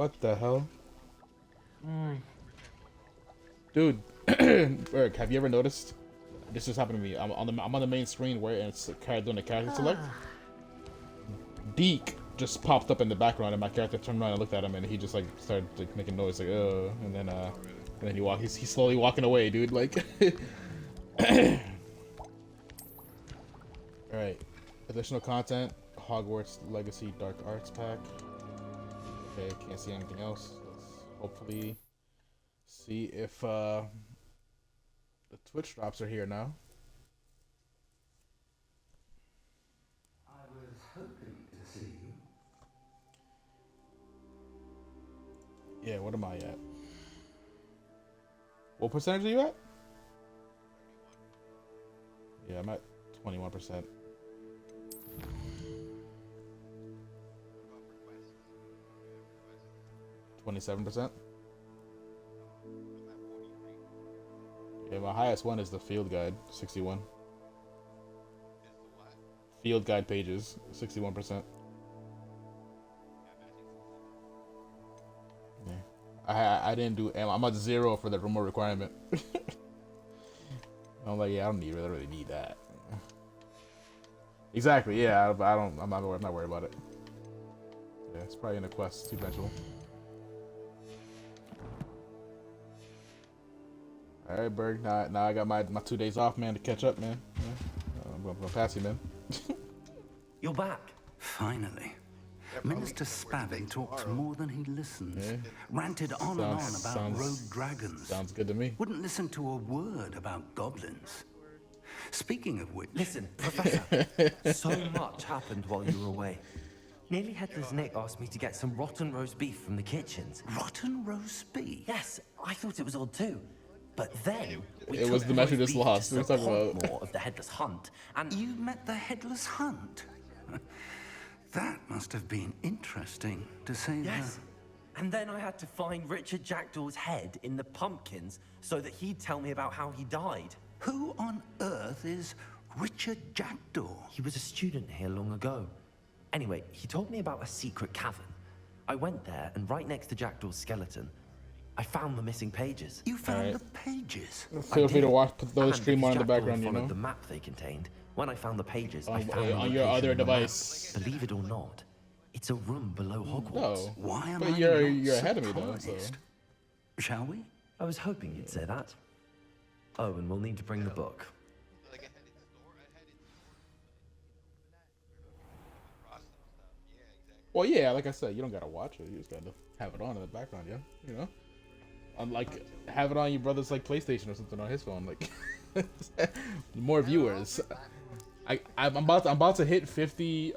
What the hell? Mm. Dude, Eric, have you ever noticed? This just happened to me. I'm on the main screen where it's doing the character select. Deke just popped up in the background, and my character turned around and looked at him, and he just like started like making noise, like and then he's slowly walking away, dude. Like, all right, additional content: Hogwarts Legacy Dark Arts Pack. Okay, can't see anything else. Let's hopefully see if the Twitch drops are here now. I was hoping to see you. Yeah, what am I at? What percentage are you at? Yeah, I'm at 21%. 27%. Yeah, my highest one is the field guide, 61. Field guide pages, 61%. Yeah. I didn't do. I'm at 0 for the remote requirement. I'm like, yeah, I don't really need that. Exactly. Yeah, I'm not worried about it. Yeah, it's probably in the quest eventually. All right, Berg. Now I got my 2 days off, man, to catch up, man. Yeah. I'm gonna pass you, man. You're back. Finally. Minister Spavin talks more than he listens. Yeah. Ranted on and on about rogue dragons. Sounds good to me. Wouldn't listen to a word about goblins. Speaking of which... Listen, Professor, so much happened while you were away. Nearly Headless Nick asked me to get some rotten roast beef from the kitchens. Rotten roast beef? Yes, I thought it was odd too. But then we It was took the measure roast just beef lost. to We were talking about- more of the Headless Hunt, and You met the Headless Hunt? That must have been interesting, to say yes. And then I had to find Richard Jackdaw's head in the pumpkins so that he'd tell me about how he died. the... Who on earth is Richard Jackdaw? He was a student here long ago. Anyway, he told me about a secret cavern. I went there, and right next to Jackdaw's skeleton, I found the missing pages. You found Alright. the pages? Feel free to watch, put And those stream because on in the Jackdaw background, you followed know. the map they contained. When I found the pages, I On, found the on your location other on the map. device. Believe it or not, it's a room below Hogwarts. No. Why am But I you're not ahead of me though, so. surprised? Shall we? I was hoping you'd say that. Oh, and we'll need to bring the book. Well, yeah, like I said, you don't gotta watch it. You just gotta have it on in the background, yeah. You know, unlike have it on your brother's like PlayStation or something on his phone. Like more viewers. I'm about to hit 50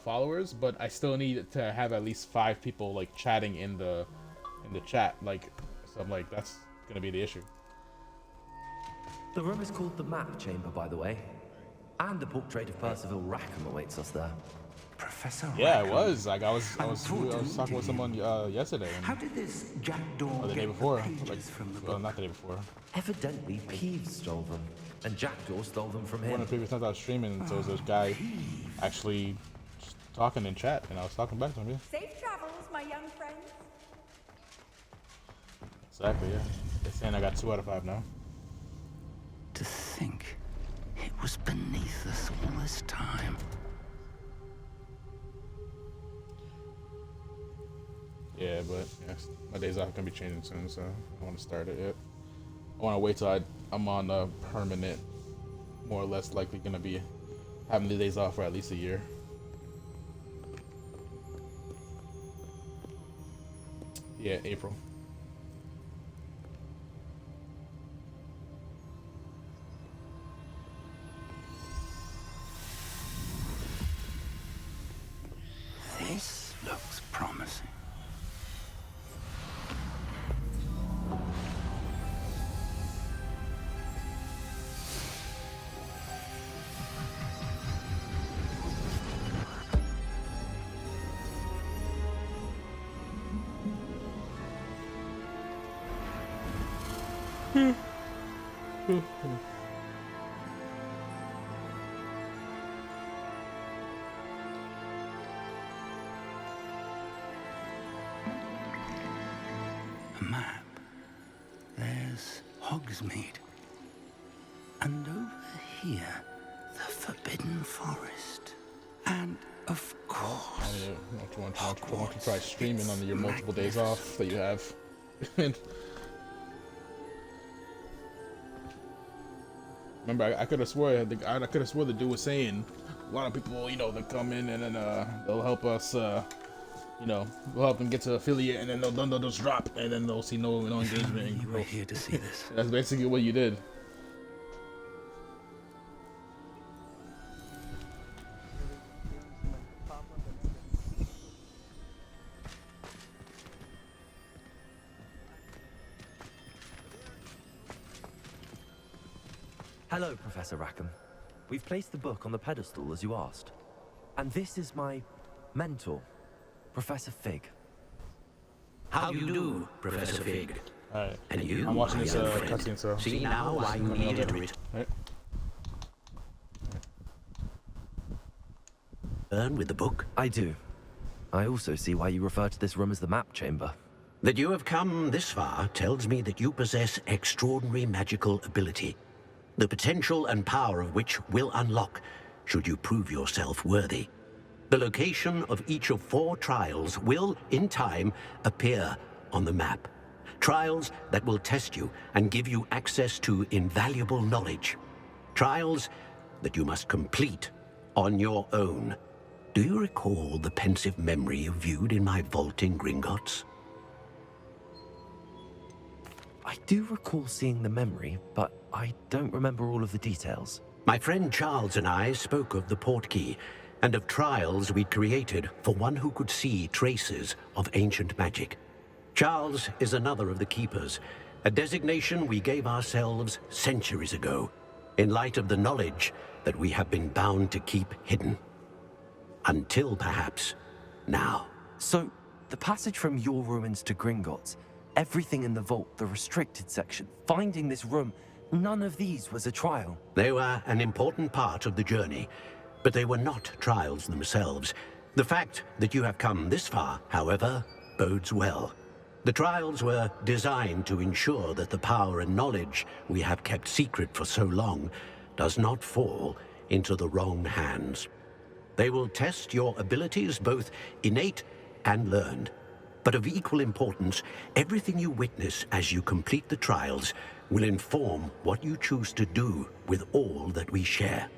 followers, but I still need to have at least 5 people like chatting in the chat. Like, so I'm like, that's gonna be the issue. The room is called the Map Chamber, by the way. And a portrait of Percival Rackham awaits us there. Professor Yeah, Rackham. it was. Like I was talking with someone yesterday. How did this Jackdaw Or the get day before, the pages like, from the well, book? not the day before. Evidently, Peeves stole them, and Jackdaw stole them from One him. of the previous times I was streaming, so it was this guy actually just talking in chat, and I was talking back to him. Yeah, Safe travels, my young friends. exactly. Yeah, they're saying I got 2 out of 5 now. To think it was beneath us all this time. Yeah, but yes, my days off are gonna be changing soon, so I want to start it yet. I want to wait till I'm on a permanent, more or less likely gonna be having the days off for at least a year. Yeah, April. This looks promising. Hogsmeade. And over here, the Forbidden Forest. And, of course, You want to try streaming on your multiple days off that you have. Remember, I could have swore the dude was saying a lot of people, they come in and then they'll help us, we'll help them get to affiliate, and then they'll just drop, and then they'll see no engagement. you were here to see this. That's basically what you did. Hello, Professor Rackham. We've placed the book on the pedestal as you asked. And this is my mentor, Professor Fig. How do you do, Professor Fig? Alright. And you, I'm watching my this young friend. cutscene, so... See now why you needed to Right. return with the book? I do. I also see why you refer to this room as the map chamber. That you have come this far tells me that you possess extraordinary magical ability, the potential and power of which will unlock should you prove yourself worthy. The location of each of 4 trials will, in time, appear on the map. Trials that will test you and give you access to invaluable knowledge. Trials that you must complete on your own. Do you recall the pensive memory you viewed in my vault in Gringotts? I do recall seeing the memory, but I don't remember all of the details. My friend Charles and I spoke of the portkey and of trials we'd created for one who could see traces of ancient magic. Charles is another of the keepers, a designation we gave ourselves centuries ago, in light of the knowledge that we have been bound to keep hidden. Until perhaps now. So, the passage from your ruins to Gringotts, everything in the vault, the restricted section, finding this room, none of these was a trial. They were an important part of the journey, but they were not trials themselves. The fact that you have come this far, however, bodes well. The trials were designed to ensure that the power and knowledge we have kept secret for so long does not fall into the wrong hands. They will test your abilities, both innate and learned. But of equal importance, everything you witness as you complete the trials will inform what you choose to do with all that we share.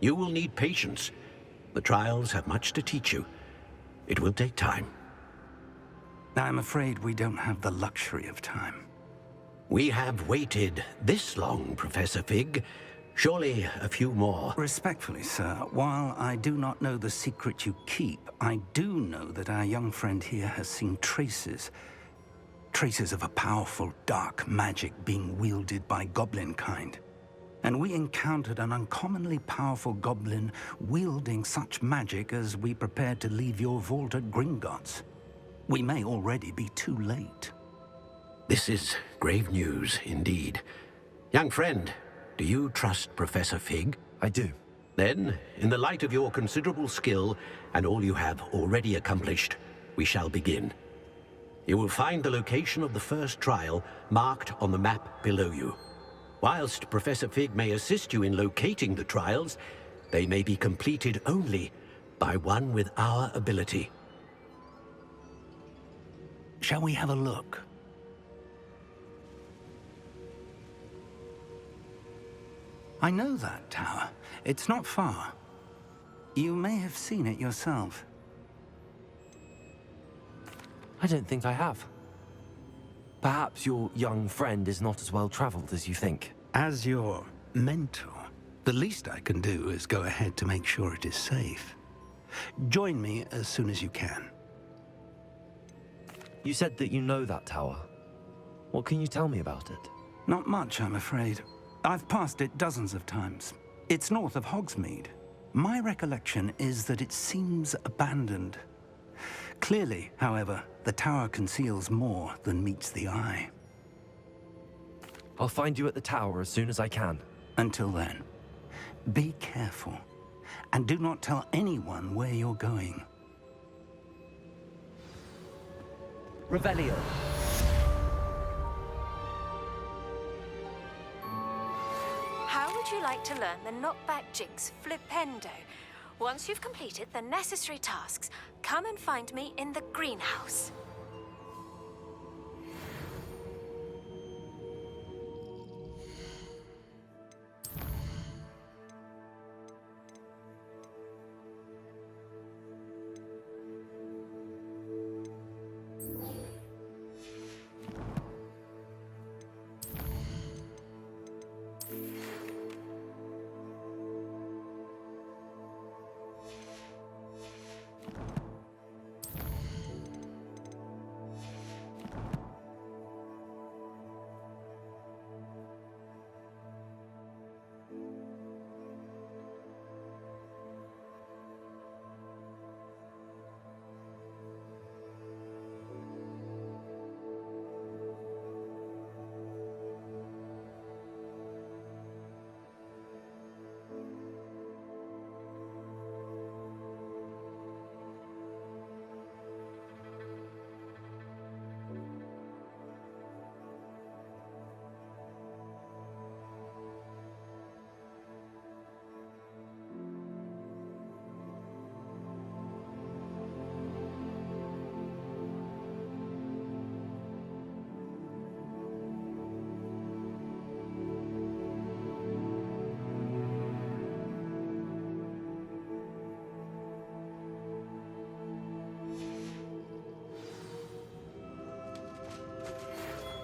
You will need patience. The trials have much to teach you. It will take time. I'm afraid we don't have the luxury of time. We have waited this long, Professor Fig. Surely a few more. Respectfully, sir, while I do not know the secret you keep, I do know that our young friend here has seen traces of a powerful dark magic being wielded by goblin kind. And we encountered an uncommonly powerful goblin wielding such magic as we prepared to leave your vault at Gringotts. We may already be too late. This is grave news indeed. Young friend, do you trust Professor Fig? I do. Then, in the light of your considerable skill and all you have already accomplished, we shall begin. You will find the location of the first trial marked on the map below you. Whilst Professor Fig may assist you in locating the trials, they may be completed only by one with our ability. Shall we have a look? I know that tower. It's not far. You may have seen it yourself. I don't think I have. Perhaps your young friend is not as well traveled as you think. As your mentor, the least I can do is go ahead to make sure it is safe. Join me as soon as you can. You said that you know that tower. What can you tell me about it? Not much, I'm afraid. I've passed it dozens of times. It's north of Hogsmeade. My recollection is that it seems abandoned. Clearly, however, the tower conceals more than meets the eye. I'll find you at the tower as soon as I can. Until then, be careful, and do not tell anyone where you're going. Revelio. you like to learn the knockback jinx flipendo? Once you've completed the necessary tasks, come and find me in the greenhouse.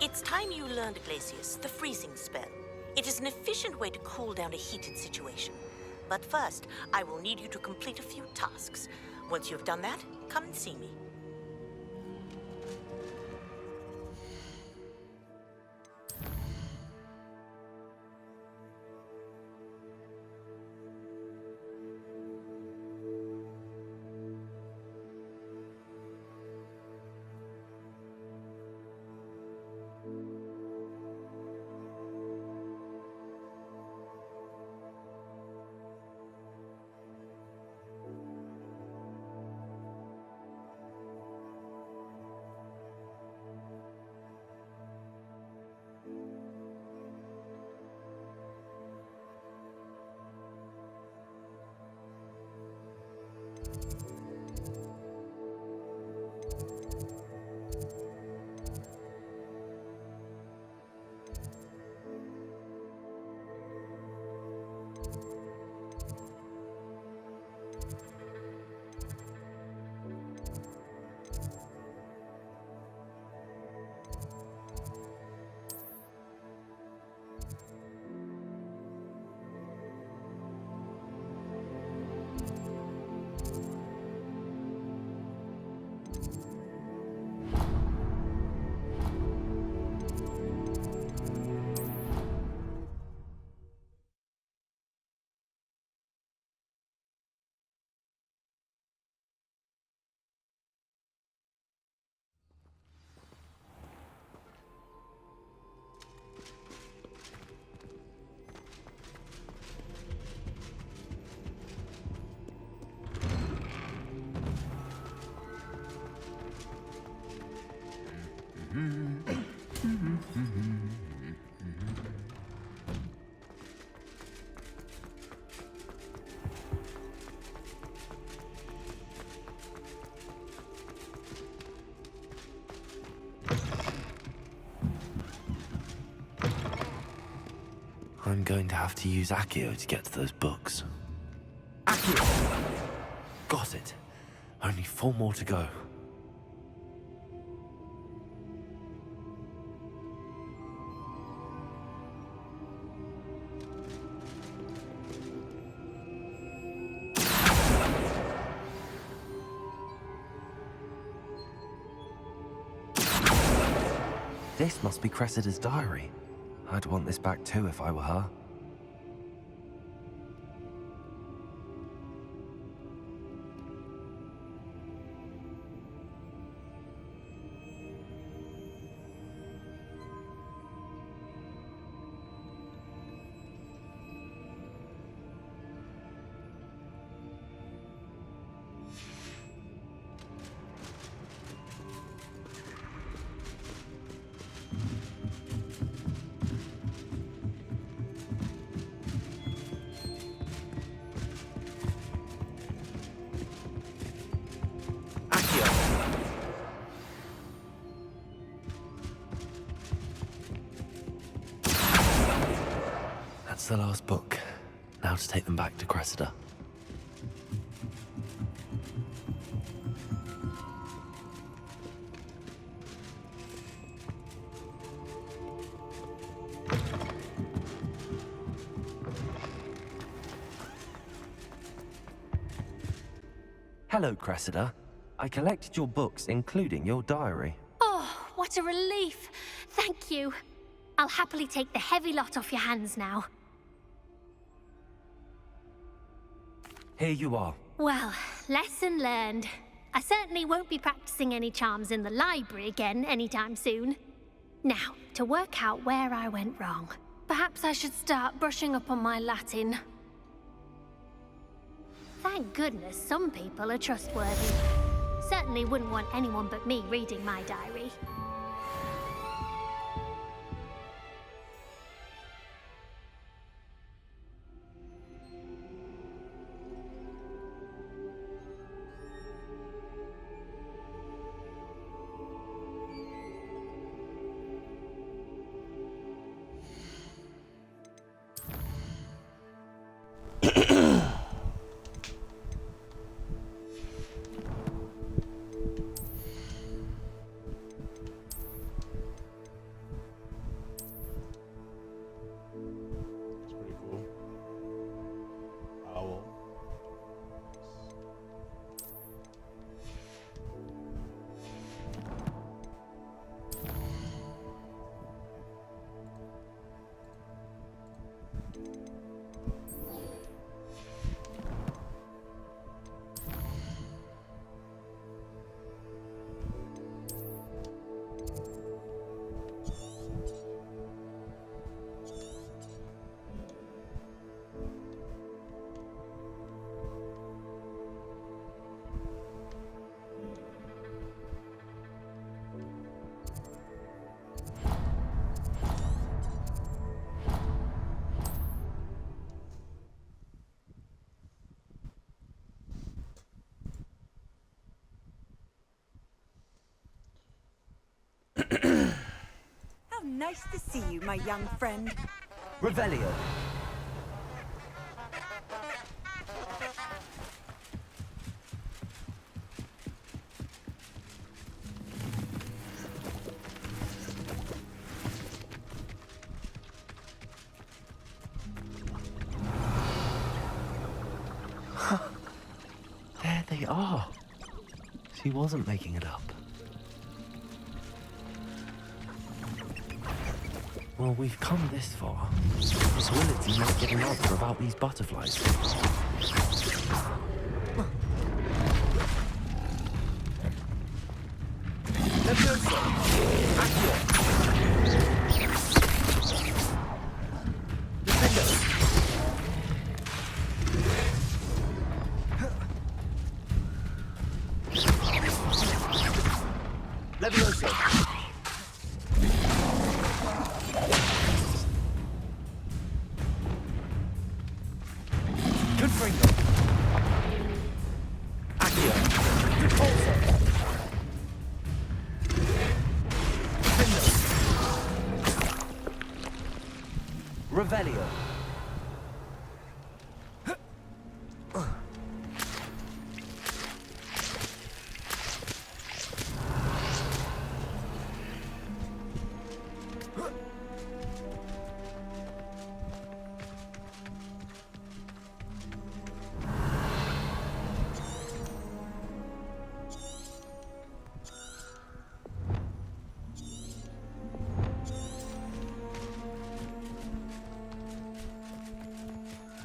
It's time you learned, Glacius, the freezing spell. It is an efficient way to cool down a heated situation. But first, I will need you to complete a few tasks. Once you've done that, come and see me. I'm going to have to use Accio to get to those books. Accio! Got it. Only 4 more to go. This must be Cressida's diary. I'd want this back too if I were her. That's the last book. Now to take them back to Cressida. Hello, Cressida. I collected your books, including your diary. Oh, what a relief. Thank you. I'll happily take the heavy lot off your hands now. Here you are. Well, lesson learned. I certainly won't be practicing any charms in the library again anytime soon. Now, to work out where I went wrong. Perhaps I should start brushing up on my Latin. Thank goodness some people are trustworthy. Certainly wouldn't want anyone but me reading my diary. It's pretty cool. Owl. How nice to see you, my young friend. Revelio. There they are. She wasn't making it up. Well, we've come this far. Miss Willity might get an answer about these butterflies. Revelio.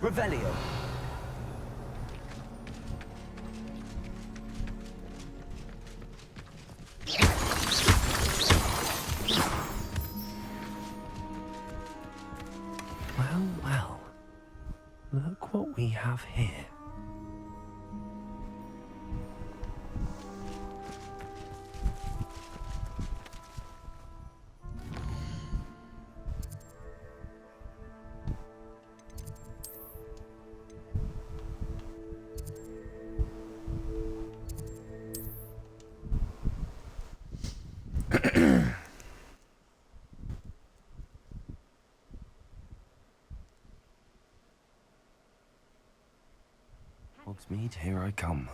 Revelio. Well, well. Look what we have here. Hogsmeade, here I come.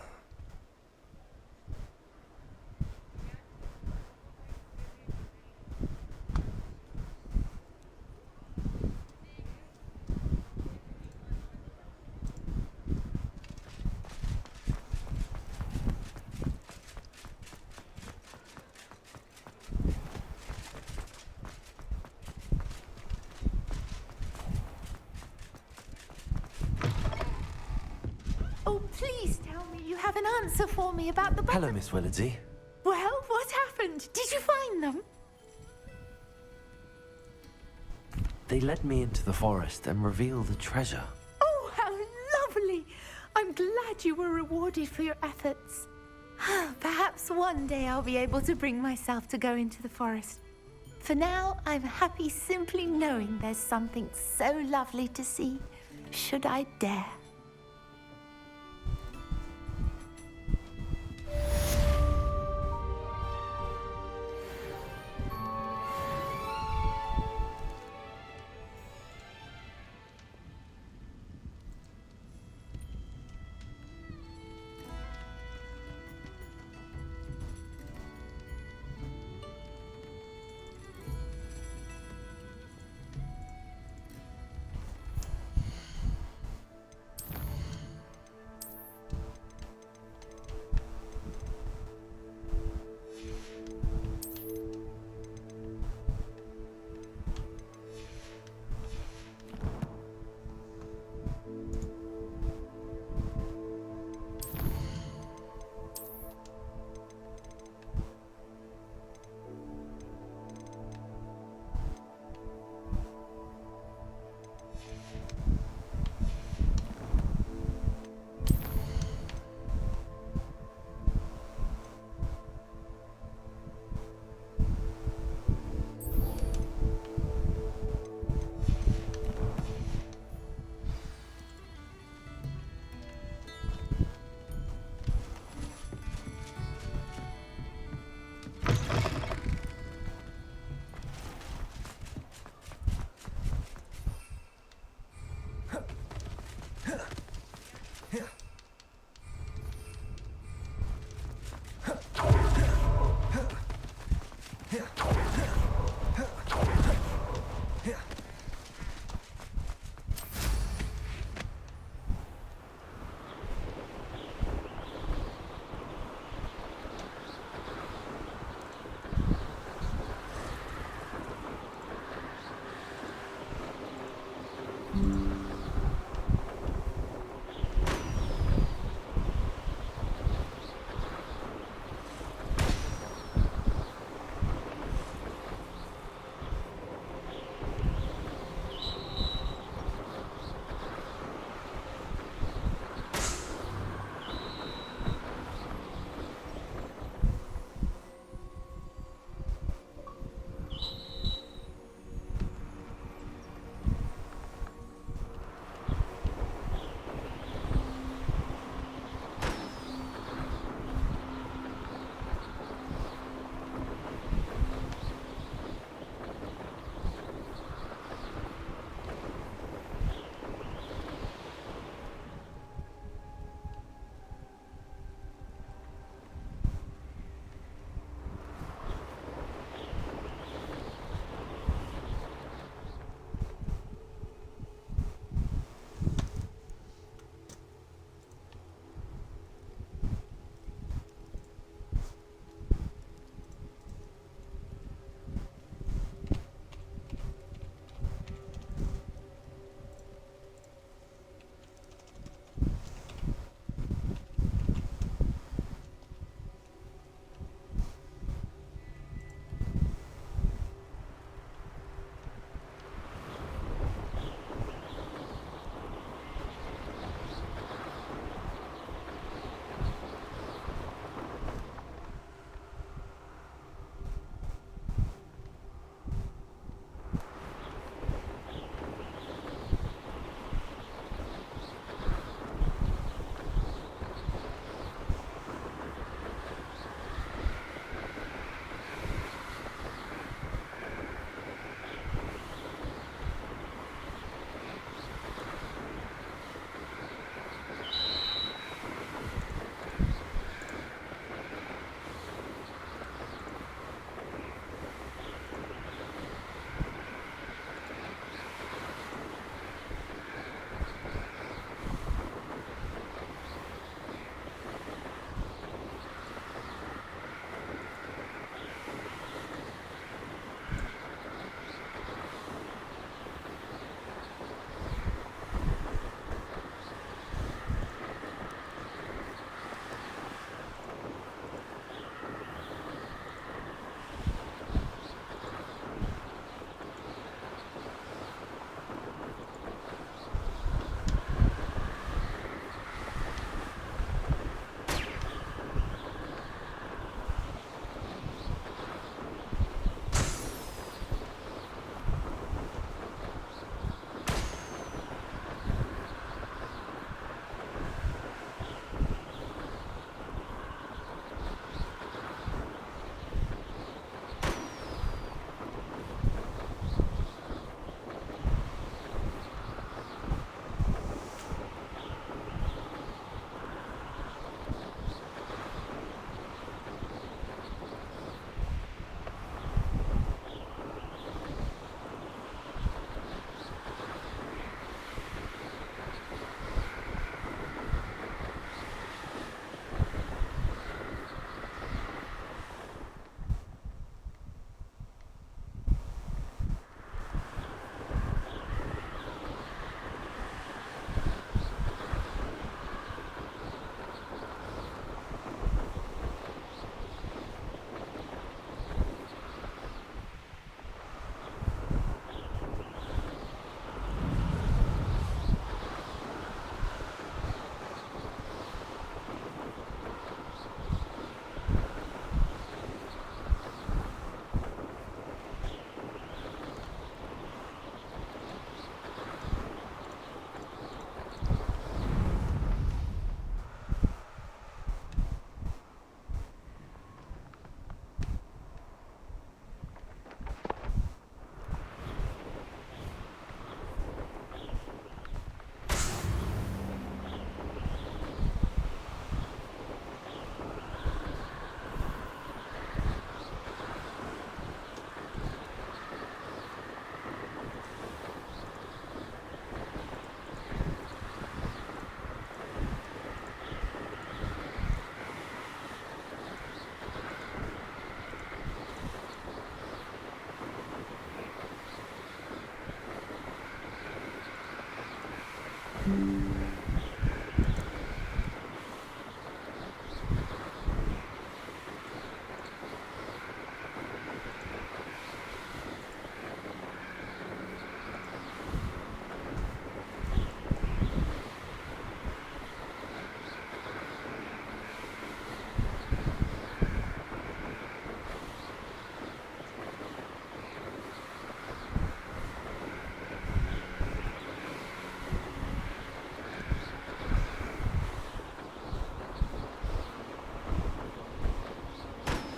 Oh, please tell me you have an answer for me about the Hello, Miss Willardsey. Well, what happened? Did you find them? They led me into the forest and revealed a treasure. Oh, how lovely! I'm glad you were rewarded for your efforts. Perhaps one day I'll be able to bring myself to go into the forest. For now, I'm happy simply knowing there's something so lovely to see, should I dare.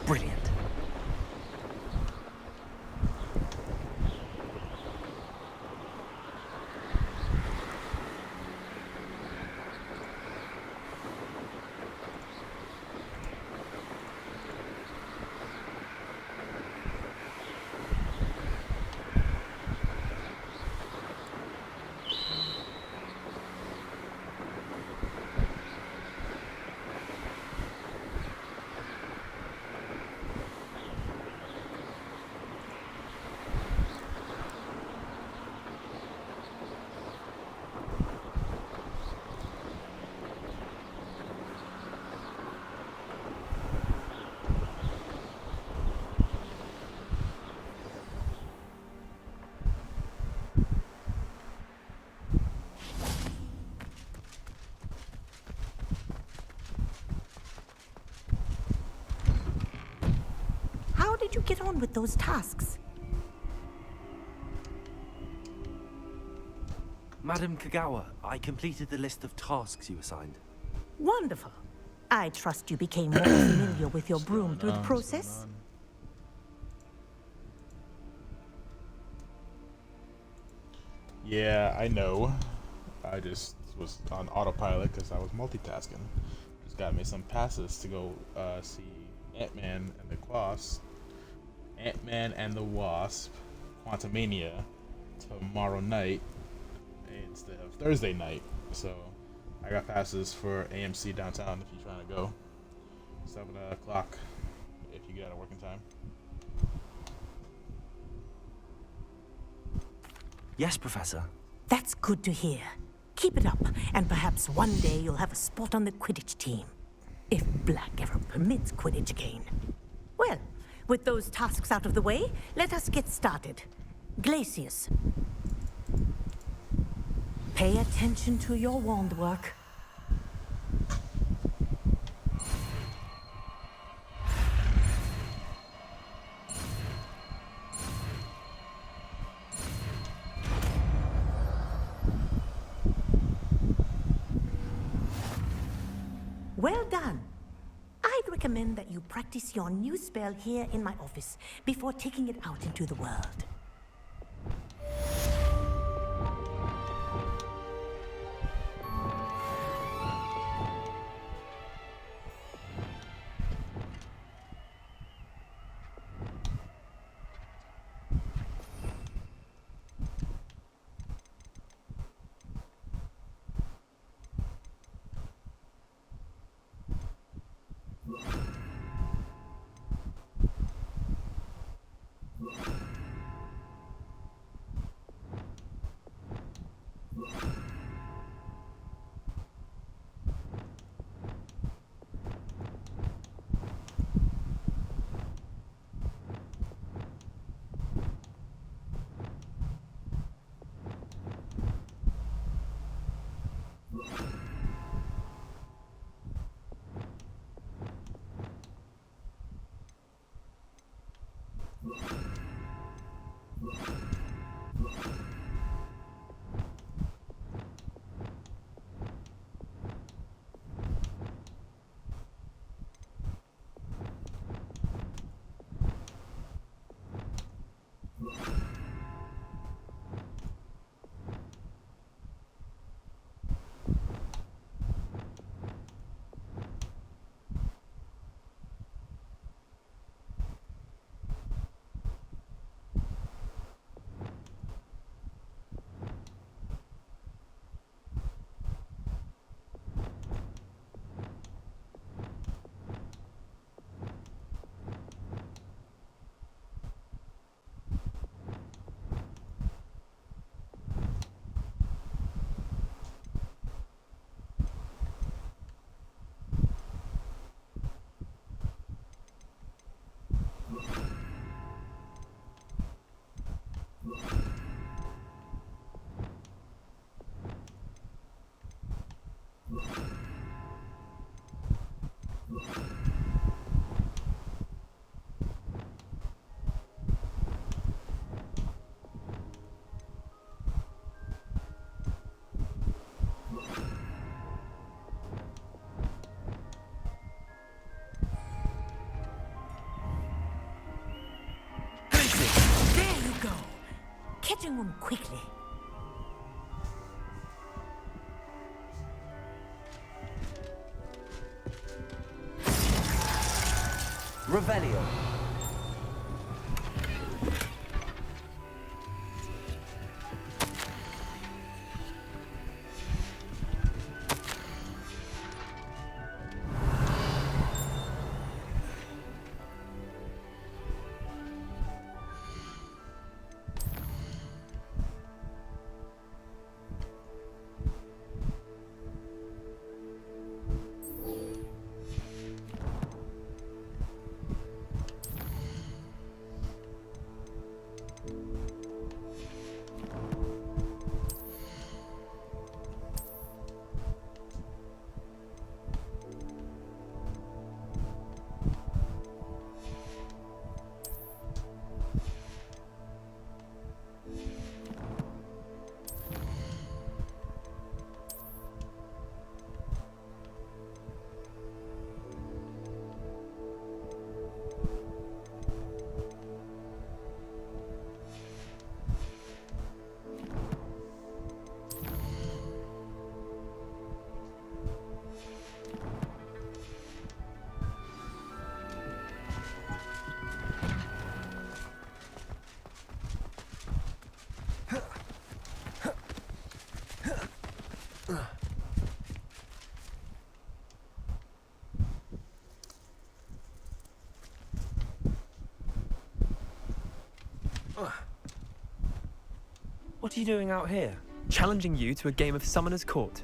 Brilliant. How did you get on with those tasks? Madam Kagawa, I completed the list of tasks you assigned. Wonderful. I trust you became more familiar with your broom through the process. Yeah, I know. I just was on autopilot because I was multitasking. Just got me some passes to go see Ant-Man and the Wasp. Ant-Man and the Wasp, Quantumania, tomorrow night instead of Thursday night. So I got passes for AMC downtown if you're trying to go. 7 o'clock if you get out of work in time. Yes, Professor. That's good to hear. Keep it up, and perhaps one day you'll have a spot on the Quidditch team. If Black ever permits Quidditch again. Well, with those tasks out of the way, let us get started. Glacius. Pay attention to your wand work. Well done. I'd recommend that you practice your new spell here in my office before taking it out into the world. fetching one quickly. Revelio. What are you doing out here? Challenging you to a game of Summoner's Court.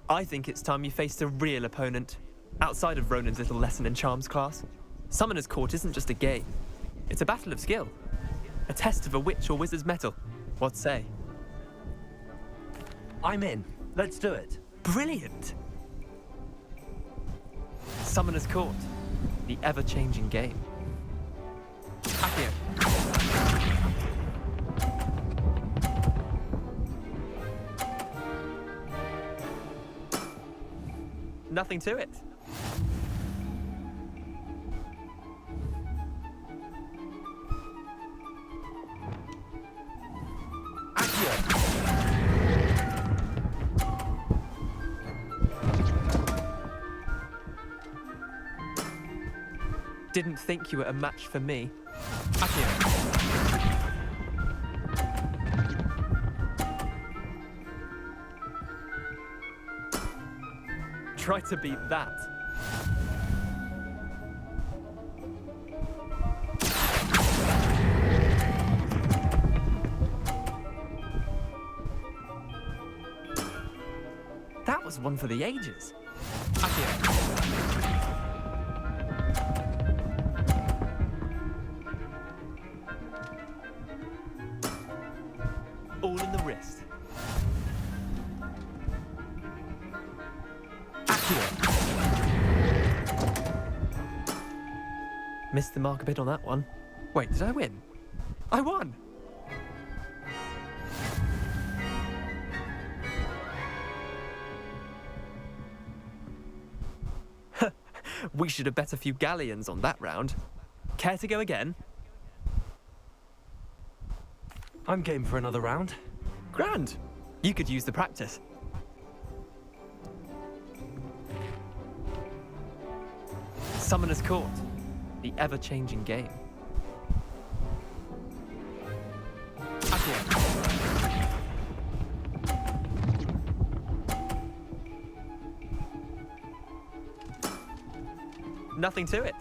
I think it's time you faced a real opponent, outside of Ronan's little lesson in charms class. Summoner's Court isn't just a game. It's a battle of skill. A test of a witch or wizard's mettle. What say? I'm in. Let's do it. Brilliant! Summoner's Court. The ever-changing game. Accio. Nothing to it. Didn't think you were a match for me. Accio. Try to beat that. That was one for the ages. Accio. All in the wrist. Missed the mark a bit on that one. Wait, did I win? I won! We should have bet a few galleons on that round. Care to go again? I'm game for another round. Grand! You could use the practice. Summoner's Court. The ever-changing game. Accio. Nothing to it.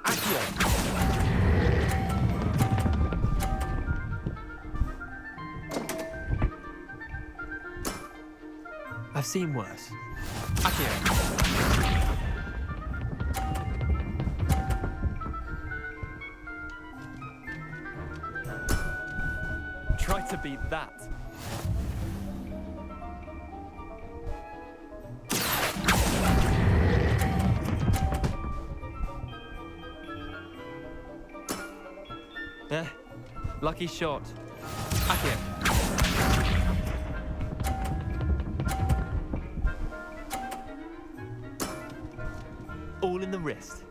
Accio. I've seen worse. Accio. Try to beat that. Lucky shot. Accio. All in the wrist.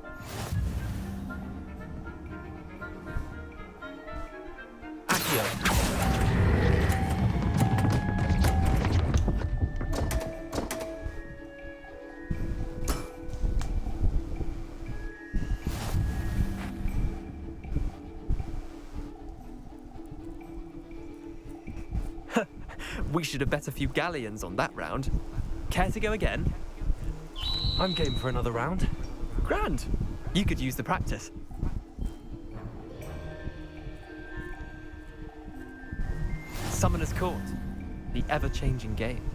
We should have bet a few galleons on that round. Care to go again? I'm game for another round. Grand. You could use the practice. Summoner's Court. The ever-changing game.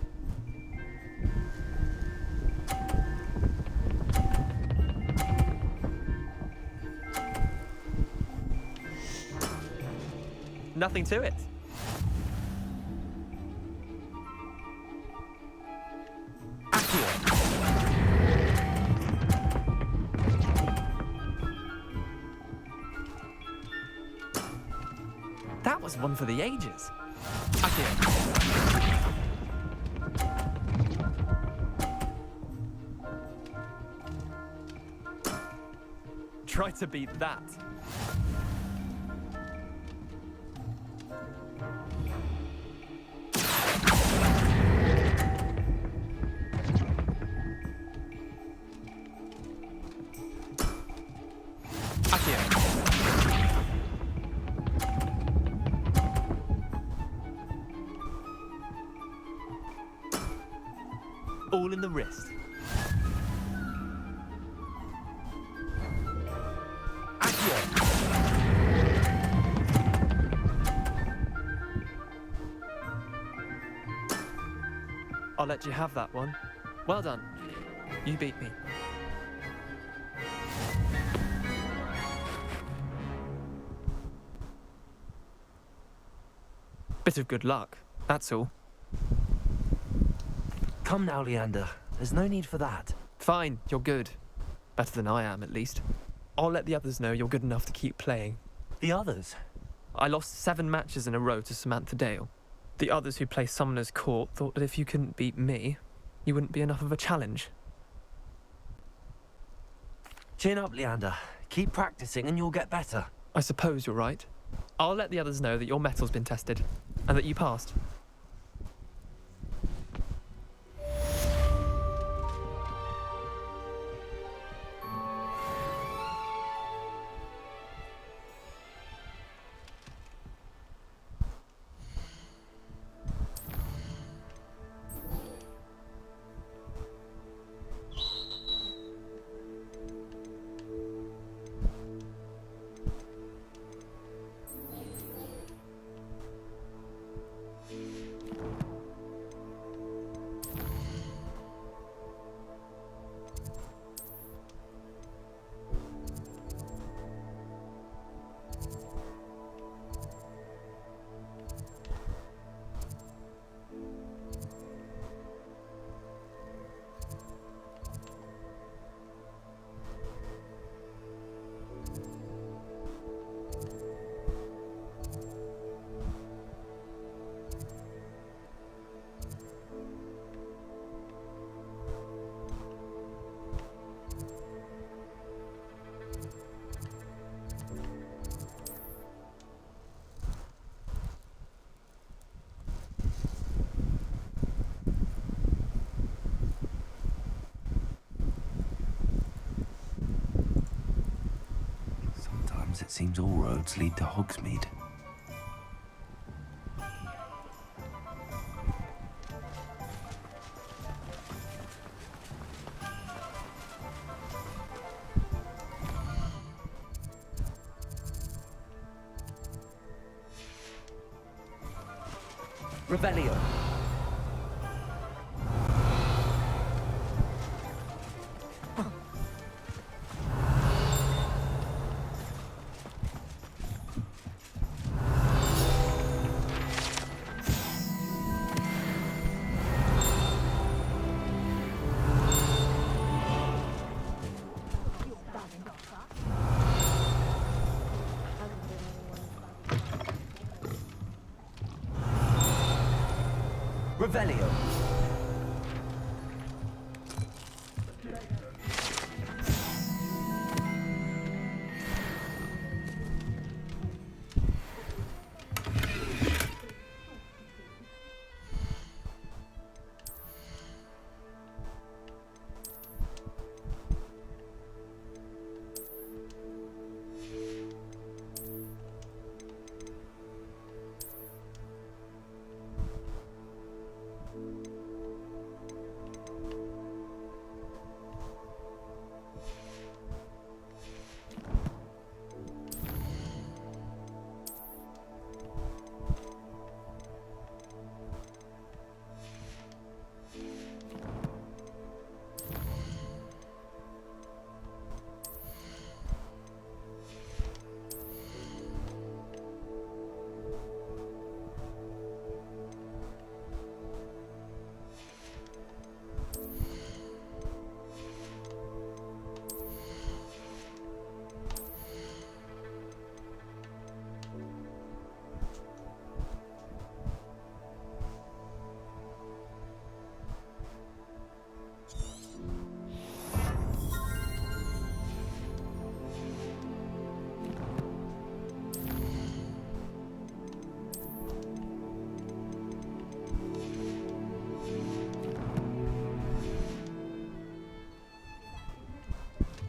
Nothing to it. That was one for the ages. Accio. Try to beat that. All in the wrist. I'll let you have that one. Well done. You beat me. Bit of good luck, that's all. Come now, Leander. There's no need for that. Fine, you're good. Better than I am, at least. I'll let the others know you're good enough to keep playing. The others? I lost 7 matches in a row to Samantha Dale. The others who play Summoner's Court thought that if you couldn't beat me, you wouldn't be enough of a challenge. Chin up, Leander. Keep practicing and you'll get better. I suppose you're right. I'll let the others know that your metal's been tested, and that you passed. It seems all roads lead to Hogsmeade. Revelio. Revelio.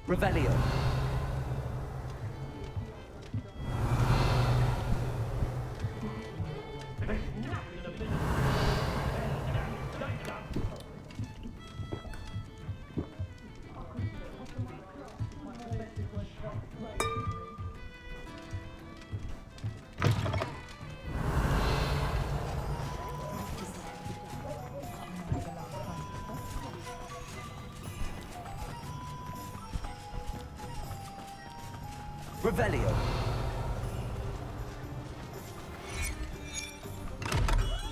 Revelio. Revelio.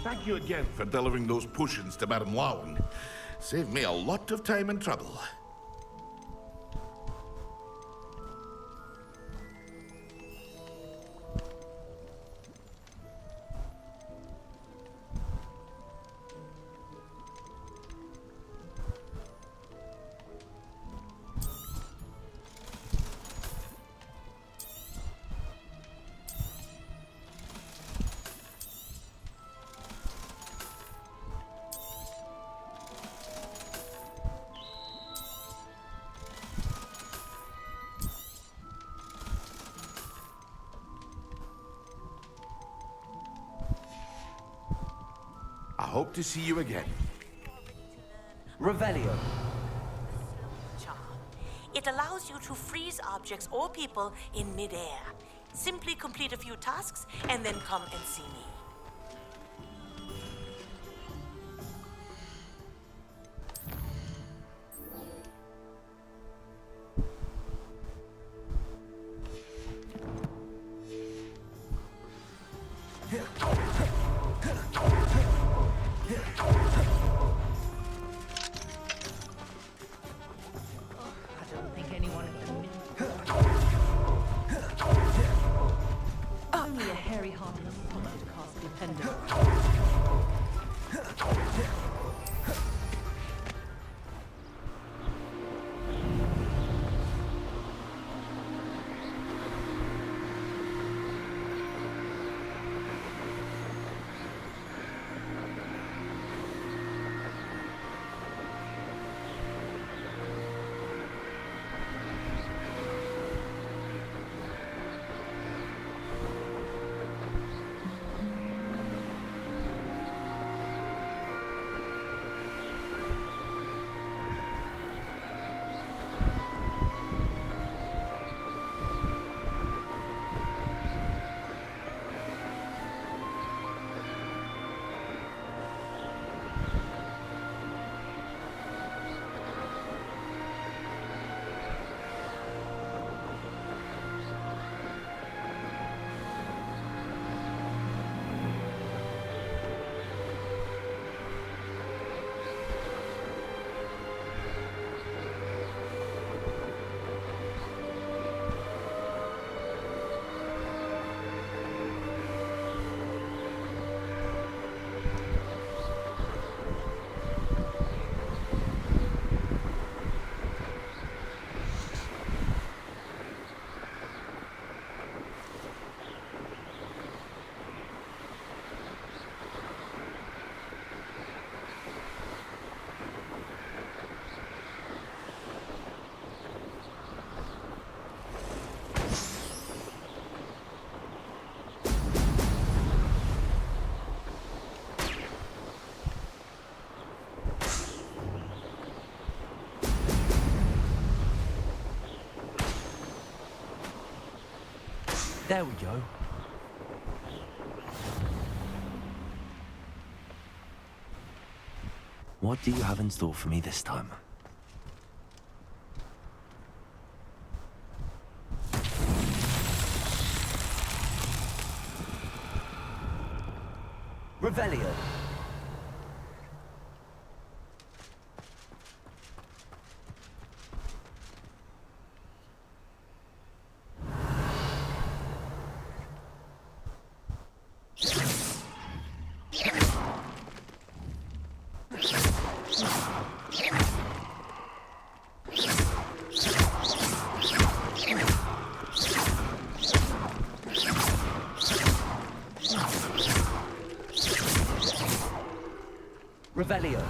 Thank you again for delivering those potions to Madame Lowen. Saved me a lot of time and trouble. I hope to see you again. Revelio. Charm. It allows you to freeze objects or people in midair. Simply complete a few tasks and then come and see me. Only a hairy heartless wanted to cast Defender. There we go. What do you have in store for me this time? Revelio. Revelio.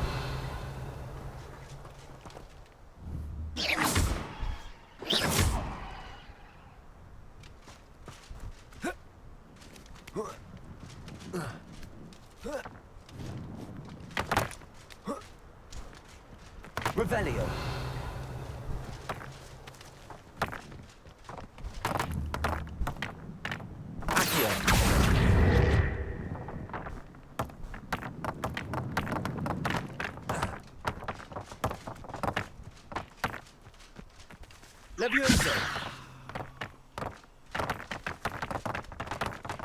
Revelio. Accio. Levioso.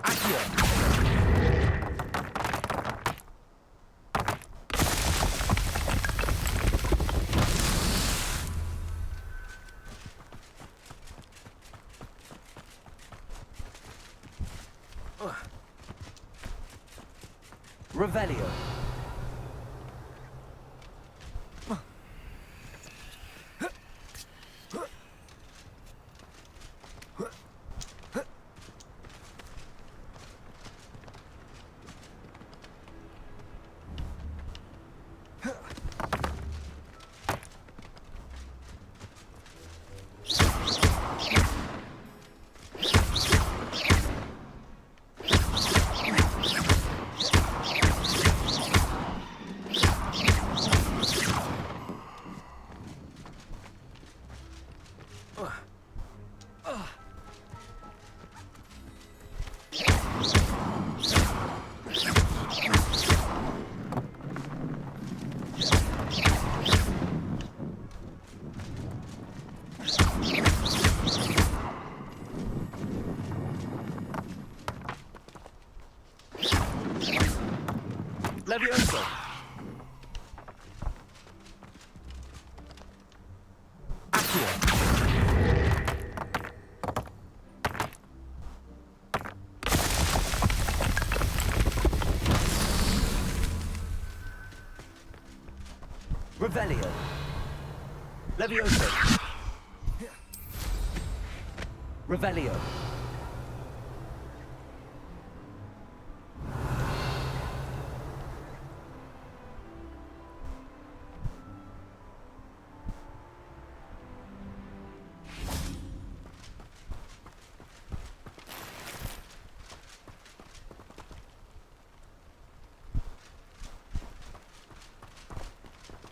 Accio. Revelio. Levioso. Accio. Revelio. Levioso. Revelio.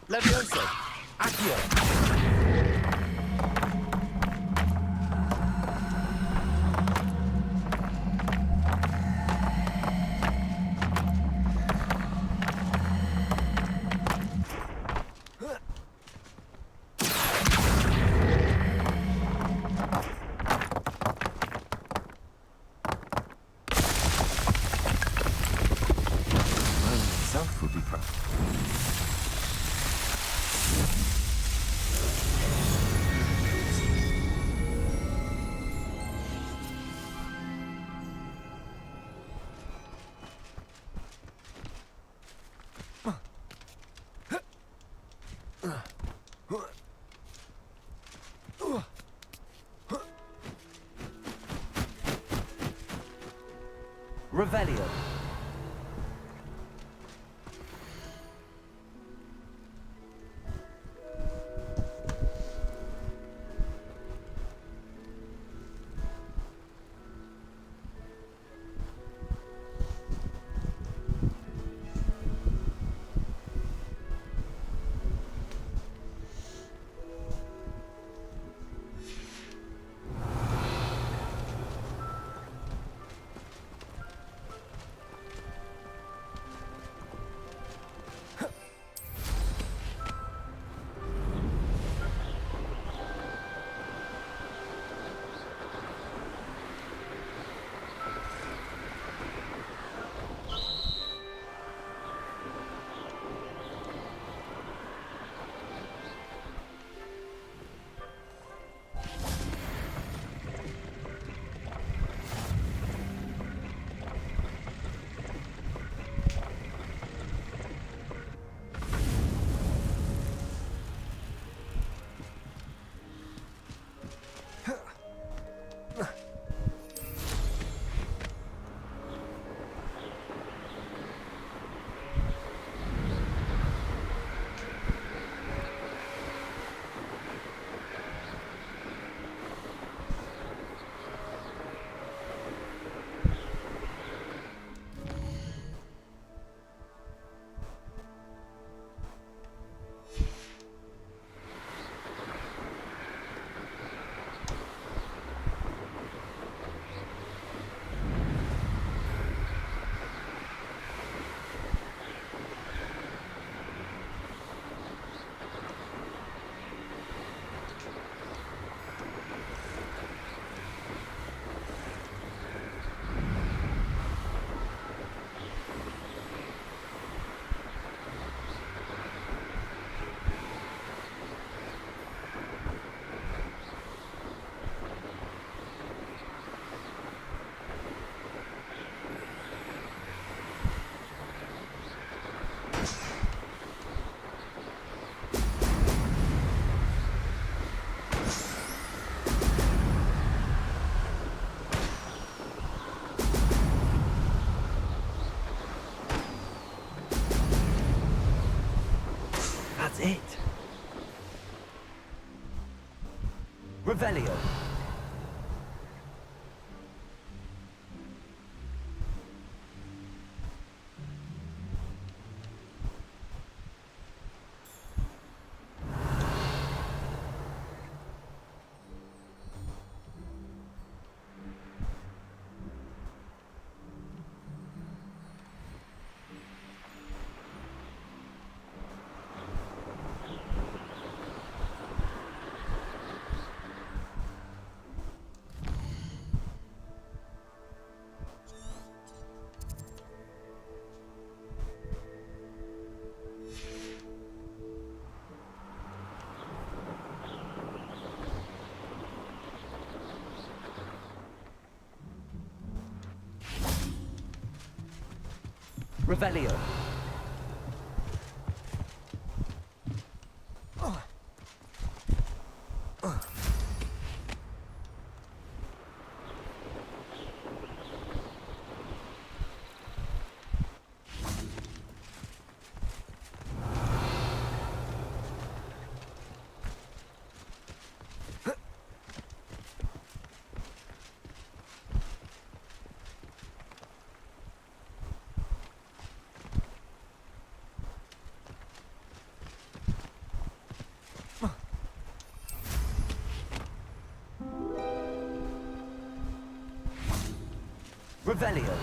Levioso. Accio. Roman himself would be proud. Revelio. That's it. Revelio. Revelio. Revelio.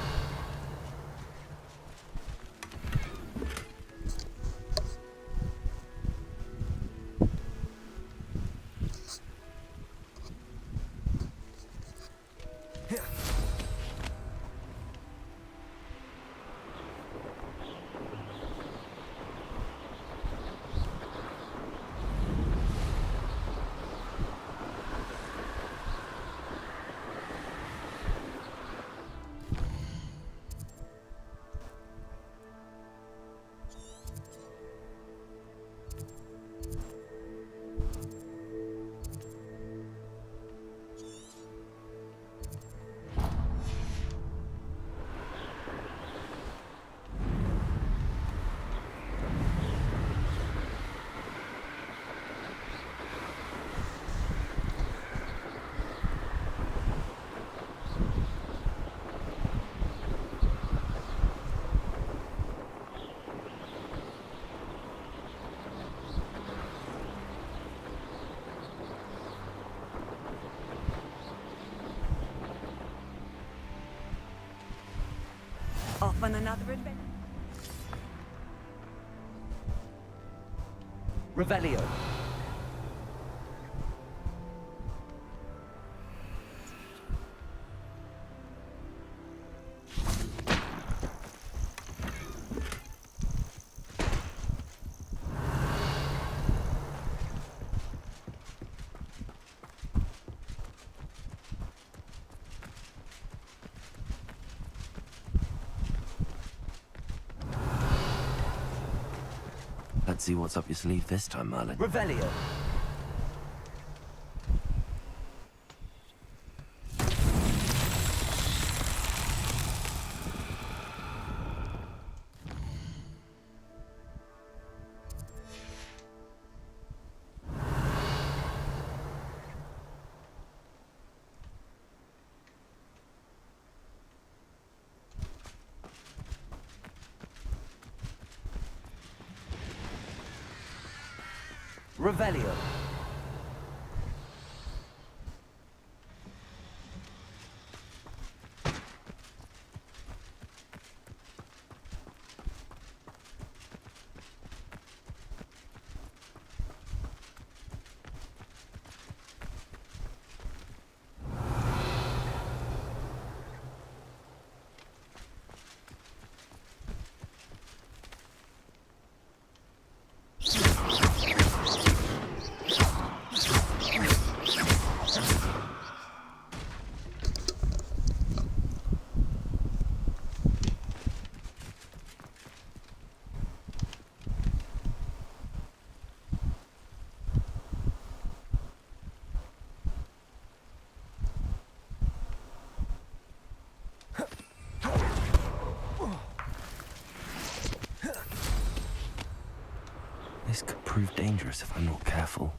Off on another adventure. Revelio. Let's see what's up your sleeve this time, Merlin. Revelio. Revelio. This could prove dangerous if I'm not careful.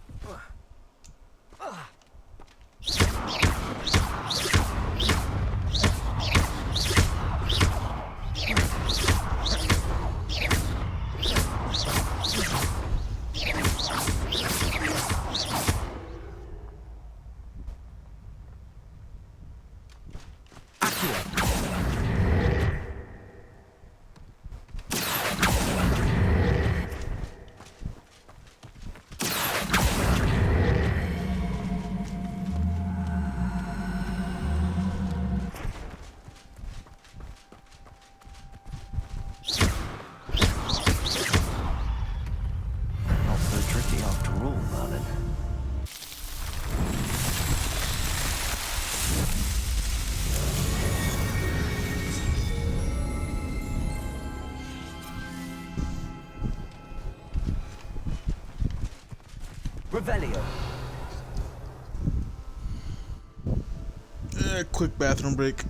Not so tricky after all, Merlin. Revelio. Quick bathroom break.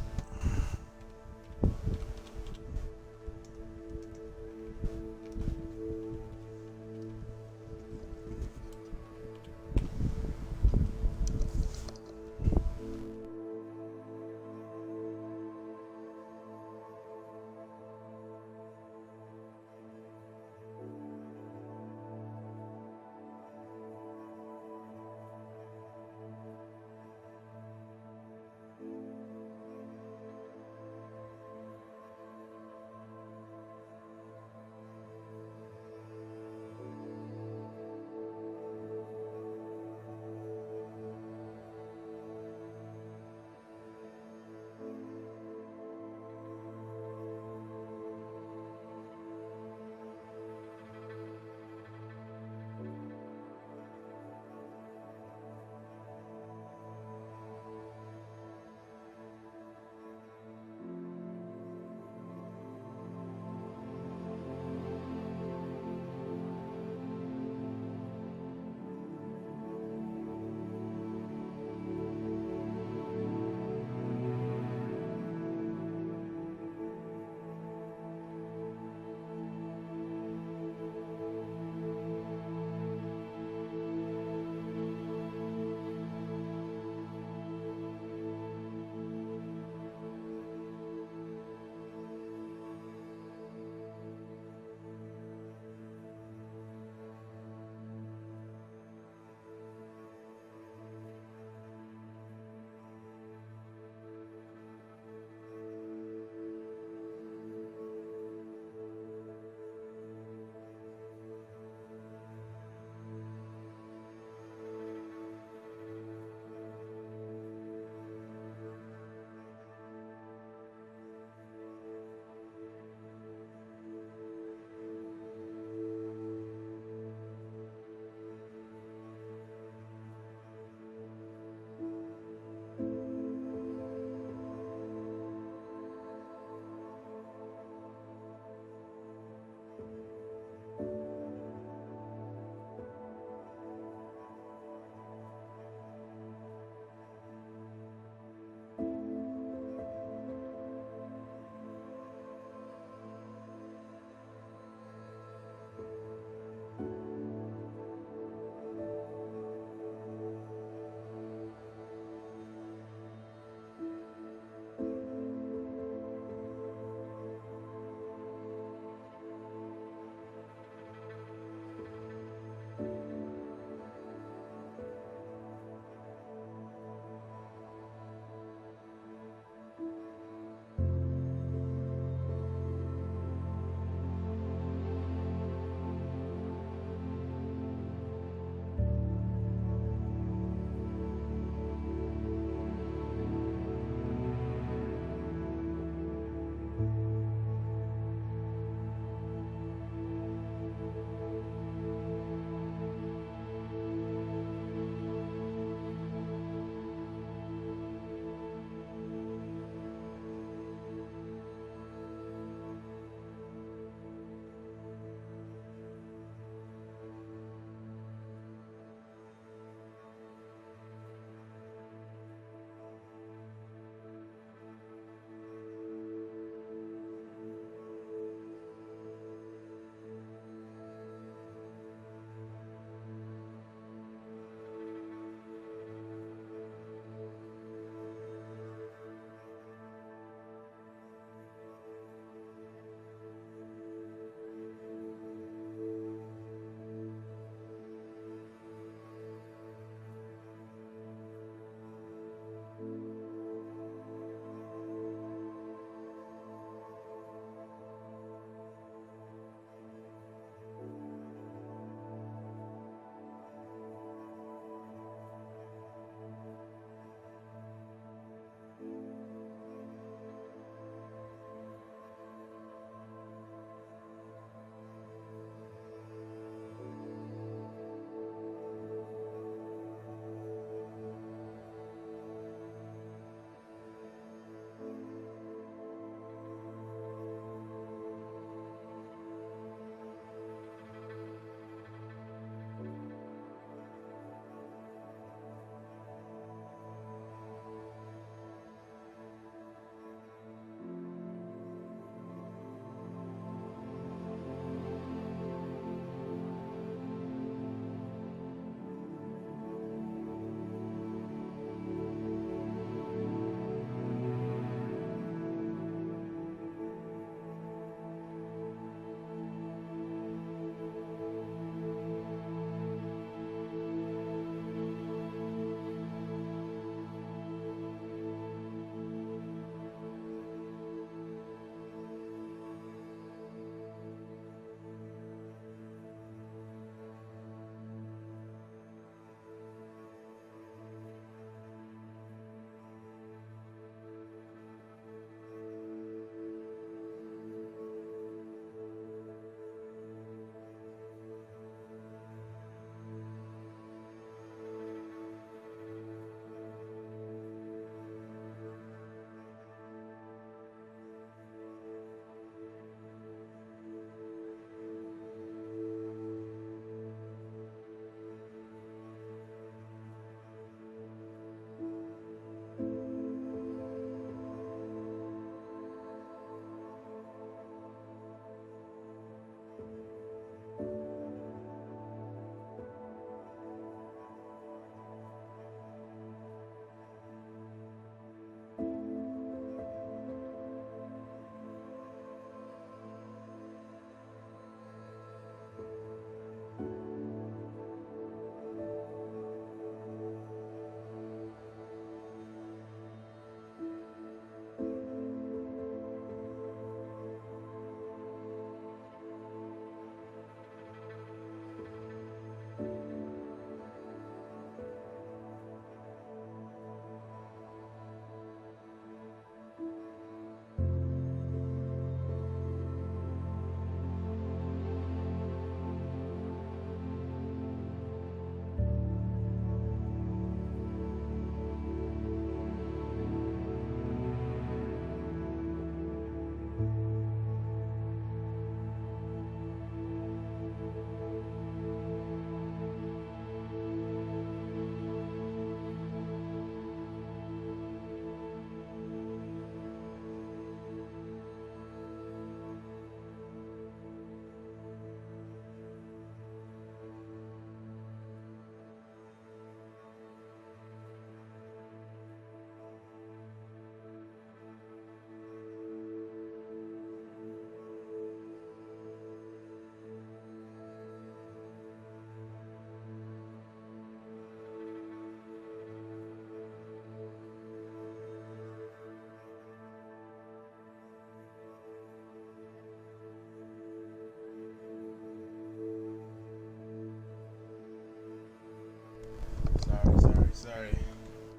sorry.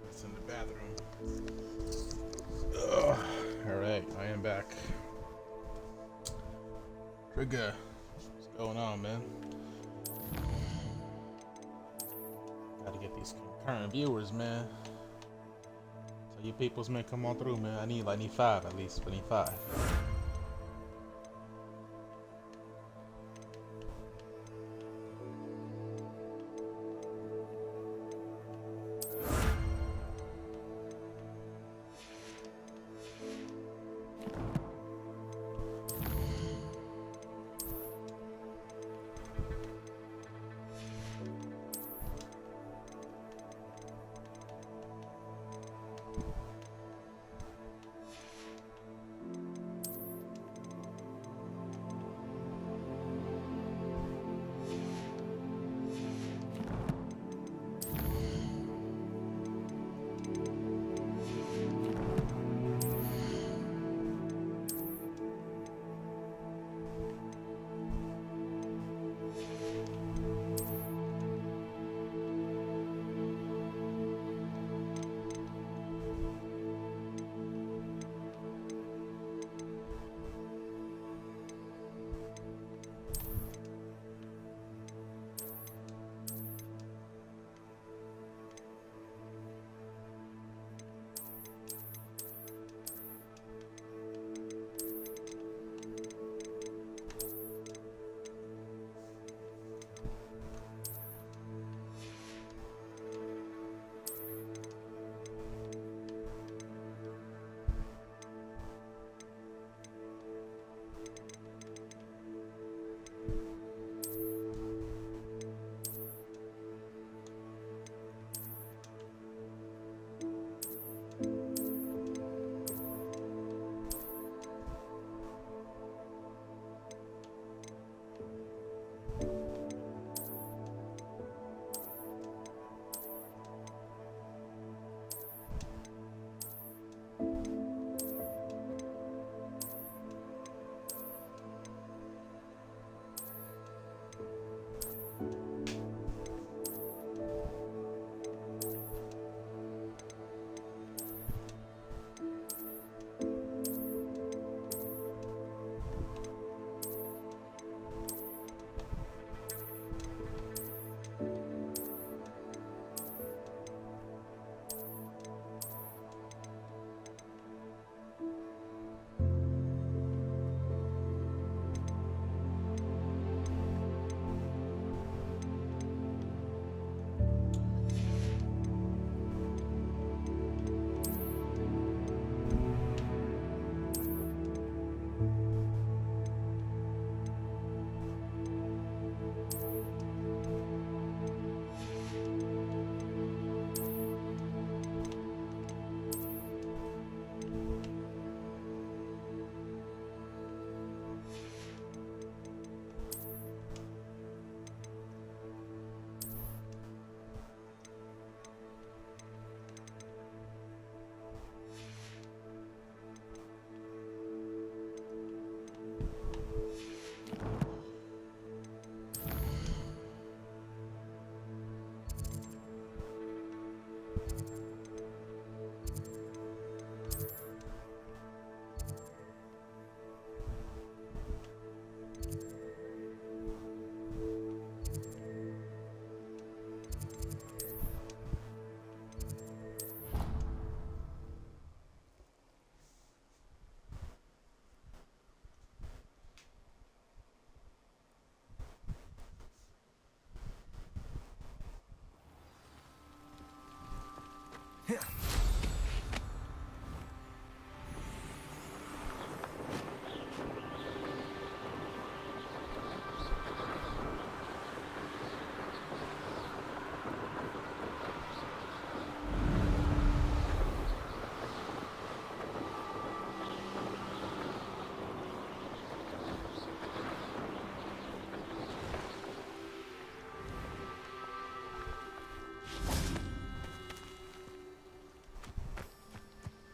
It's in the bathroom. Ugh. Alright, I am back. Trigger. What's going on, man? Gotta get these concurrent viewers, man. So you peoples may come on through, man. I need 5 at least. I need 5.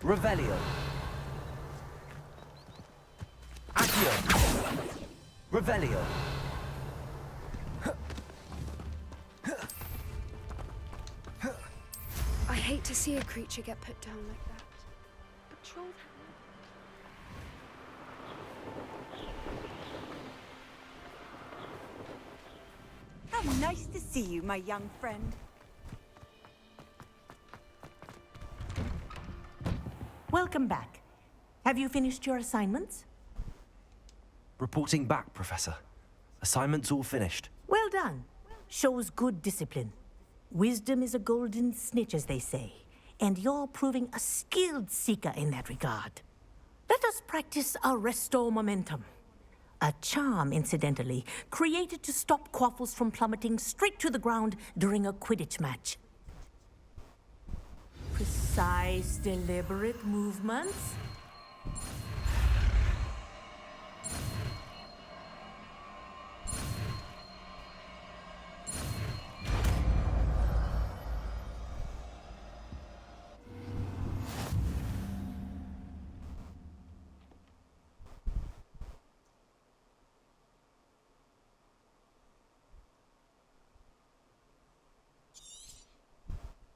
Revelio. Accio. Revelio. To see a creature get put down like that. A troll. How nice to see you, my young friend. Welcome back. Have you finished your assignments? Reporting back, Professor. Assignment's all finished. Well done. Shows good discipline. Wisdom is a golden snitch, as they say, and you're proving a skilled seeker in that regard. Let us practice Arresto Momentum. A charm, incidentally, created to stop quaffles from plummeting straight to the ground during a Quidditch match. Precise, deliberate movements.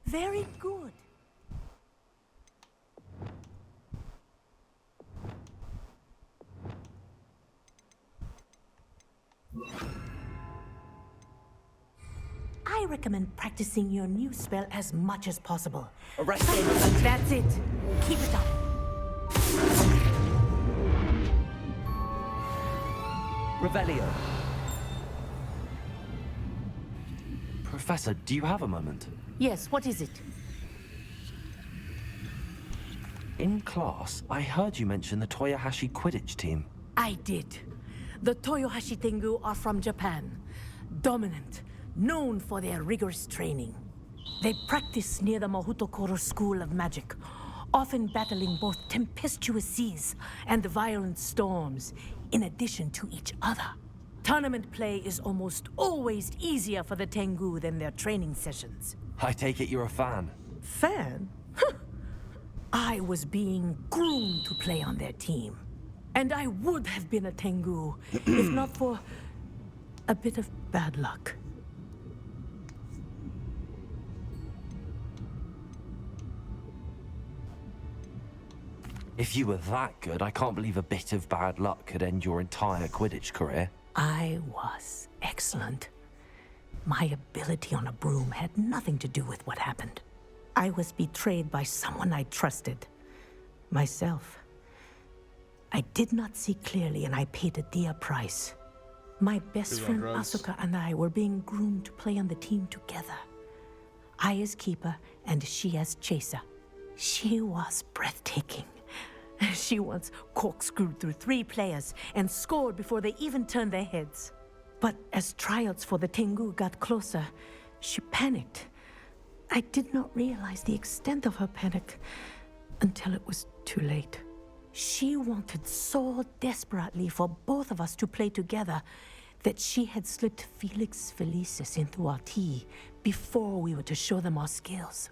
Very good. I recommend practicing your new spell as much as possible. Arrested. That's it. Keep it up. Revelio. Professor, do you have a moment? Yes, what is it? In class, I heard you mention the Toyohashi Quidditch team. I did. The Toyohashi Tengu are from Japan. Dominant, known for their rigorous training. They practice near the Mahutokoro School of Magic, often battling both tempestuous seas and violent storms, in addition to each other. Tournament play is almost always easier for the Tengu than their training sessions. I take it you're a fan. Fan? I was being groomed to play on their team. And I would have been a Tengu, if not for a bit of bad luck. If you were that good, I can't believe a bit of bad luck could end your entire Quidditch career. I was excellent. My ability on a broom had nothing to do with what happened. I was betrayed by someone I trusted. Myself. I did not see clearly and I paid a dear price. My best friend Asuka and I were being groomed to play on the team together. I as keeper and she as chaser. She was breathtaking. She once corkscrewed through 3 players and scored before they even turned their heads. But as tryouts for the Tengu got closer, she panicked. I did not realize the extent of her panic until it was too late. She wanted so desperately for both of us to play together that she had slipped Felix Felicis into our tea before we were to show them our skills.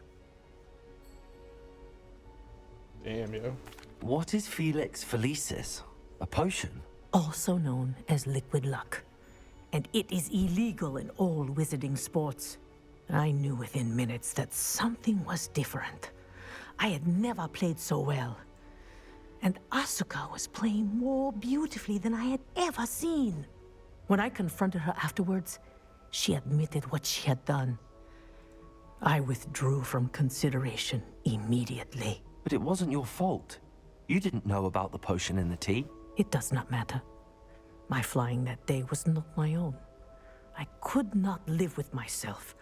Damn, yo. What is Felix Felicis? A potion? Also known as liquid luck. And it is illegal in all wizarding sports. I knew within minutes that something was different. I had never played so well. And Asuka was playing more beautifully than I had ever seen. When I confronted her afterwards, she admitted what she had done. I withdrew from consideration immediately. But it wasn't your fault. You didn't know about the potion in the tea. It does not matter. My flying that day was not my own. I could not live with myself.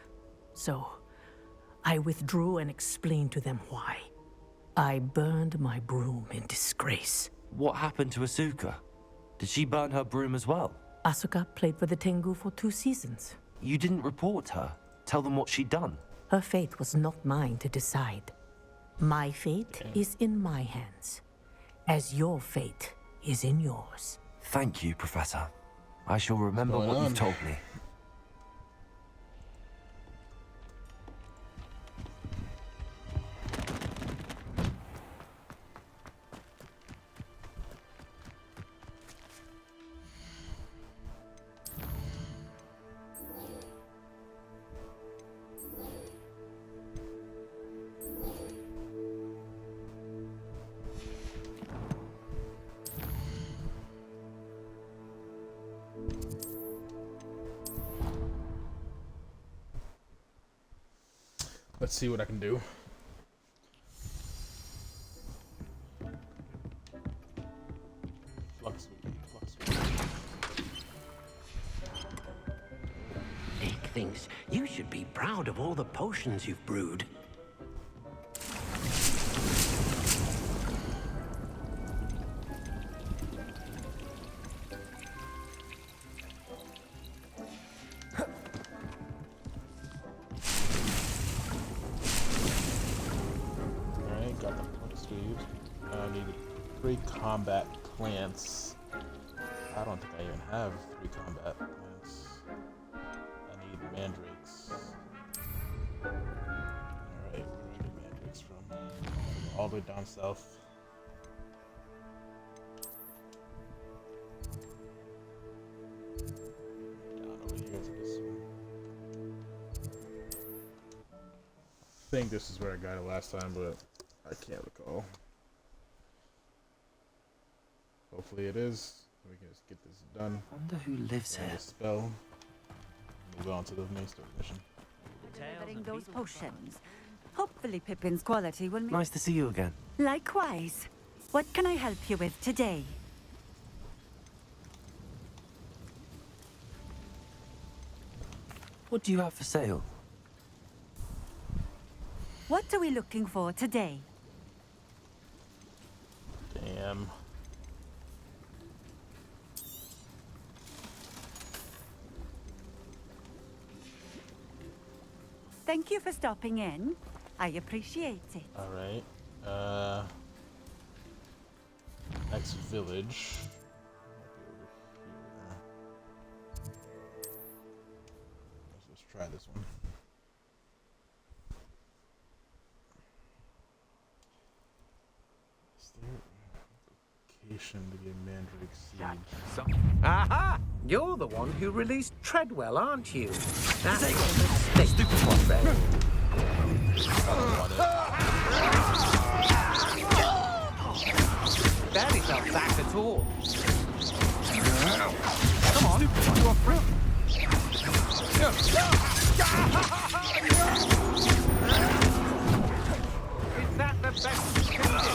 So, I withdrew and explained to them why. I burned my broom in disgrace. What happened to Asuka? Did she burn her broom as well? Asuka played for the Tengu for 2 seasons. You didn't report her? Tell them what she'd done? Her fate was not mine to decide. My fate is in my hands, as your fate is in yours. Thank you, Professor. I shall remember what you've told me. Let's see what I can do. Flux weed. Nick thinks you should be proud of all the potions you've brewed. Alright, got the flux weed. I need 3 combat plants. I don't think I even have 3 combat plants. I need mandrakes. Alright, where do I get mandrakes from? All the way down south. Down over here to this one. I think this is where I got it last time, but I can't recall. Hopefully it is. We can just get this done. Wonder who lives here. Spell. Move on to the main story mission. Delivering those potions. Hopefully Pippin's quality will make... Nice to see you again. Likewise. What can I help you with today? What do you have for sale? What are we looking for today? Damn. Thank you for stopping in. I appreciate it. Alright. Next village. Let's try this one. Is there a location to get mandrake seed? Aha! You're the one who released Treadwell, aren't you? That's a mistake. Stupid one, Ben. Barely felt that at all. Come on, you are free. Is that the best you can do?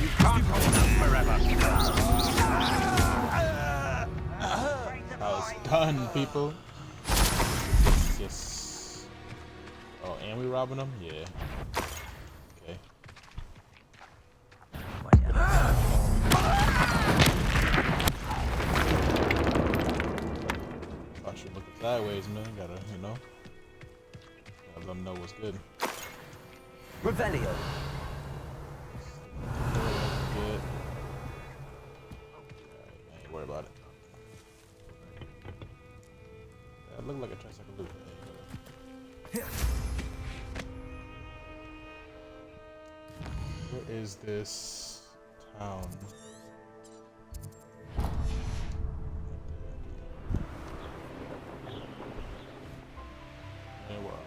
You can't hold us forever. I was done, people. Yes. Oh, and we robbing them? Yeah. Okay. I should look it sideways, man. Gotta, you know. Gotta let them know what's good. Revelio. Good. I ain't worried about it. That looked like a tricycle loop. Where is this town? And we're off.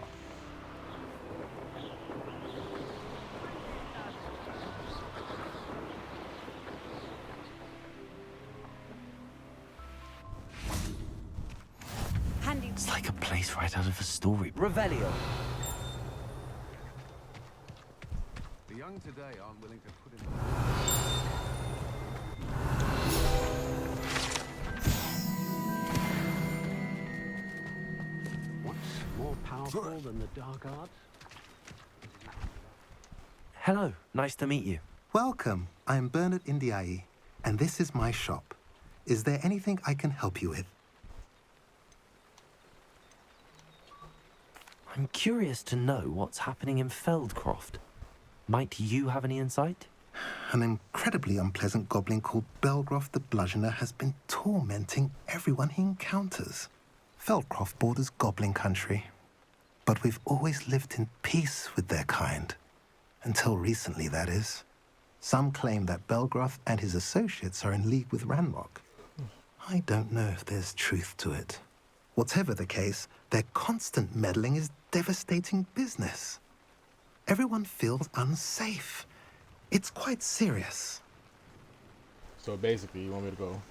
It's like a place right out of a story. Revelio. The young today aren't willing to put in What's more powerful than the dark arts? Hello, nice to meet you. Welcome. I'm Bernard Indiai, and this is my shop. Is there anything I can help you with? I'm curious to know what's happening in Feldcroft. Might you have any insight? An incredibly unpleasant goblin called Belgroth the Bludgeoner has been tormenting everyone he encounters. Feldcroft borders goblin country, but we've always lived in peace with their kind. Until recently, that is. Some claim that Belgroth and his associates are in league with Ranrock. I don't know if there's truth to it. Whatever the case, their constant meddling is devastating business. Everyone feels unsafe. It's quite serious. So basically, you want me to go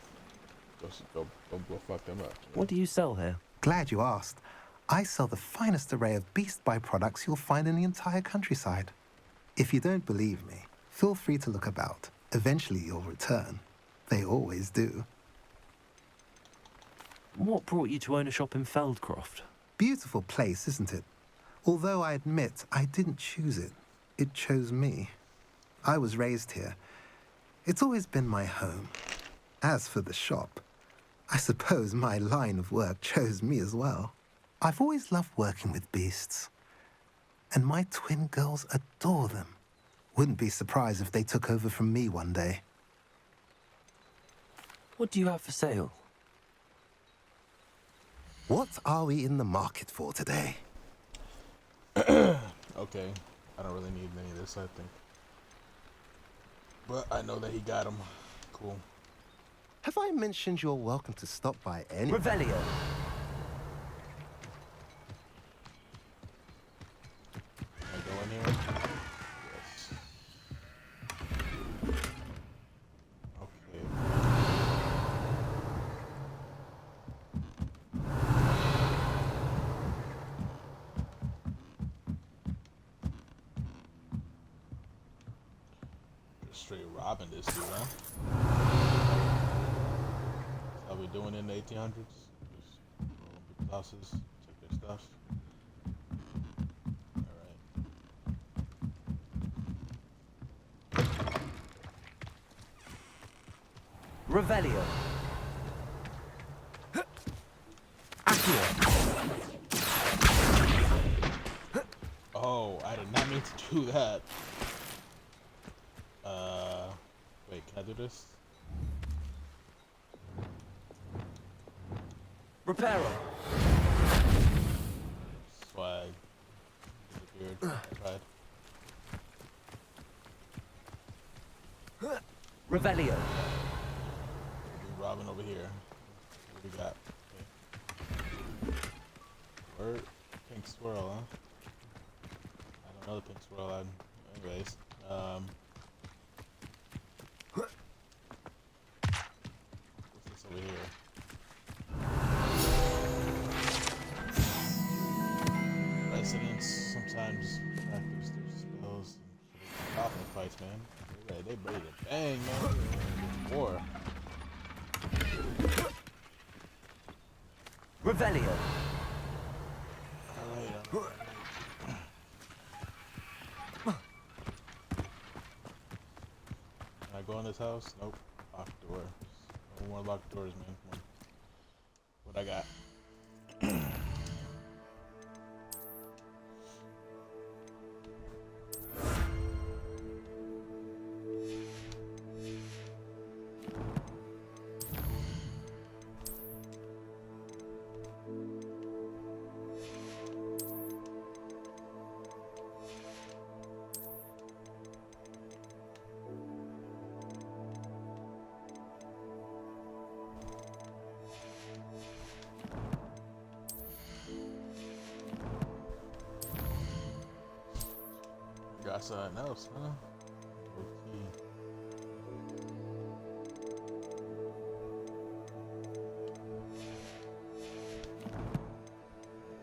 fuck them up? What do you sell here? Glad you asked. I sell the finest array of beast byproducts you'll find in the entire countryside. If you don't believe me, feel free to look about. Eventually you'll return. They always do. What brought you to own a shop in Feldcroft? Beautiful place, isn't it? Although I admit I didn't choose it. It chose me. I was raised here. It's always been my home. As for the shop, I suppose my line of work chose me as well. I've always loved working with beasts. And my twin girls adore them. Wouldn't be surprised if they took over from me one day. What do you have for sale? What are we in the market for today? Okay, I don't really need any of this, I think. But I know that he got him. Cool. Have I mentioned you're welcome to stop by any... Revelio. Can I go in here? Yes. Okay. Just straight robbing this dude, huh? How we doing in the 1800s? Just roll people's houses, take their stuff. Revelio. Oh, I did not mean to do that. Wait, can I do this? Reparo. Swag. Disappeared. Tried. Revelio. We robbing over here. What do we got? Okay. Word. Pink swirl, huh? I don't know the pink swirl. Anyways. What's this over here? Residents sometimes practice their spells and coffin fights, man. They ready to bang, man. War. Revelio. Alright. Can I go in this house? Nope. Locked door. No more locked doors, man. Come on. What I got? Got something else, huh? Okay.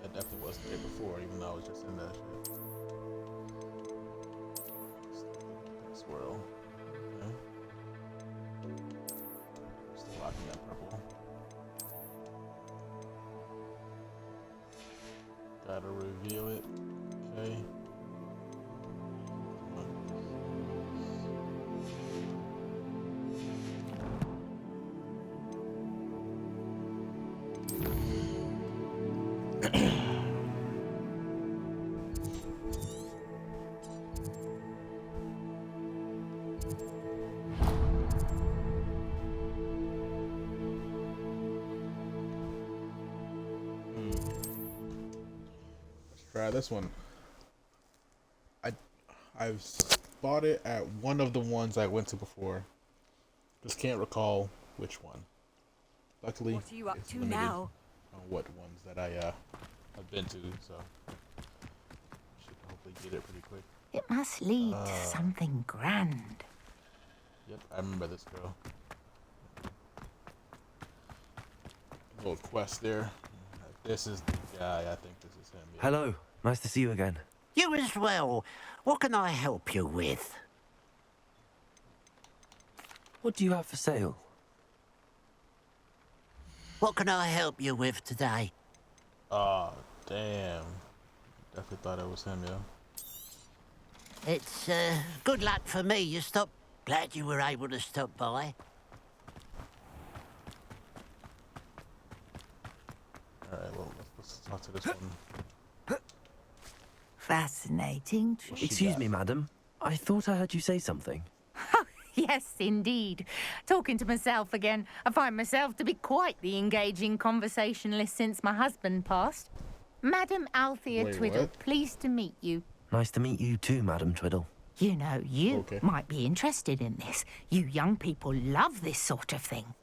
That definitely wasn't there before, even though I was just in that shit. Swirl. Okay. Still locking that purple. Gotta reveal it. Okay. Try this one. I've bought it at one of the ones I went to before. Just can't recall which one. Luckily, What are you up it's to limited now? on what ones that I have been to, so should hopefully get it pretty quick. It must lead to something grand. Yep, I remember this girl. Little quest there. This is the Yeah, I think this is him. Yeah. Hello. Nice to see you again. You as well. What can I help you with? What do you have for sale? What can I help you with today? Oh, damn. Definitely thought it was him, yeah. It's, good luck for me. You stopped. Glad you were able to stop by. Alright, well, let's talk to this one. Fascinating. Excuse me, madam. I thought I heard you say something. Yes, indeed. Talking to myself again. I find myself to be quite the engaging conversationalist since my husband passed. Madam Althea Wait, Twiddle, what? pleased to meet you. Nice to meet you too, Madam Twiddle. You know, you Okay. might be interested in this. You young people love this sort of thing.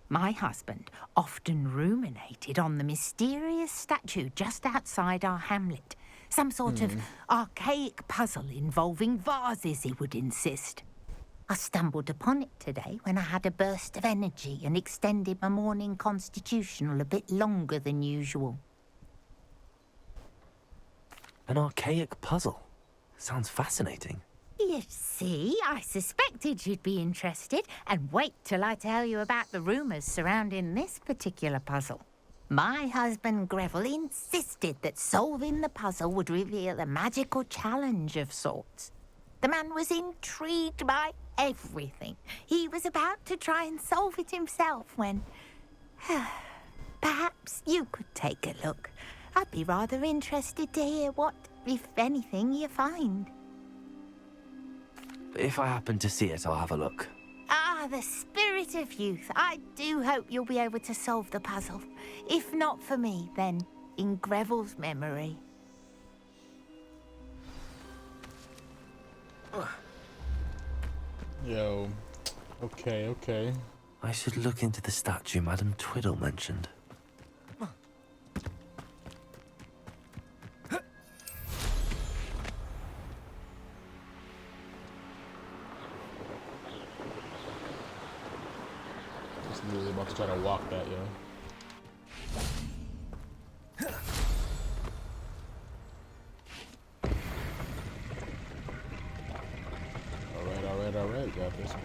My husband often ruminated on the mysterious statue just outside our hamlet. Some sort of archaic puzzle involving vases, he would insist. I stumbled upon it today when I had a burst of energy and extended my morning constitutional a bit longer than usual. An archaic puzzle. Sounds fascinating. You see, I suspected you'd be interested, and wait till I tell you about the rumours surrounding this particular puzzle. My husband Greville insisted that solving the puzzle would reveal a magical challenge of sorts. The man was intrigued by everything. He was about to try and solve it himself when... Perhaps you could take a look. I'd be rather interested to hear what, if anything, you find. If I happen to see it, I'll have a look. Ah, the spirit of youth. I do hope you'll be able to solve the puzzle. If not for me, then in Greville's memory. Yo. Okay. I should look into the statue Madam Twiddle mentioned. Just literally about to try to walk that, yo. Alright, got this one.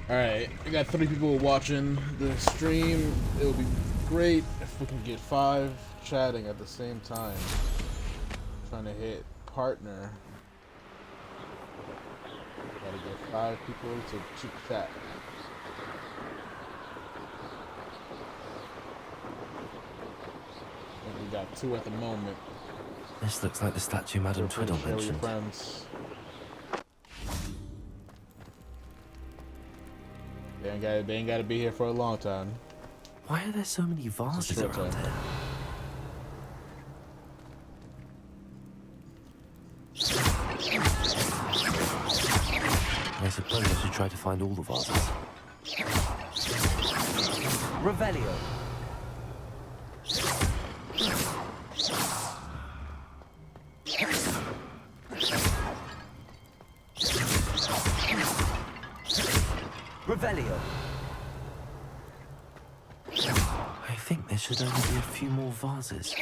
Alright, we got 3 people watching the stream. It would be great if we can get 5 chatting at the same time. Trying to hit partner. Gotta get 5 people to chat. And we got 2 at the moment. This looks like the statue Madam Twiddle Share with your mentioned. friends. They ain't gotta be here for a long time. Why are there so many vases short around time. here? I suppose I should try to find all the vases. Revelio. Revelio. I think there should only be a few more vases.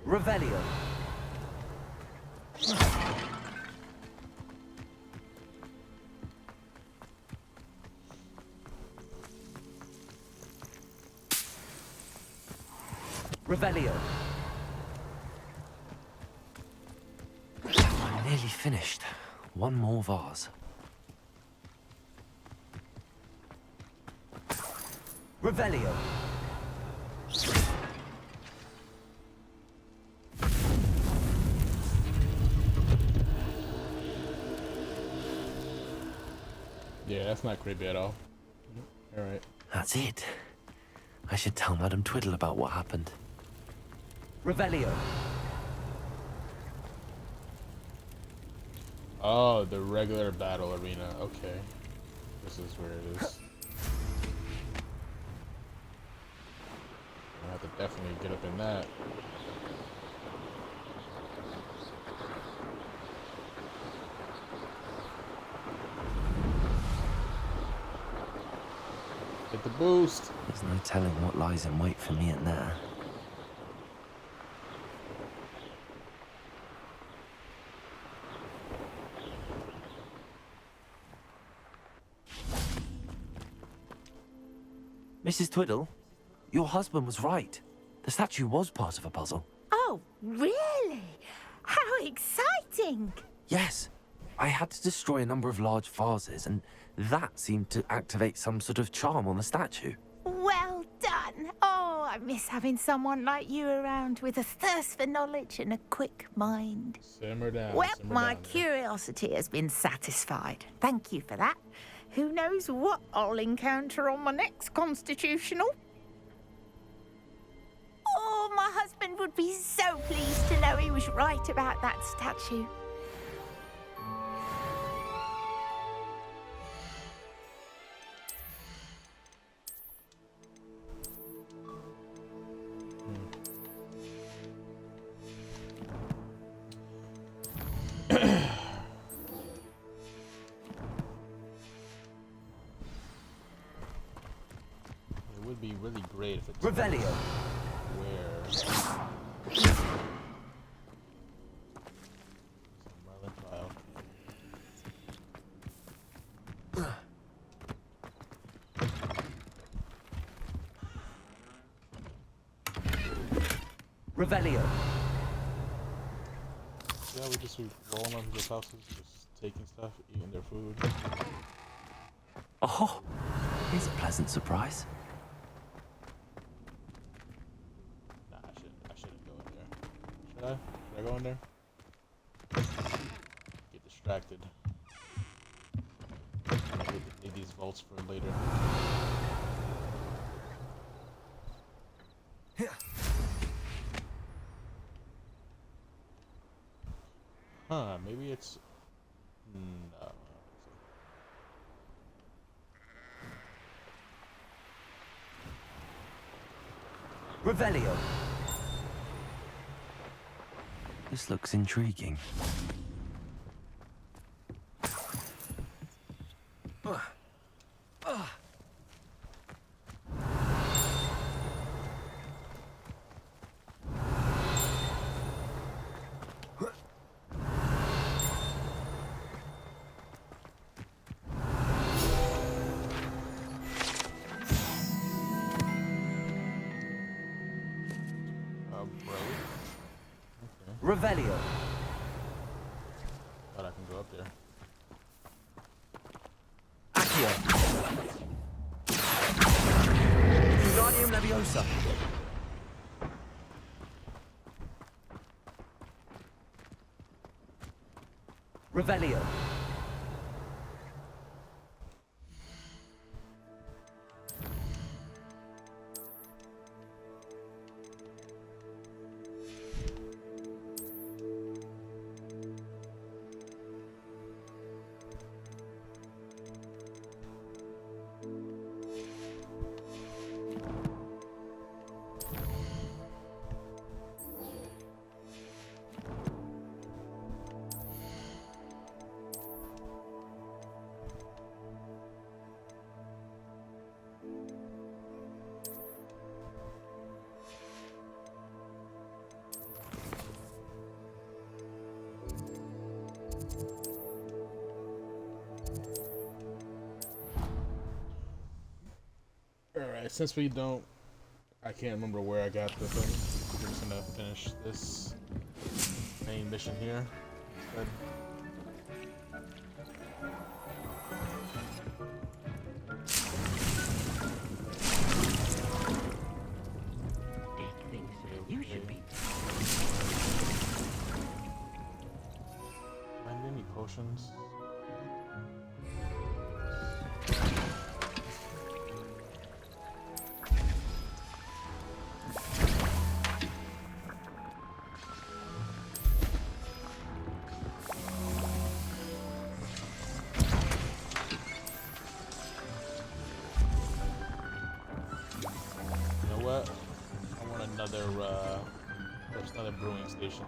Revelio. Revelio. I'm nearly finished. One more vase. Revelio. Yeah, that's not creepy at all. Alright. That's it. I should tell Madam Twiddle about what happened. Revelio. Oh, the regular battle arena. Okay. This is where it is. I have to definitely get up in that. the boost. There's no telling what lies in wait for me in there. Mrs. Twiddle, your husband was right. The statue was part of a puzzle. Oh, really? How exciting! Yes. I had to destroy a number of large vases, and that seemed to activate some sort of charm on the statue. Well done. Oh, I miss having someone like you around with a thirst for knowledge and a quick mind. Simmer down. Well, simmer my down there. curiosity has been satisfied. Thank you for that. Who knows what I'll encounter on my next constitutional? Oh, my husband would be so pleased to know he was right about that statue. It would be really great if it's Revelio. Where? Merlin trial. Revelio. Yeah, we just be rolling up people's houses, just taking stuff, eating their food. Oh, here's a pleasant surprise. Nah, I shouldn't go in there. Should I? Should I go in there? Get distracted. I need these vaults for later. Huh, maybe it's... No. Revelio. This looks intriguing. Revelio. Thought I can go up there. Accio. Wingardium Leviosa. Revelio. Alright, since we don't... I can't remember where I got the thing. We're just gonna finish this main mission here instead. You should be. Find any potions? There's another brewing station.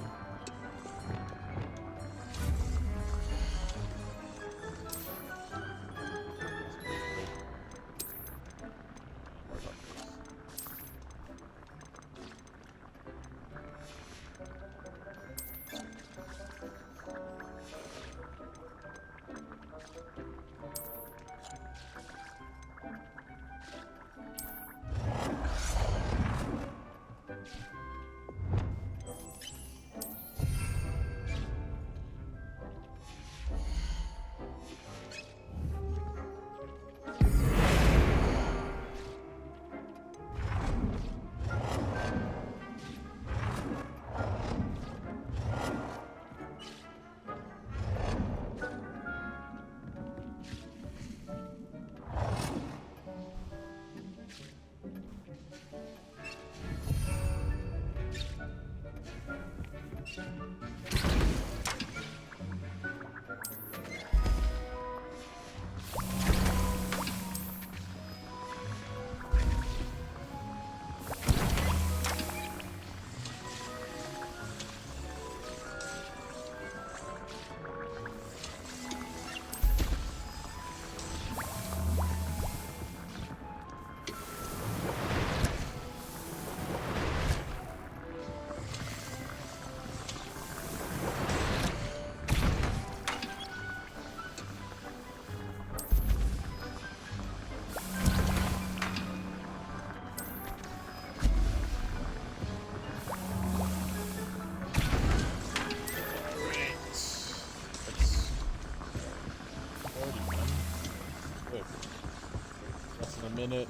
Minute.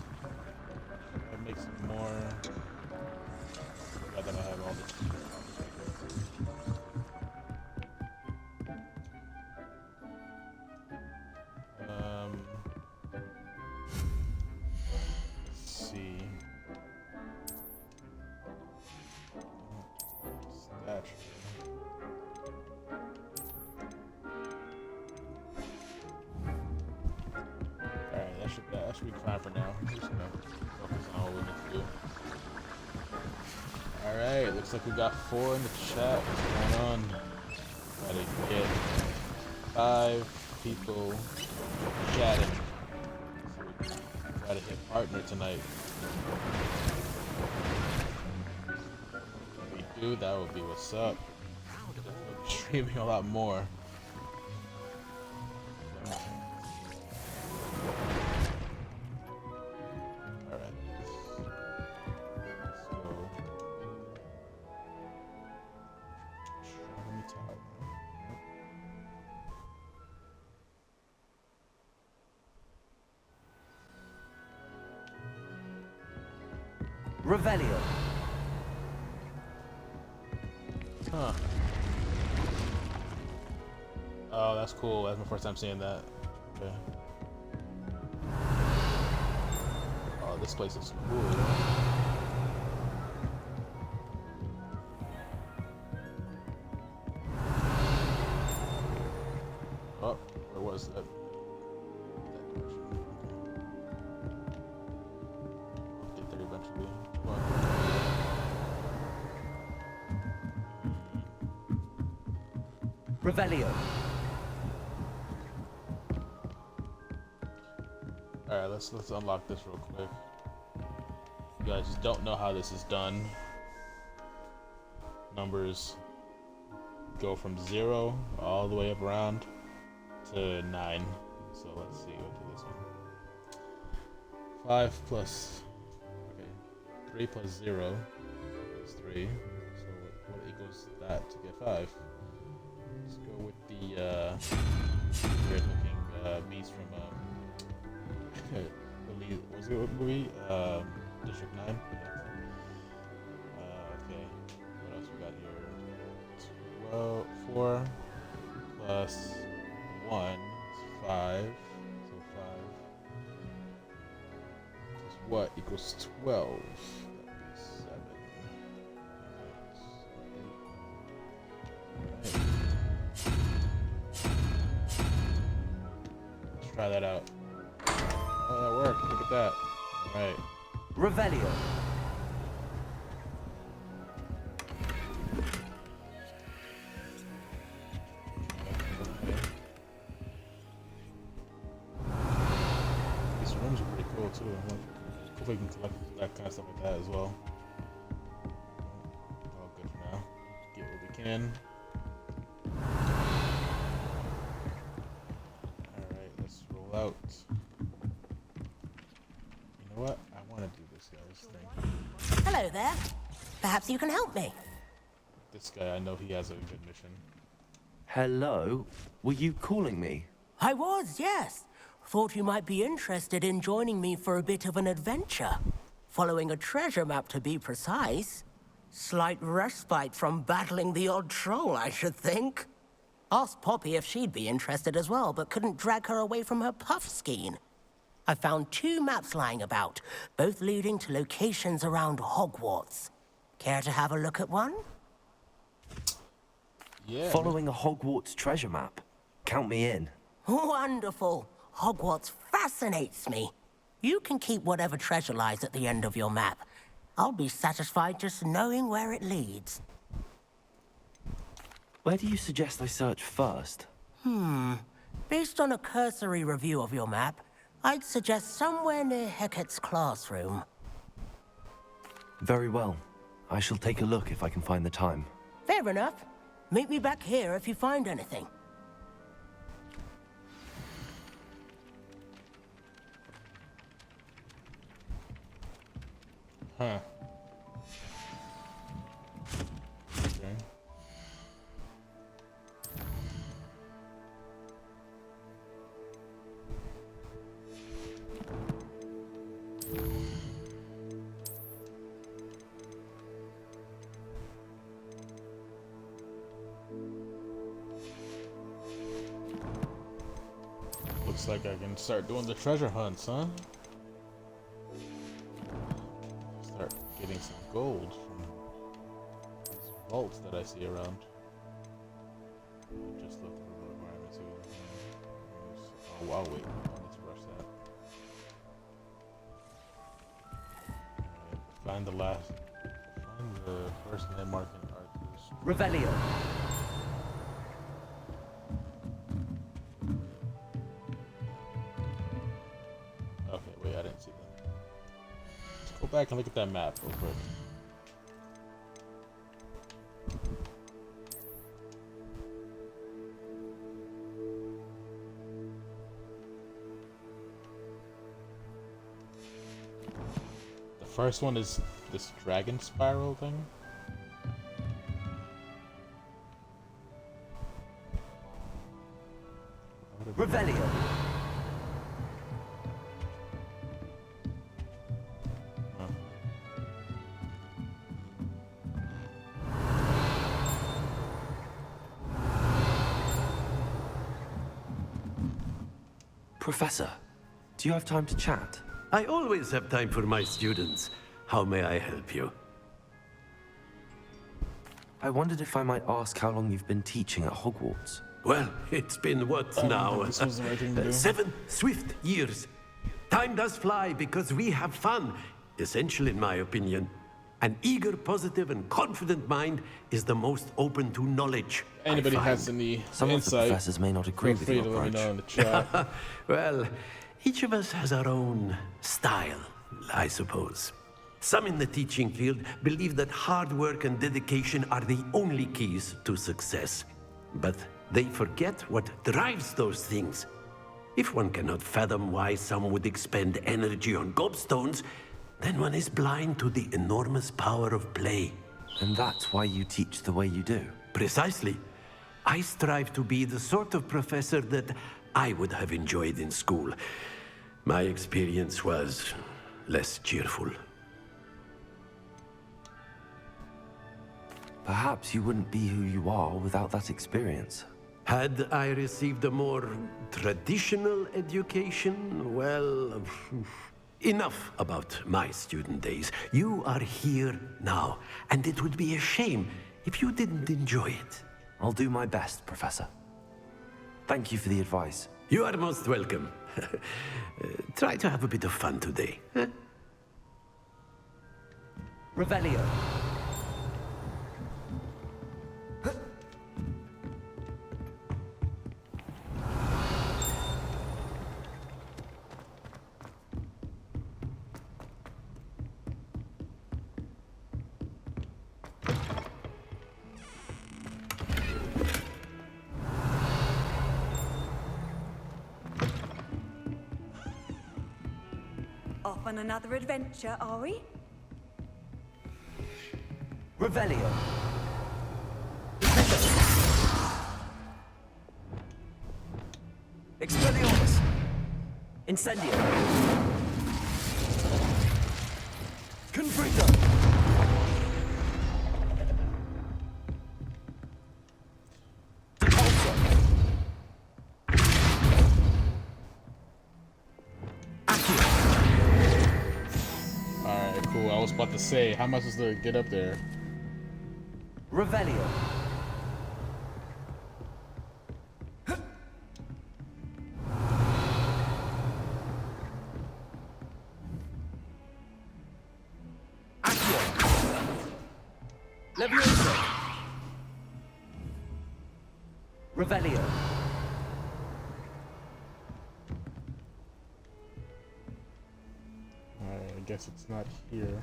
That makes it more. Now that I have all this. Let's see. Statue. That should be fine for now. Just gonna focus on what we need to do. Alright, looks like we got 4 in the chat. What's going on? Gotta get 5 people chatting. So we gotta hit partner tonight. If we do, that would be what's up. We'll be streaming a lot more. Revelio. Huh. Oh, that's cool. That's my first time seeing that. Okay. Oh, this place is cool. Oh, where was that? I'll get there eventually. Revelio. Alright, let's unlock this real quick. You guys just don't know how this is done. Numbers go from 0 all the way up around to 9. So let's see, we'll do this one. 5 plus, okay, 3 plus 0 is 3. So what equals that to get 5? Let's go with the weird looking beast from was it what movie? District 9? Okay. What else we got here? 12, 4 plus 1 is 5. So 5 plus what equals 12? That'd be 7. Let's try that out. Oh, that worked. Look at that. Alright. Revelio. These rooms are pretty cool too. Hopefully we can collect that kind of stuff like that as well. All good for now. Get what we can. Alright, let's roll out. You know what? I want to do this guy's thing. Hello there. Perhaps you can help me. This guy, I know he has a good mission. Hello? Were you calling me? I was, yes. Thought you might be interested in joining me for a bit of an adventure. Following a treasure map, to be precise. Slight respite from battling the odd troll, I should think. Asked Poppy if she'd be interested as well, but couldn't drag her away from her puff skein. I found 2 maps lying about, both leading to locations around Hogwarts. Care to have a look at one? Yeah. Following a Hogwarts treasure map. Count me in. Wonderful. Hogwarts fascinates me. You can keep whatever treasure lies at the end of your map. I'll be satisfied just knowing where it leads. Where do you suggest I search first? Based on a cursory review of your map, I'd suggest somewhere near Hecat's classroom. Very well. I shall take a look if I can find the time. Fair enough. Meet me back here if you find anything. Huh. Okay. Looks like I can start doing the treasure hunts, huh? Start getting some gold from these vaults that I see around. Just look for the requirements. Oh wow, wait, let's rush that. Alright, find the first landmark in Arthur's. Revelio. Okay, wait, I didn't see that. Let's go back and look at that map real quick. The first one is this dragon spiral thing. Revelio. Professor, do you have time to chat? I always have time for my students. How may I help you? I wondered if I might ask how long you've been teaching at Hogwarts. Well, it's been what now? This was the right thing to do. 7 swift years. Time does fly because we have fun. Essential in my opinion. An eager, positive, and confident mind is the most open to knowledge. Anybody has any Some of the insight? professors may not agree Feel with free your to let me approach. know in the chat. Well, each of us has our own style, I suppose. Some in the teaching field believe that hard work and dedication are the only keys to success. But they forget what drives those things. If one cannot fathom why some would expend energy on gobstones, then one is blind to the enormous power of play. And that's why you teach the way you do. Precisely. I strive to be the sort of professor that I would have enjoyed in school. My experience was less cheerful. Perhaps you wouldn't be who you are without that experience. Had I received a more traditional education, well, enough about my student days. You are here now, and it would be a shame if you didn't enjoy it. I'll do my best, Professor. Thank you for the advice. You are most welcome. Try to have a bit of fun today. Huh? Revelio. Off on another adventure, are we? Revelio. Expelliarmus. Incendio. Confringo. Alright, cool. I was about to say, how am I supposed to get up there? Revelio. Leviosa! Revelio! Alright, I guess it's not here.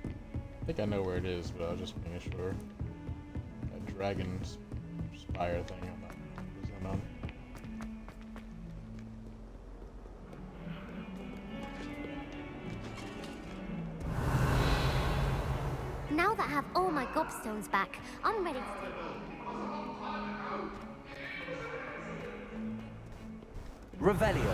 I think I know where it is, but I was just making sure. That dragon spire thing I'm not using on. Now that I have all my gobstones back, I'm ready to take Revelio!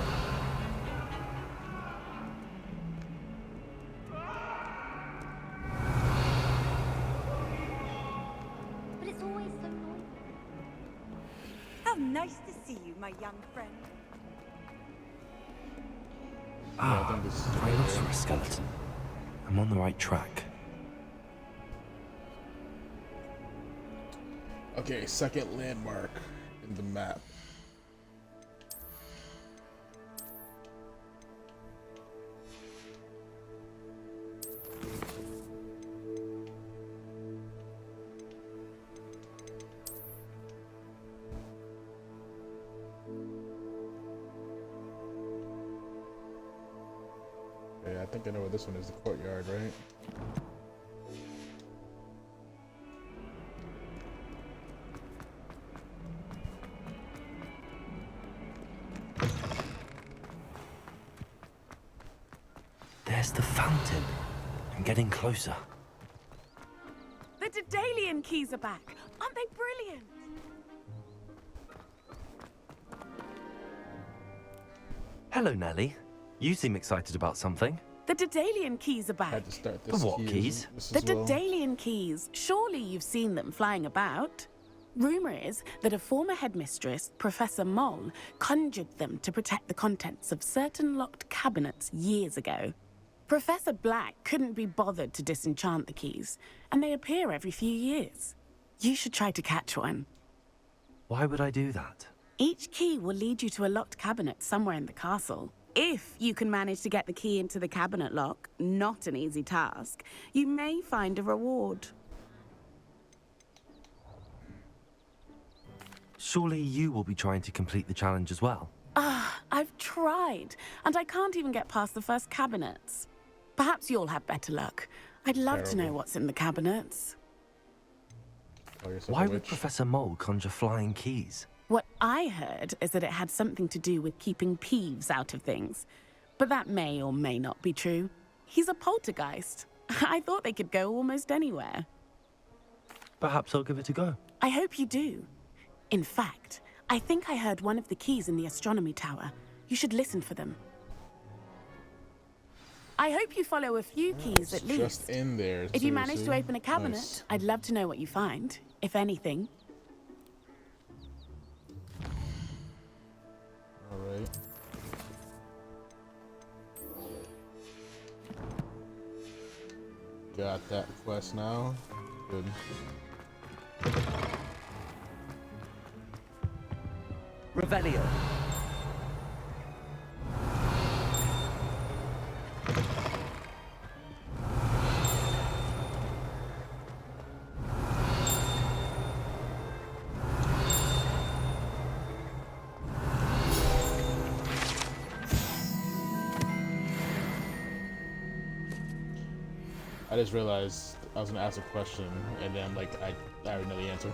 But it's always so noisy. How nice to see you, my young friend. Ah, Rhinoceros skeleton. I'm on the right track. Okay, second landmark in the map. Okay, I think I know where this one is, the courtyard, right? There's the fountain. I'm getting closer. The Daedalian keys are back. Aren't they brilliant? Hello, Nellie. You seem excited about something. The Daedalian keys are back. Had to start The what keys? The Daedalian keys. Surely you've seen them flying about. Rumor is that a former headmistress, Professor Moll, conjured them to protect the contents of certain locked cabinets years ago. Professor Black couldn't be bothered to disenchant the keys, and they appear every few years. You should try to catch one. Why would I do that? Each key will lead you to a locked cabinet somewhere in the castle. If you can manage to get the key into the cabinet lock, not an easy task, you may find a reward. Surely you will be trying to complete the challenge as well. I've tried, and I can't even get past the first cabinets. Perhaps you'll have better luck. I'd love to know what's in the cabinets. Why would Professor Mole conjure flying keys? What I heard is that it had something to do with keeping Peeves out of things. But that may or may not be true. He's a poltergeist. I thought they could go almost anywhere. Perhaps I'll give it a go. I hope you do. In fact, I think I heard one of the keys in the astronomy tower. You should listen for them. I hope you follow a few keys at least. Just in there. If you manage to open a cabinet, Nice. I'd love to know what you find, if anything. All right. Got that quest now. Good. Revelio. I just realized I was gonna ask a question, and then I already know the answer.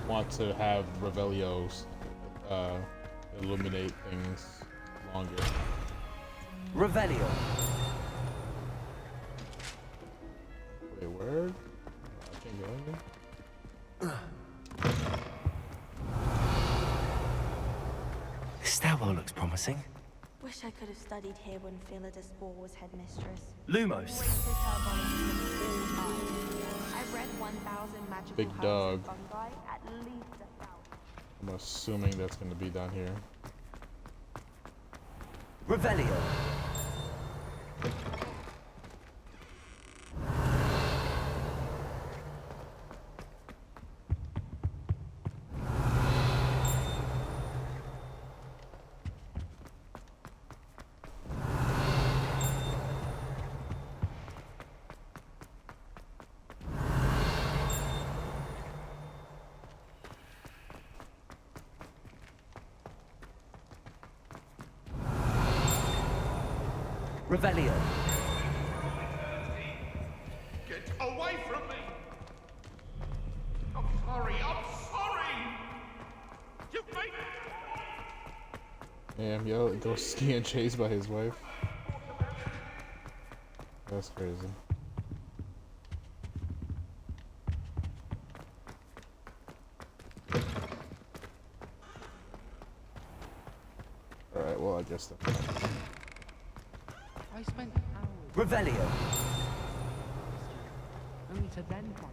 Want to have Revelios illuminate things longer. Revelio. Wait, where? I can't go in there. This stairwell looks promising. Wish I could have studied here when Philida Spore was headmistress. Lumos. I've read 1,000 magical Big dog. fungi, at least 1,000. I'm assuming that's gonna be down here. Revelio. Revelio. Get away from me! I'm sorry, I'm sorry! You made Damn, yo, go skiing chased by his wife. That's crazy. Alright, well, I guess that's I spent hours. Revelio. Only to then find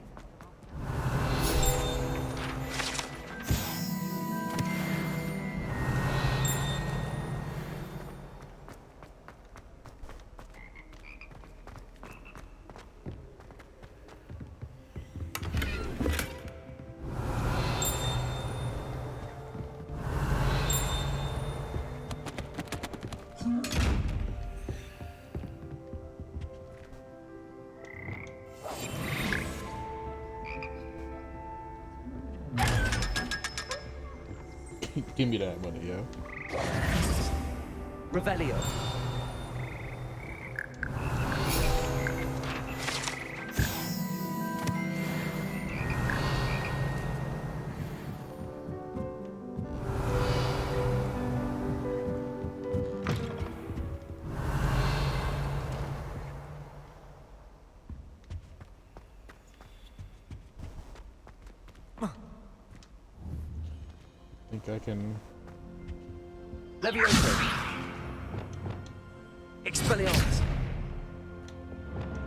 Give me that money, yo. Revelio. Think I can. Levioso. Expelliarmus.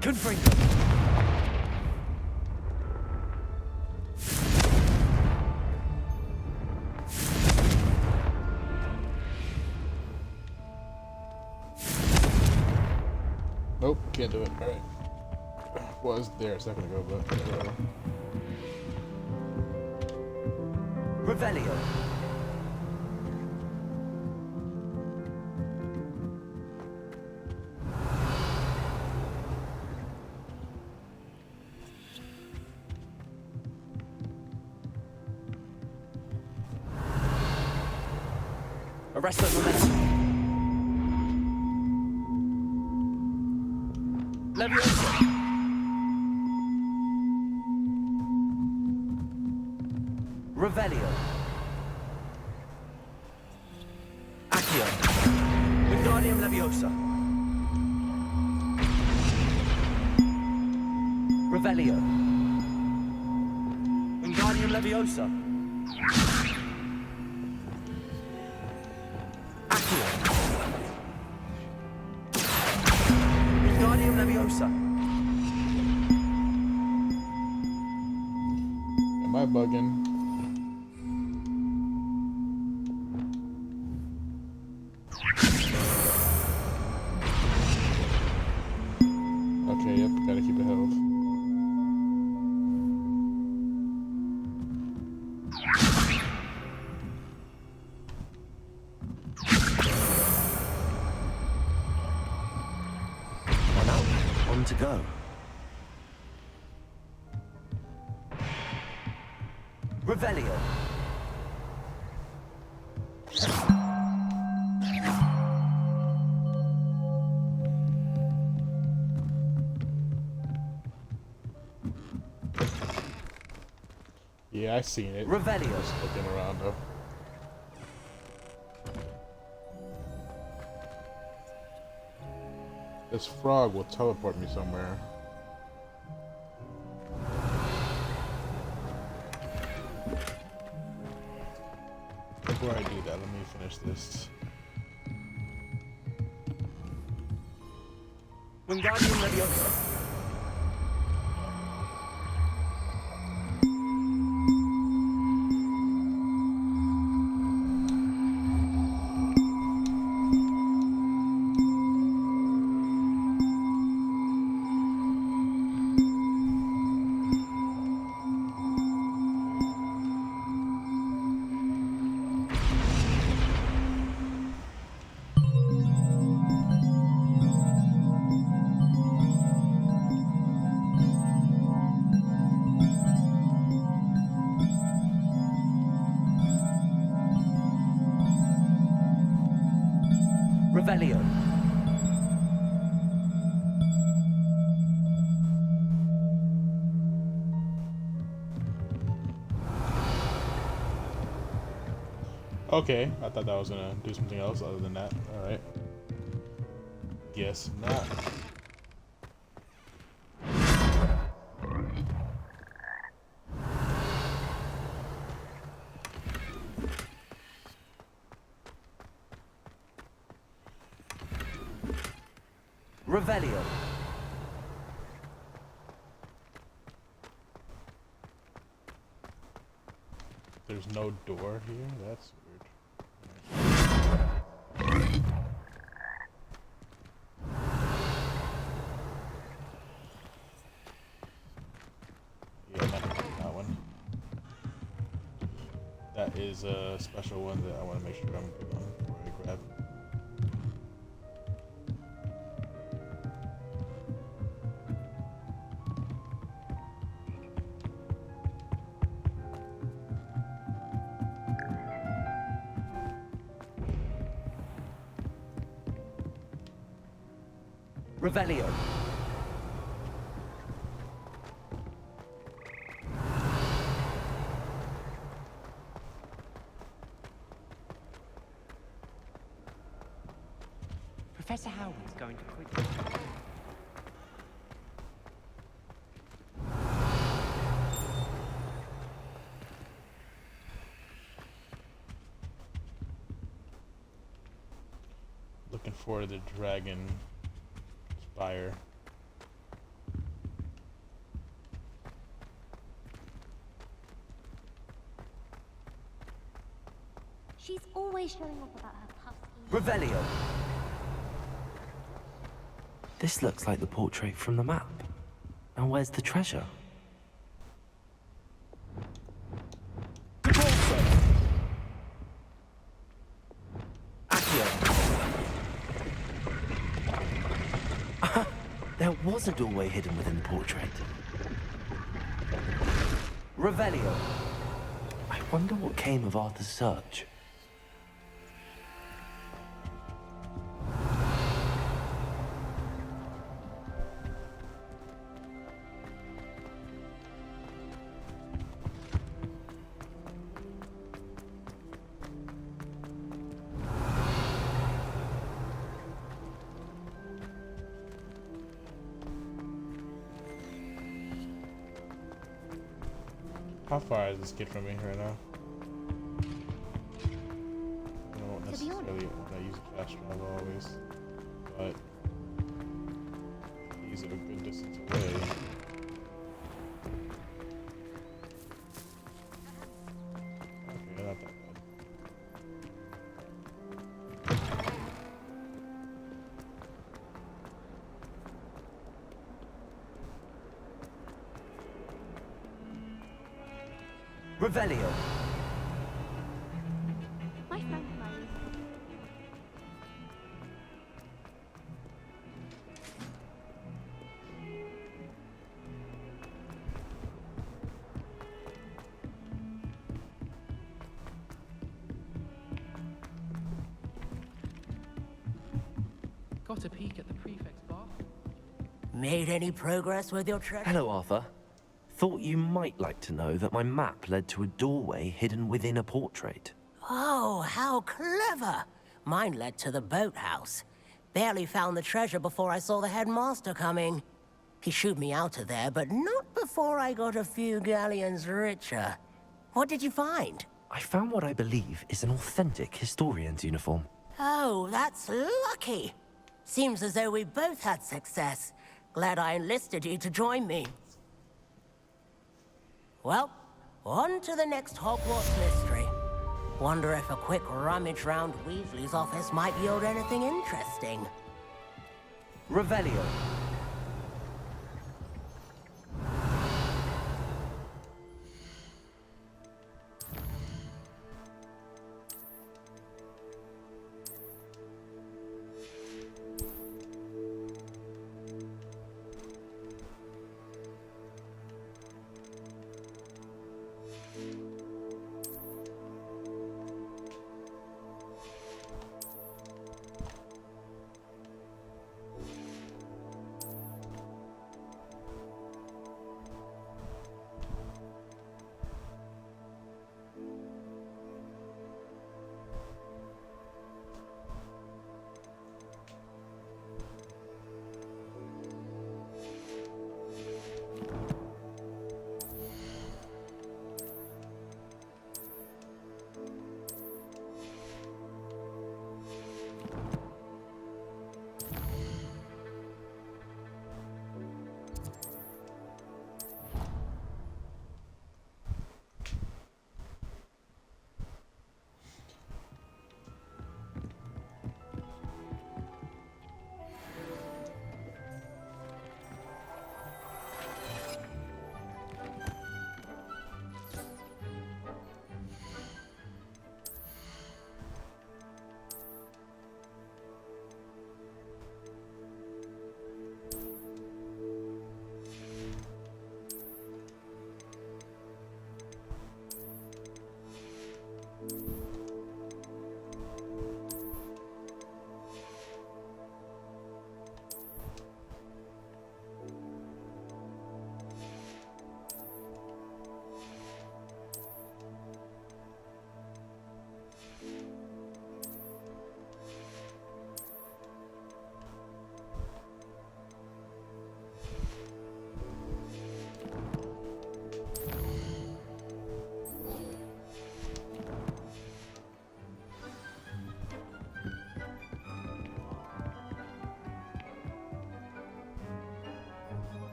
Confringo. Nope, can't do it. Alright. Was there a second ago, but. Revelio. Arresto momentum. Levioso. Revelio. Accio. Wingardium Leviosa. Revelio. Wingardium Leviosa. Accio. Wingardium Leviosa. Am I bugging? Okay, yep, gotta keep it held. One up, on to go. Revelio. Yeah, I seen it. Revelio. Just looking around though. This frog will teleport me somewhere. Before I do that, let me finish this. Wingardium Leviosa. Revelio. Okay, I thought that was gonna do something else other than that. Alright. Guess not. Revelio. There's no door here? That's weird. Yeah, I'm not gonna do that one. That is a special one that I want to make sure I'm good on before I grab. Revelio. Professor Howard's going to quickly. Looking for the dragon spire. She's always showing off about her puffy. Revelio. This looks like the portrait from the map. Now where's the treasure? There was a doorway hidden within the portrait. Revelio. I wonder what came of Arthur's search. How far is this kid from me right now? I don't necessarily want to use fast travel always, but use it a good distance away. Okay, not that bad. Revelio. My friend and I used to. Got a peek at the prefect's bathroom. Made any progress with your treasure? Hello, Arthur. Thought you might like to know that my map led to a doorway hidden within a portrait. Oh, how clever! Mine led to the boathouse. Barely found the treasure before I saw the headmaster coming. He shooed me out of there, but not before I got a few galleons richer. What did you find? I found what I believe is an authentic historian's uniform. Oh, that's lucky. Seems as though we both had success. Glad I enlisted you to join me. Well, on to the next Hogwarts mystery. Wonder if a quick rummage round Weasley's office might yield anything interesting. Revelio.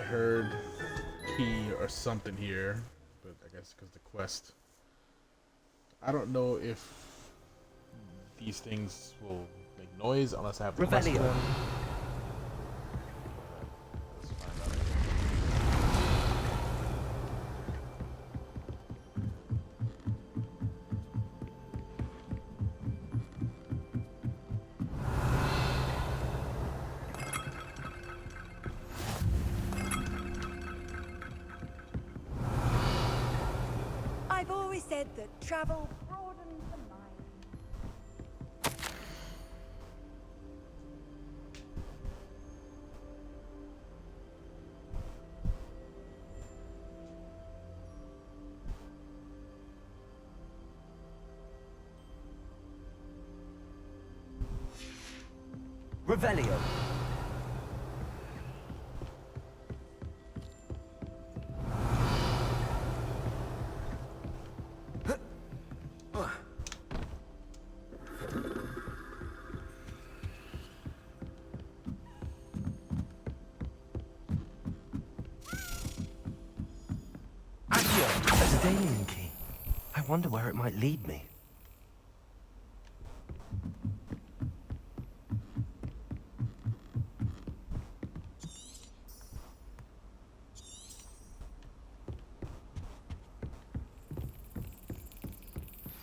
heard key or something here, but I guess because the quest. I don't know if these things will make noise unless I have the quest for them. Let's find out. I've always said that travel broadens the mind. Revelio. There's a Dalian key. I wonder where it might lead me.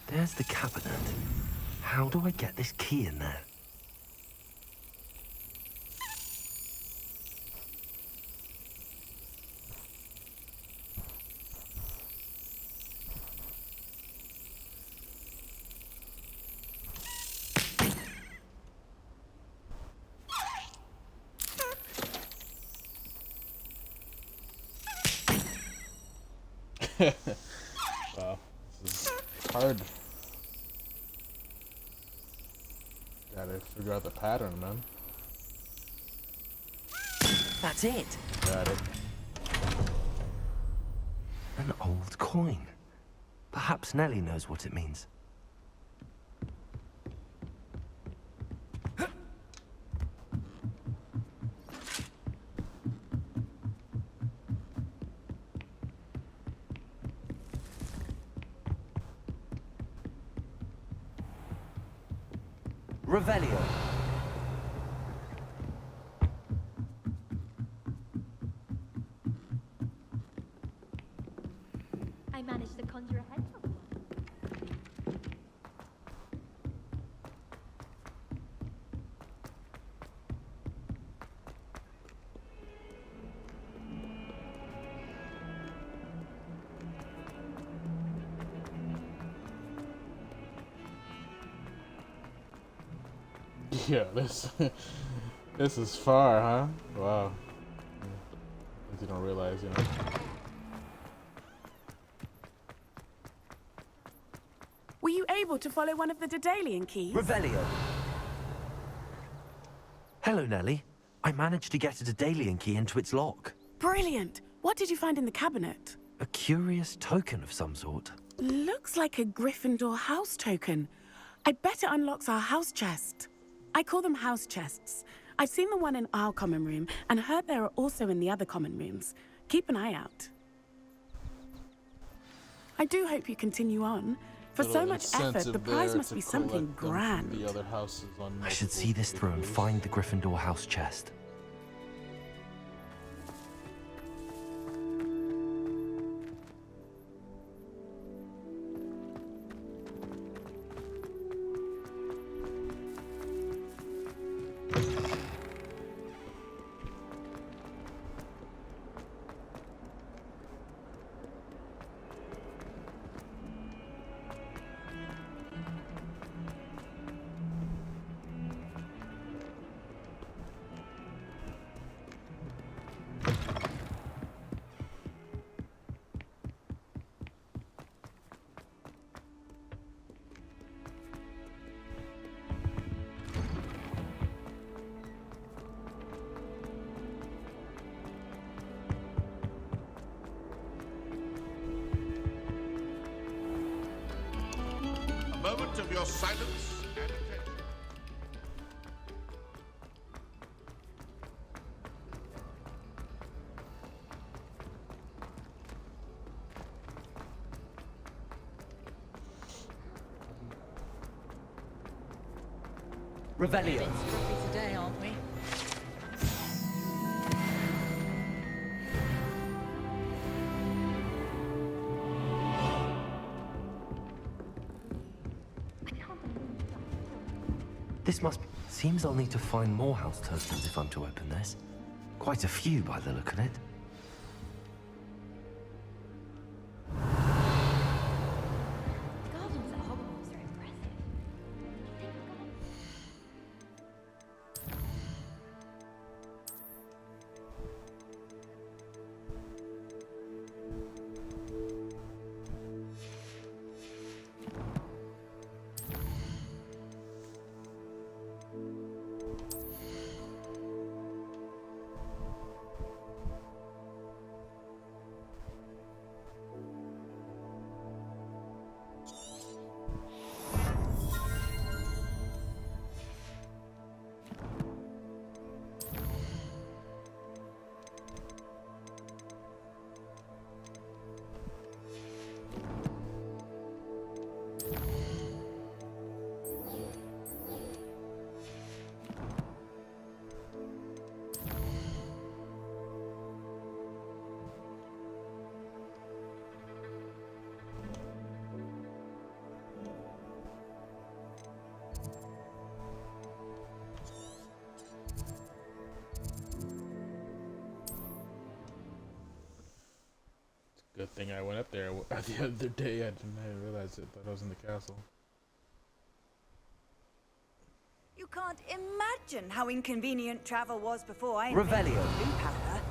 There's the cabinet. How do I get this key in there? Wow, this is hard. Gotta figure out the pattern, man. That's it. Got it. An old coin. Perhaps Nellie knows what it means. Revelio. I managed to conjure a hedgehog once. Yeah, this is far, huh? Wow. Things you don't realize, you know. Were you able to follow one of the Daedalian keys? Revelio. Hello, Nellie. I managed to get a Daedalian key into its lock. Brilliant! What did you find in the cabinet? A curious token of some sort. Looks like a Gryffindor house token. I bet it unlocks our house chest. I call them house chests. I've seen the one in our common room and heard there are also in the other common rooms. Keep an eye out. I do hope you continue on. For so much effort, the prize must be something grand. The other houses on I should see this through and find the Gryffindor house chest. Moment of your silence and attention. Revelio. Scruffy today, aren't we? This must... Seems I'll need to find more house tokens if I'm to open this. Quite a few by the look of it. Gardens at Hogwarts are impressive. Good thing I went up there the other day. I didn't realize it. Thought I was in the castle. You can't imagine how inconvenient travel was before I Revelio. blue powder.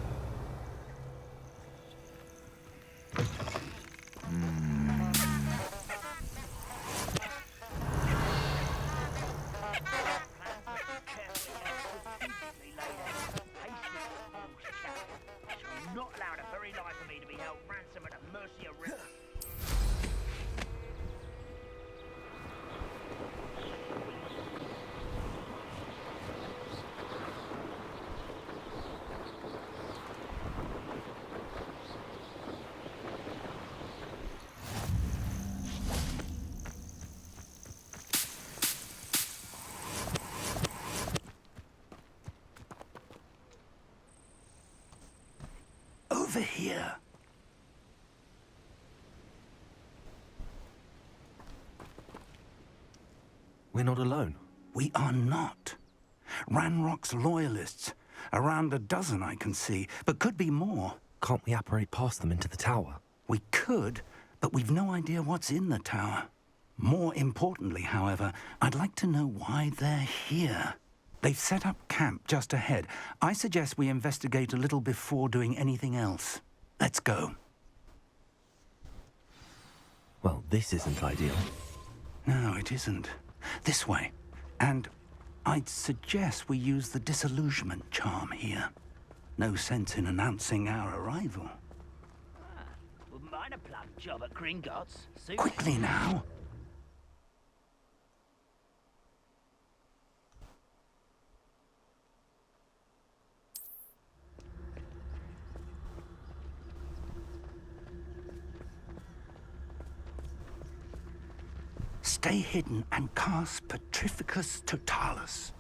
Not allowed a very life for me to be held ransom at the mercy of river. Over here. We're not alone. We are not. Ranrock's loyalists. Around a dozen I can see, but could be more. Can't we apparate past them into the tower? We could, but we've no idea what's in the tower. More importantly, however, I'd like to know why they're here. They've set up camp just ahead. I suggest we investigate a little before doing anything else. Let's go. Well, this isn't ideal. No, it isn't. This way. And I'd suggest we use the disillusionment charm here. No sense in announcing our arrival. Wouldn't mind a plum job at Gringotts. Quickly now. Stay hidden and cast Petrificus Totalis.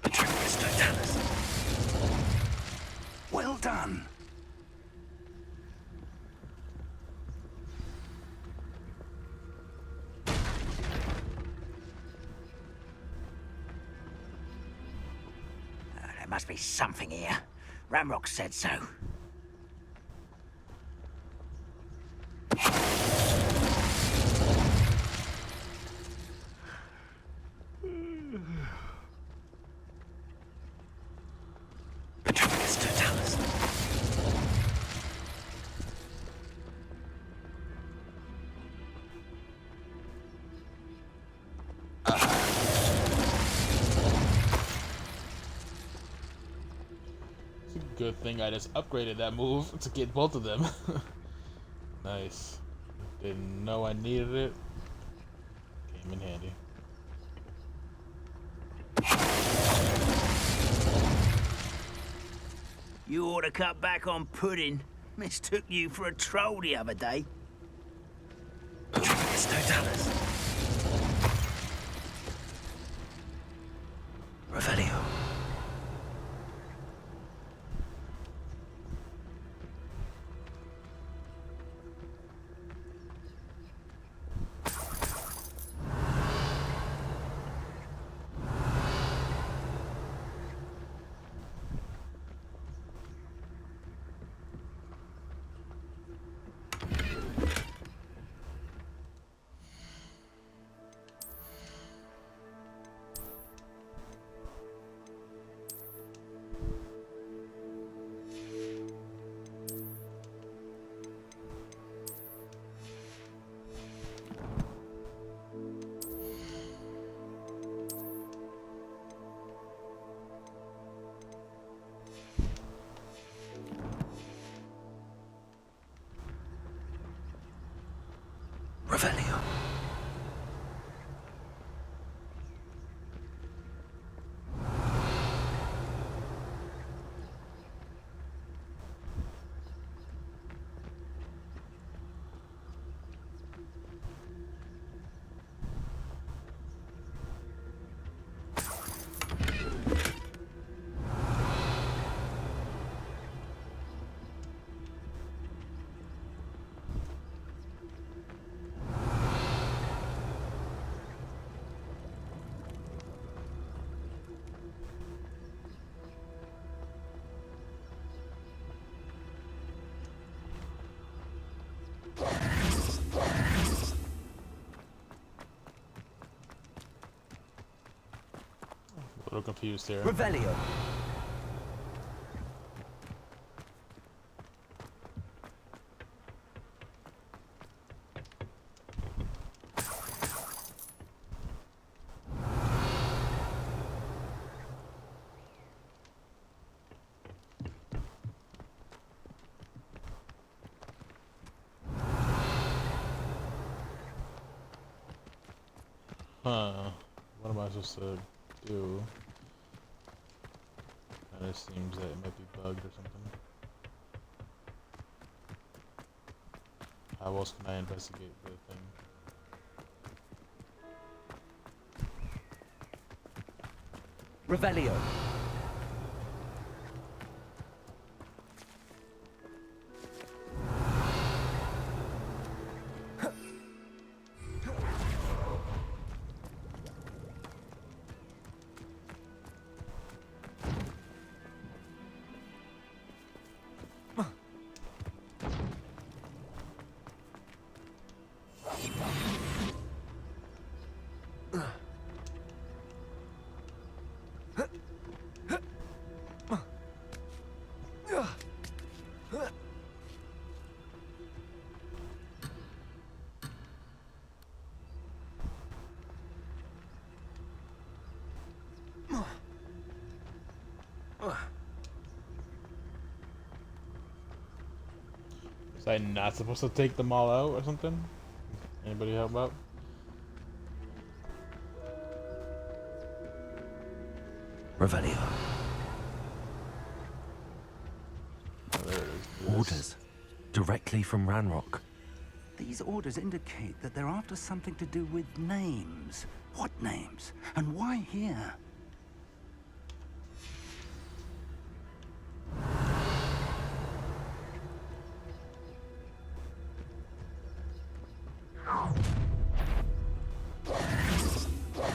Petrificus Totalis. Well done. There must be something here. Ramrock said so. Petrificus Totalis. It's a good thing I just upgraded that move to get both of them. Nice. Didn't know I needed it. Came in handy. You ought to cut back on pudding. Mistook you for a troll the other day. Petrificus Totalis. little confused here. Revelio. Huh. What am I supposed to do? And it seems that it might be bugged or something. How else can I investigate the thing? Revelio. Was I not supposed to take them all out or something? Anybody help out? Revelio. Oh, there it is. Orders. Directly from Ranrock. These orders indicate that they're after something to do with names. What names? And why here?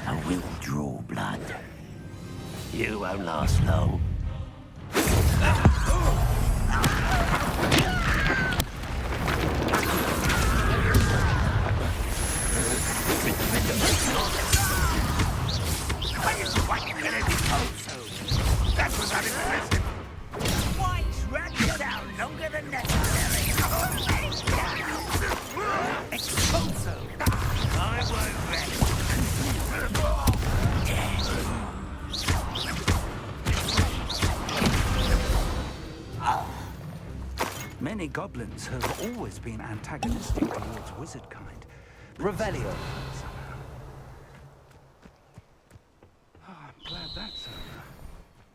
I will draw blood. You won't last long. That was unimpressive. Twice ran down longer than necessary. Expulso. I won't rest. Many goblins have always been antagonistic towards wizard kind. Revelio. Oh, I'm glad that's over.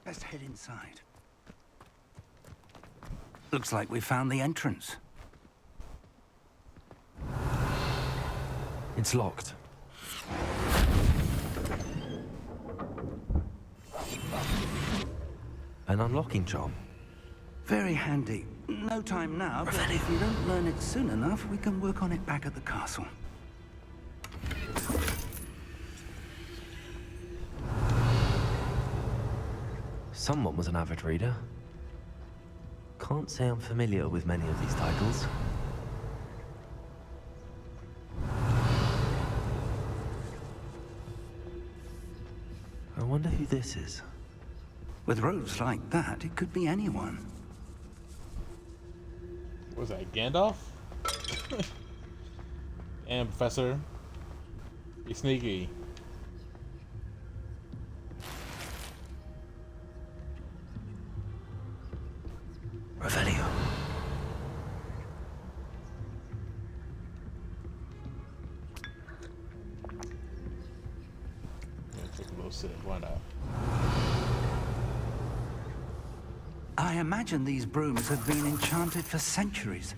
Let's head inside. Looks like we found the entrance. It's locked. An unlocking charm. Very handy. No time now, but if you don't learn it soon enough, we can work on it back at the castle. Someone was an avid reader. Can't say I'm familiar with many of these titles. I wonder who this is. With robes like that, it could be anyone. What was that, Gandalf? And Professor. Be sneaky. Revelio. Take a little sip, why not? I imagine these brooms have been enchanted for centuries.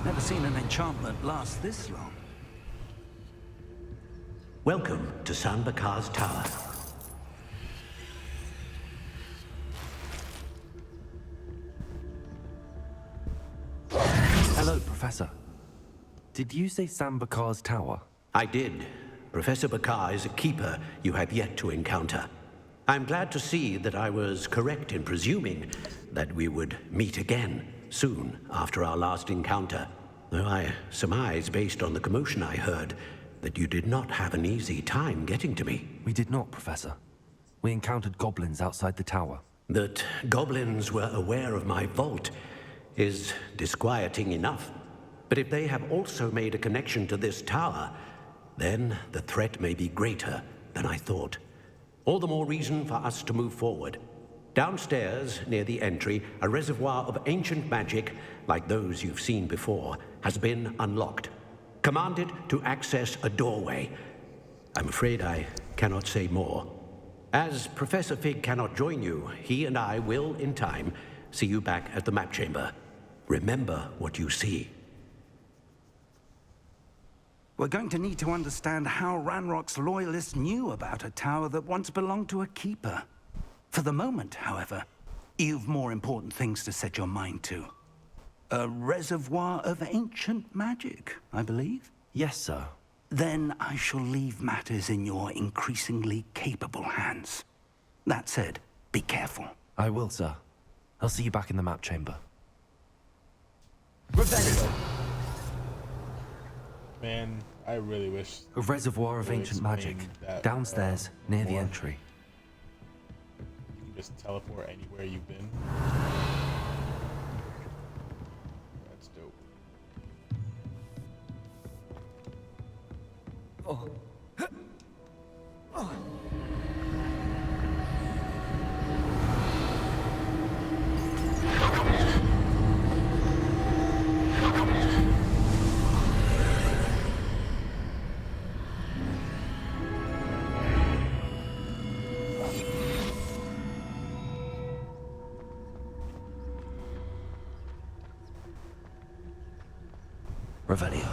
Never seen an enchantment last this long. Welcome to Sanbakar's Tower. Hello, Professor. Did you say Sambakar's Tower? I did. Professor Bakar is a keeper you have yet to encounter. I'm glad to see that I was correct in presuming that we would meet again soon after our last encounter. Though I surmise, based on the commotion I heard, that you did not have an easy time getting to me. We did not, Professor. We encountered goblins outside the tower. That goblins were aware of my vault is disquieting enough. But if they have also made a connection to this tower, then the threat may be greater than I thought. All the more reason for us to move forward. Downstairs, near the entry, a reservoir of ancient magic, like those you've seen before, has been unlocked. Commanded to access a doorway. I'm afraid I cannot say more. As Professor Fig cannot join you, he and I will, in time, see you back at the map chamber. Remember what you see. We're going to need to understand how Ranrock's loyalists knew about a tower that once belonged to a keeper. For the moment, however, you've more important things to set your mind to. A reservoir of ancient magic, I believe? Yes, sir. Then I shall leave matters in your increasingly capable hands. That said, be careful. I will, sir. I'll see you back in the map chamber. Man, I really wish... A reservoir of ancient magic, downstairs, near the entry. You can just teleport anywhere you've been. That's dope. Oh. Revelio.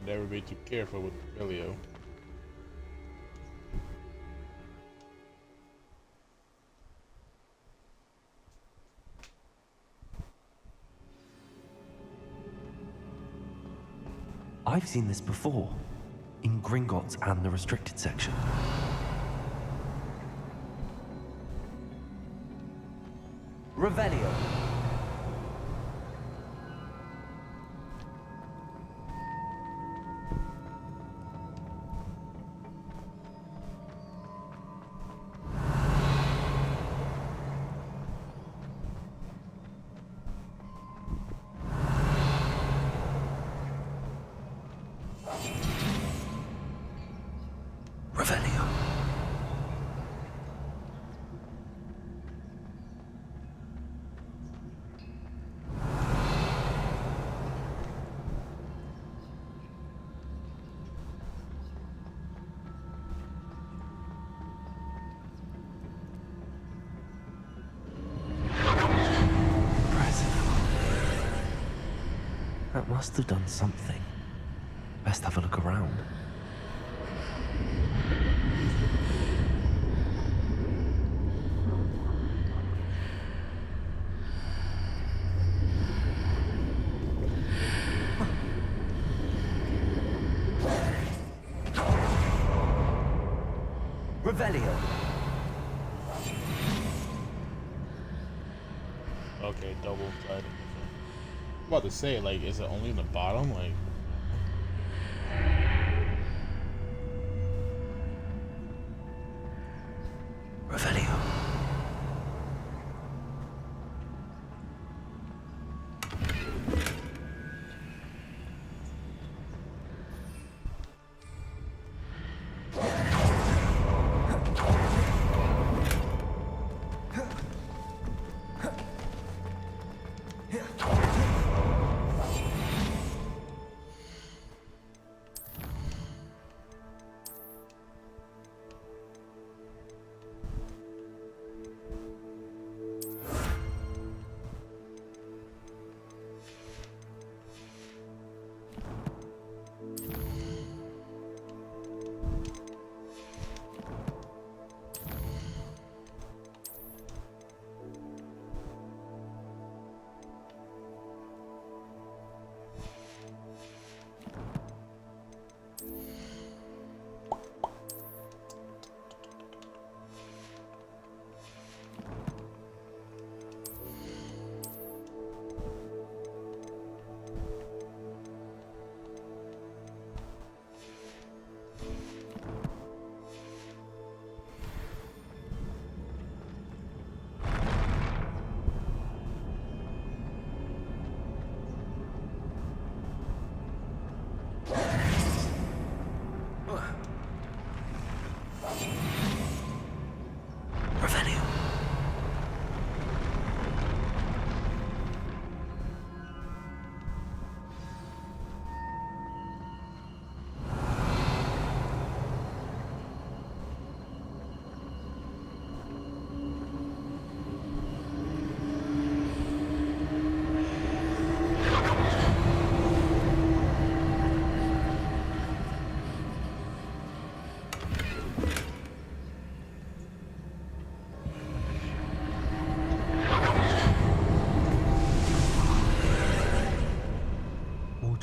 Never be too careful with Revelio. I've seen this before. In Gringotts and the restricted section. Revelio. That must have done something. Best have a look around. Revelio. Okay, double-sided. I'm about to say, like, is it only in the bottom? Like, Revelio.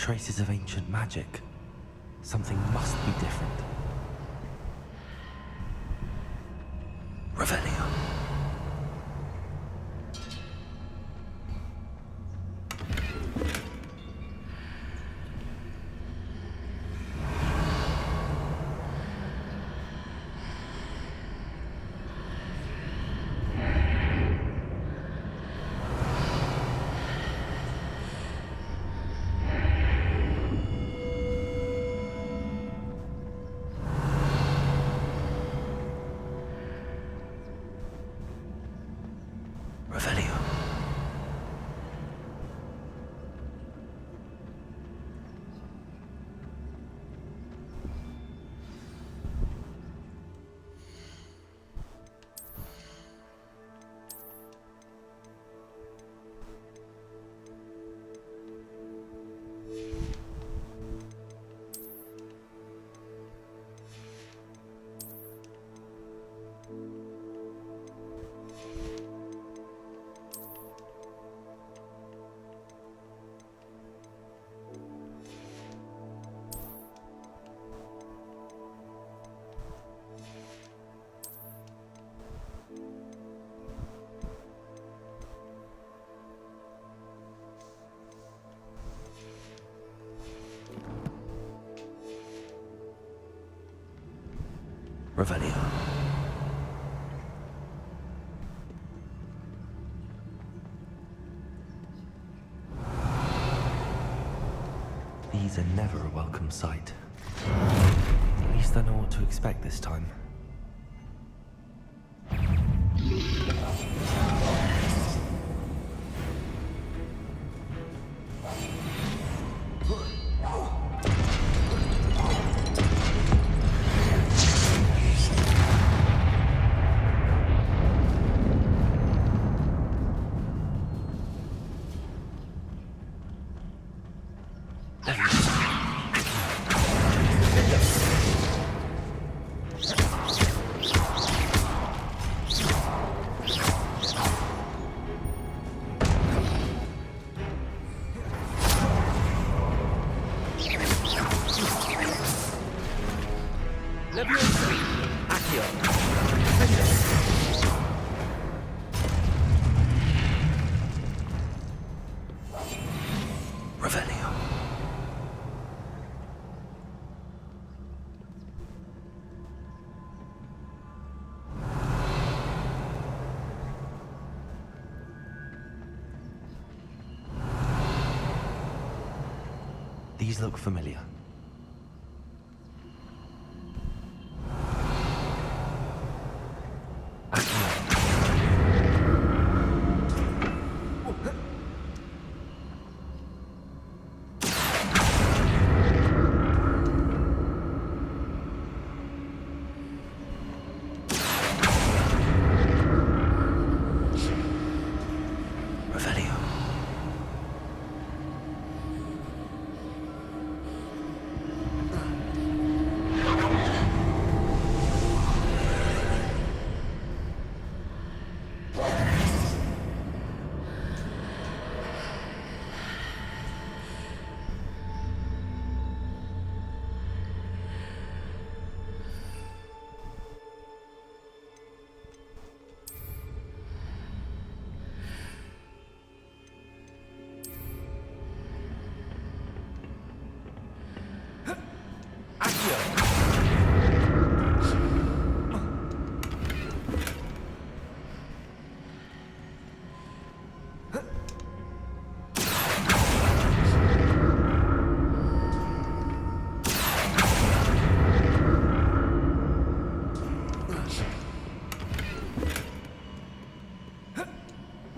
traces of ancient magic. Something must be different. Revelio. Revelio. Revelio. These are never a welcome sight. At least I know what to expect this time. Revelio. These look familiar.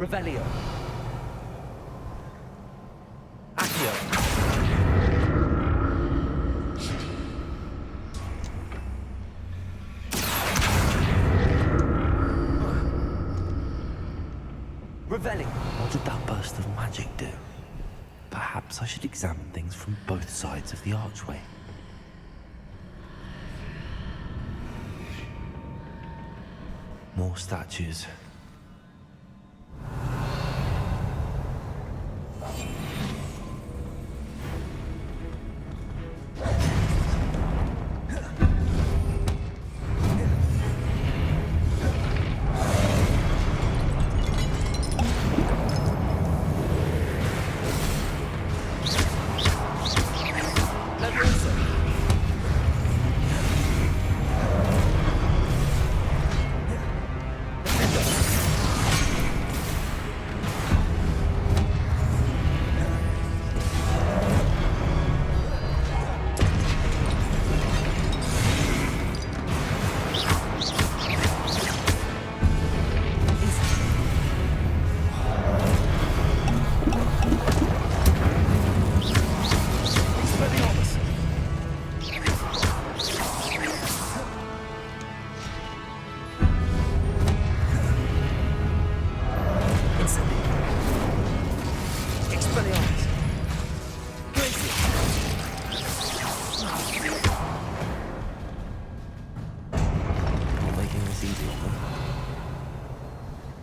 Revelio. Accio. Revelio. What did that burst of magic do? Perhaps I should examine things from both sides of the archway. More statues.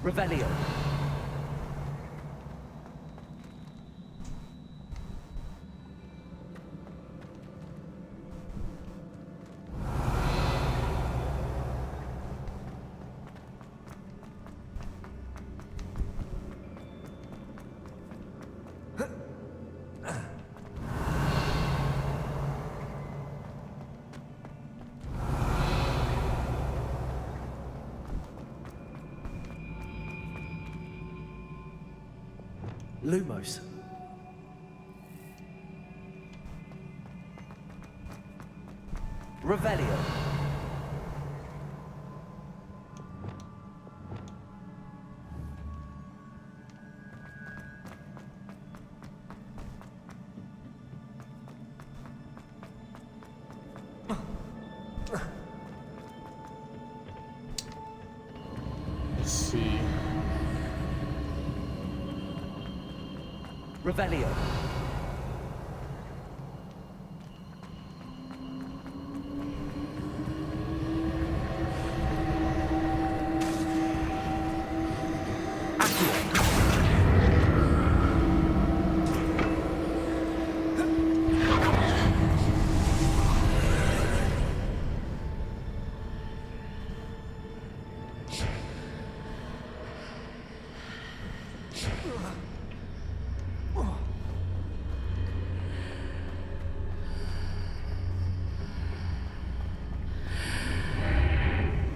Revelio. Lumos. Revelio. Let's see. Revelio.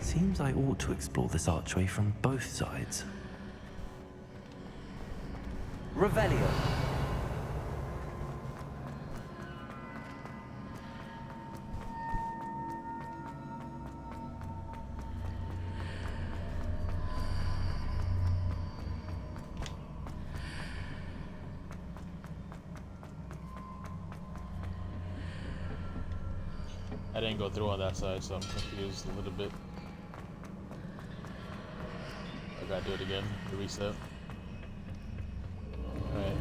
Seems I ought to explore this archway from both sides. Revelio. I didn't go through on that side, so I'm confused a little bit. I gotta do it again to reset. Alright.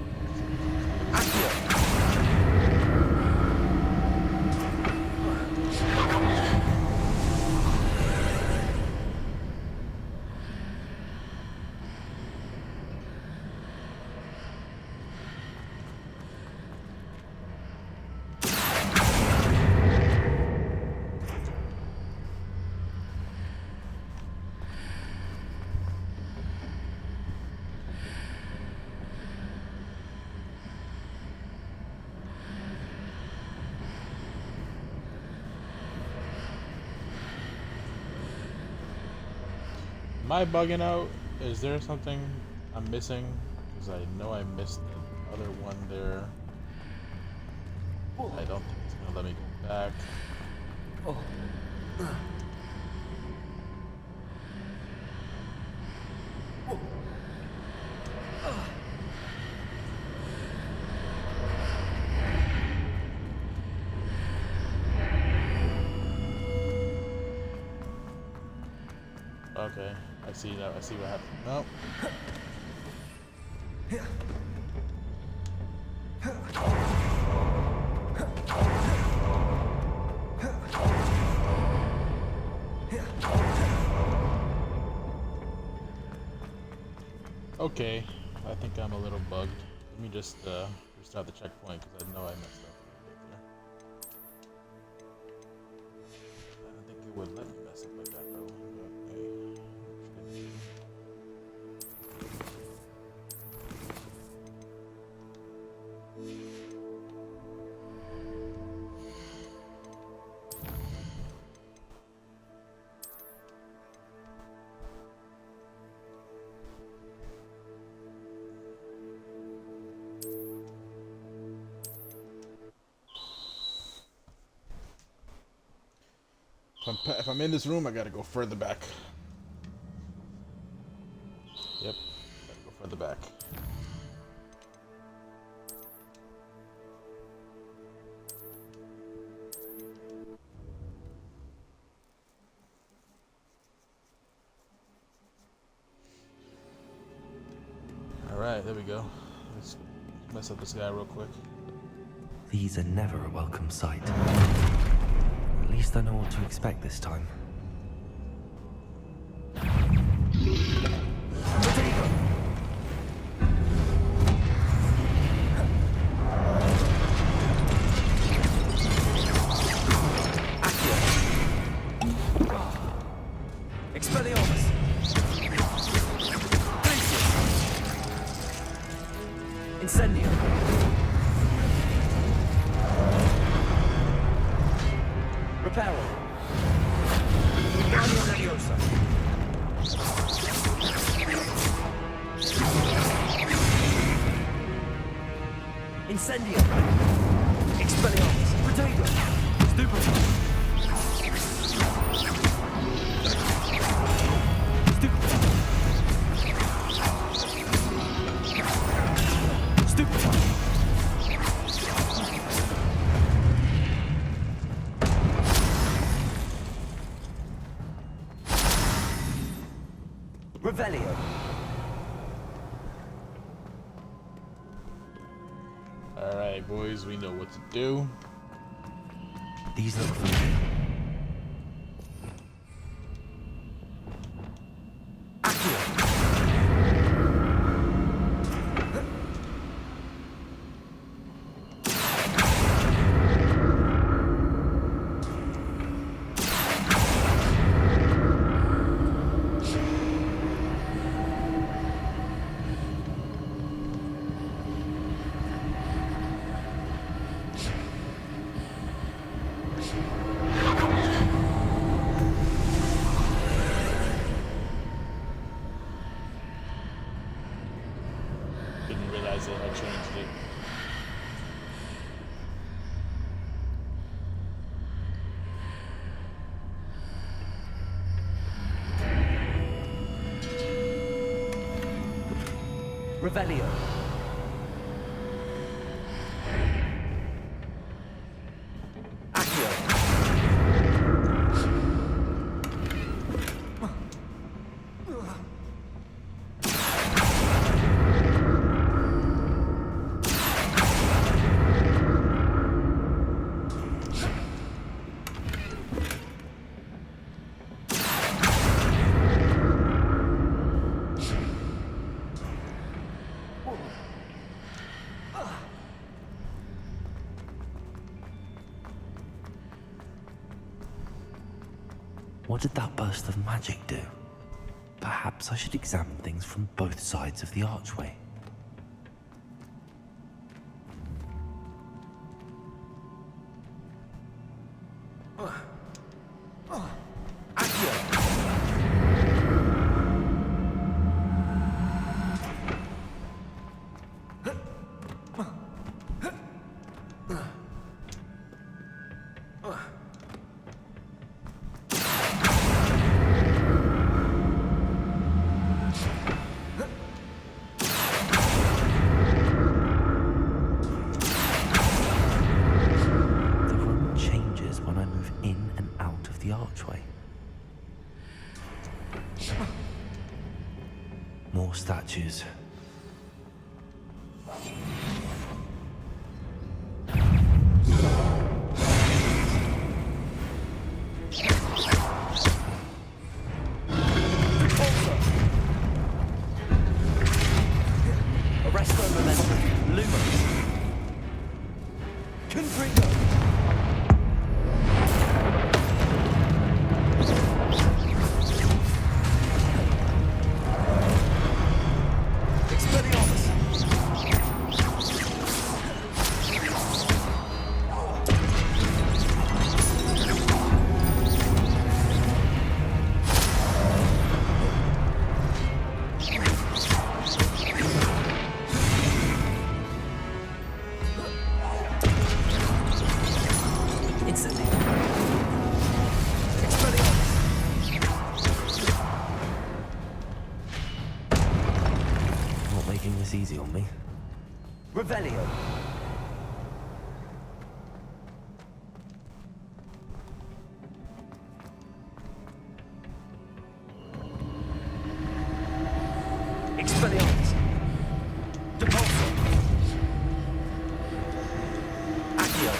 Am I bugging out? Is there something I'm missing? Because I know I missed the other one there. I don't think it's gonna let me go back. Okay, I see that. I see what happened. Nope. Okay, I think I'm a little bugged. Let me just restart the checkpoint because I know I messed up. I don't think it would let me mess up like that though. Okay. If I'm in this room, I gotta go further back. Yep, gotta go further back. Alright, there we go. Let's mess up this guy real quick. These are never a welcome sight. At least I know what to expect this time. Expelliarmus! Incendio! Reparo! Wingardium Leviosa! Incendio! Expelliarmus! Potato! Stupefy! Revelio. Alright, boys, we know what to do. These look familiar. Didn't realize they had changed it. Revelio. What did that burst of magic do? Perhaps I should examine things from both sides of the archway. More statues. Arresto Momentum. Lumos. Confringo. Easy on me. Revelio. Expelliarmus. Depulso. Accio.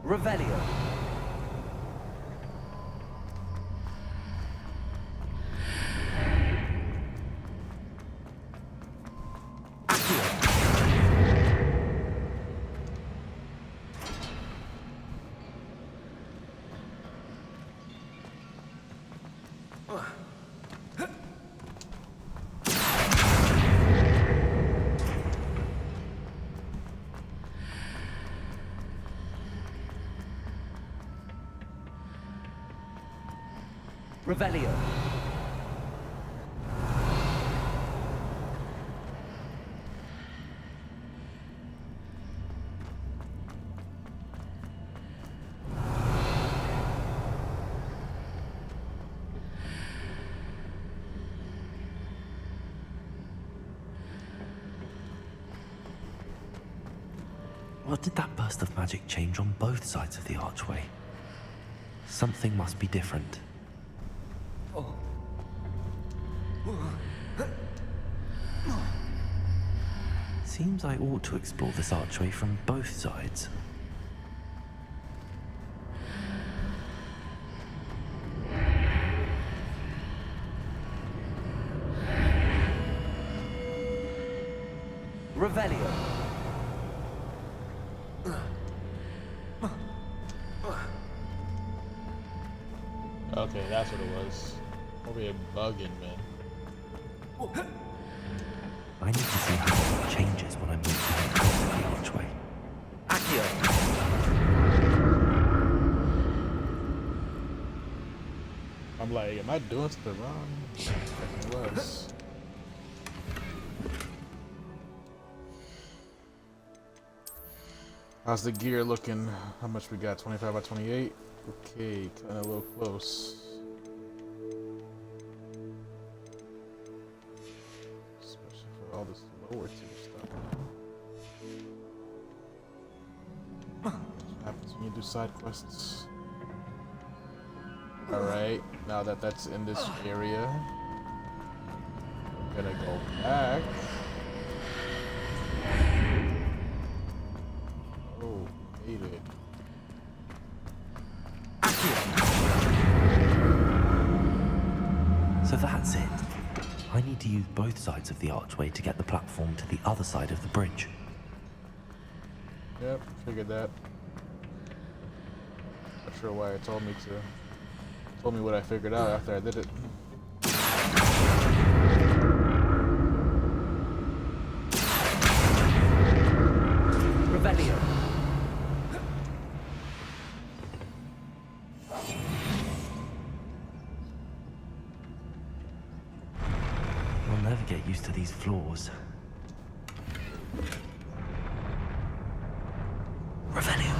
Revelio. Revelio. What did that burst of magic change on both sides of the archway? Something must be different. Seems I ought to explore this archway from both sides. Revelio. Okay, that's what it was. Over here bugging, man. I need to see how it changes when I move to the archway. Accio! I'm like, am I doing something wrong? It was. How's the gear looking? How much we got? 25 by 28? Okay, kind of a little close. Especially for all this lower tier stuff. What happens when you do side quests? Alright, now that that's in this area, I'm gonna go back. Oh, hate it. So that's it. I need to use both sides of the archway to get the platform to the other side of the bridge. Yep, figured that. Not sure why it told me what I figured out after I did it. Revelio. I'll never get used to these floors. Revelio.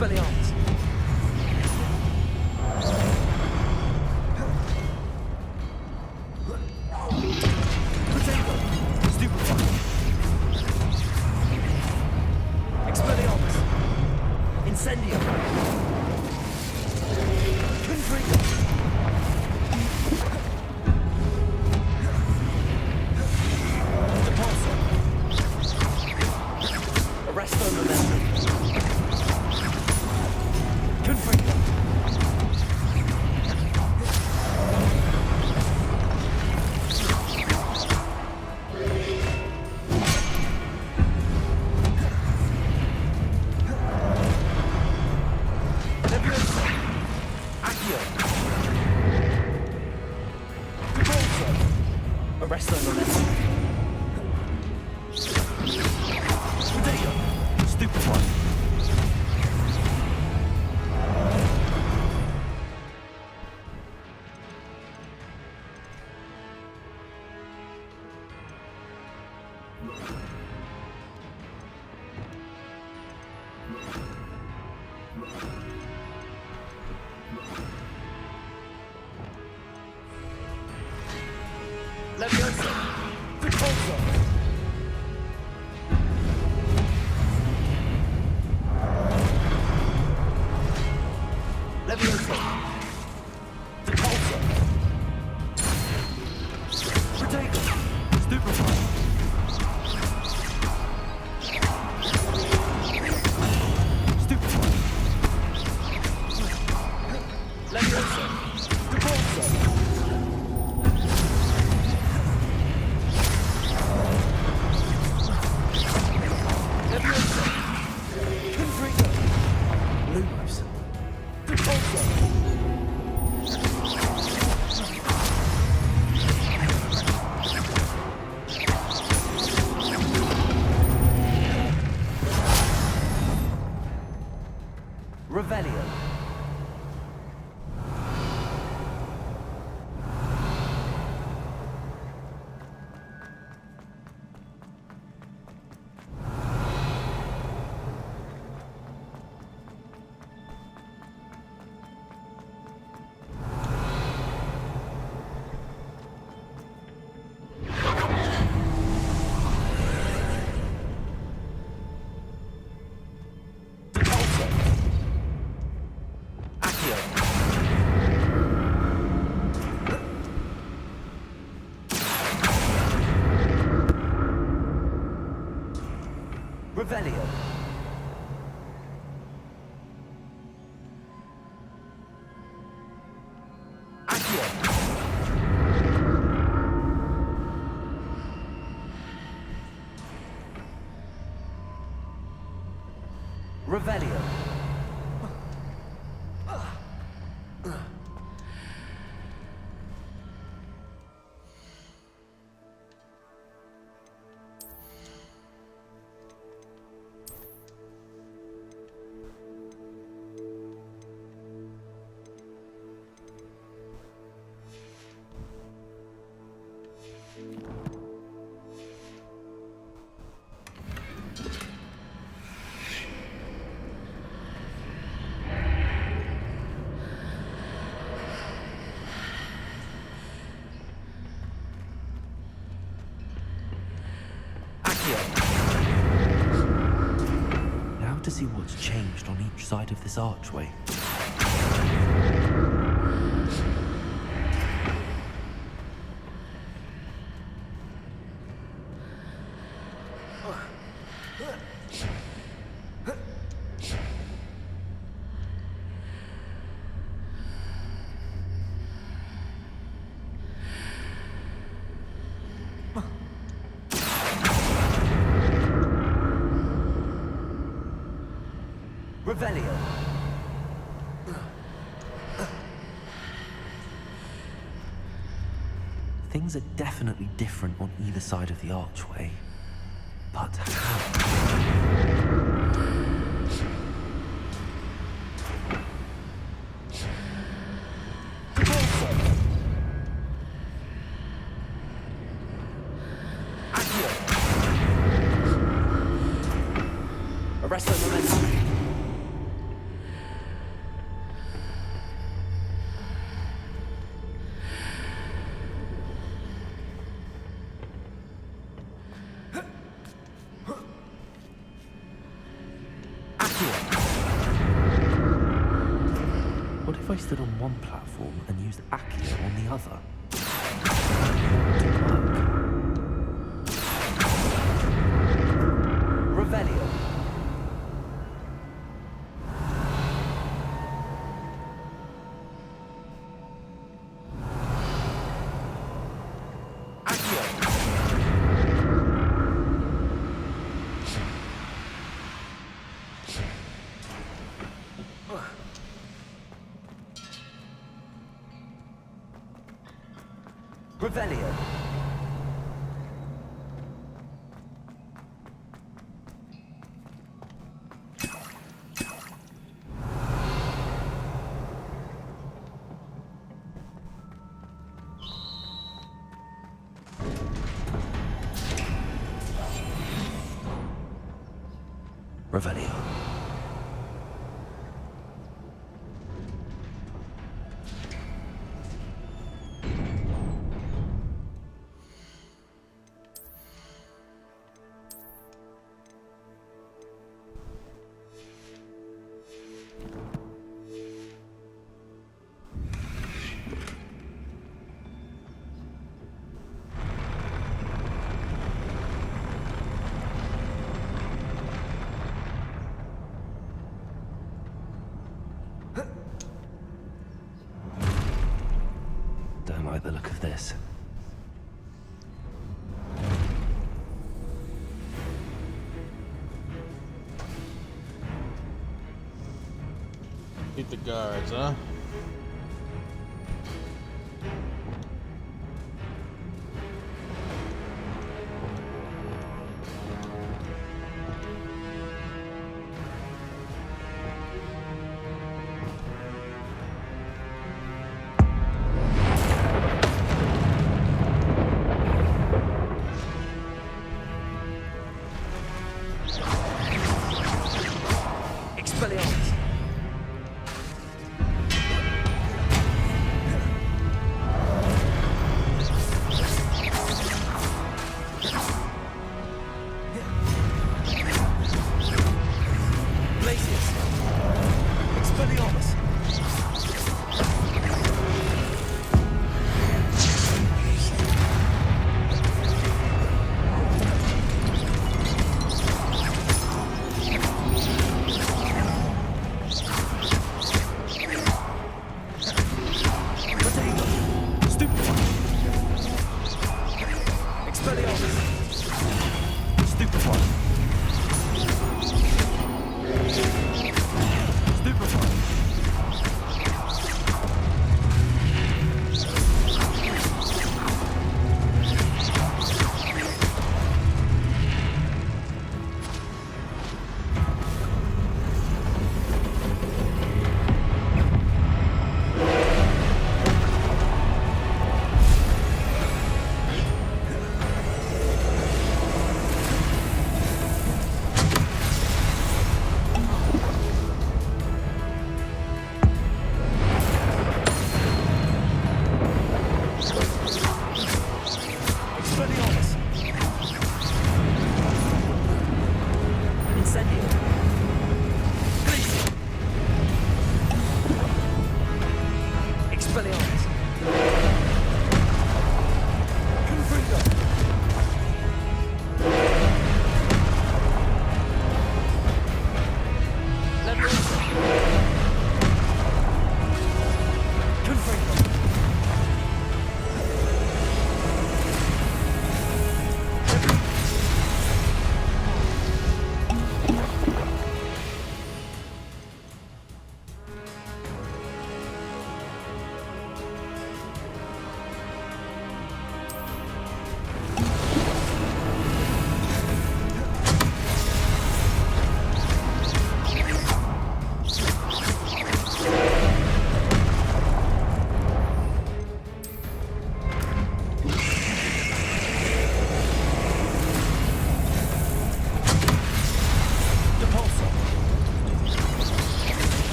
Expelliarmus! Potato! Stupefy! Expelliarmus! Incendio! Confringo! Depulso! Arresto Momentum! Confringo! Leviosa! Accio! Depulso! Arresto Momentum! Potato! Stupefy! Leviosa! Depulso! Leviosa! Depulso! Potato! Stupefy! Stupefy! Leviosa! Depulso! Leviosa! Confringo! Lumos! Depulso! Revelio! Depulso! Accio! Revelio! Accio! Revelio! Now to see what's changed on each side of this archway. Revelio! Things are definitely different on either side of the archway. But how? Arresto Momentum! stood on one platform and used Accio on the other. Revelio. Revelio. Revelio. Don't like the look of this. Keep the guards, huh? Expelliarmus.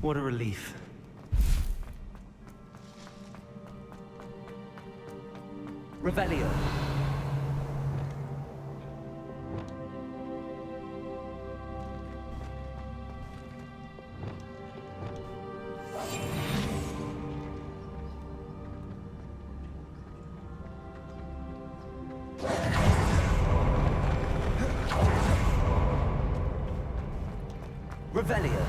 What a relief. Revelio. Revelio.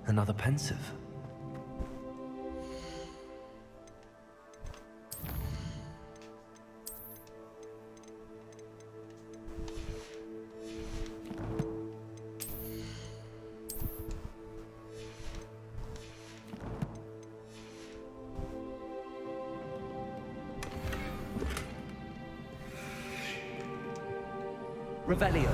Another pensive. Revelio.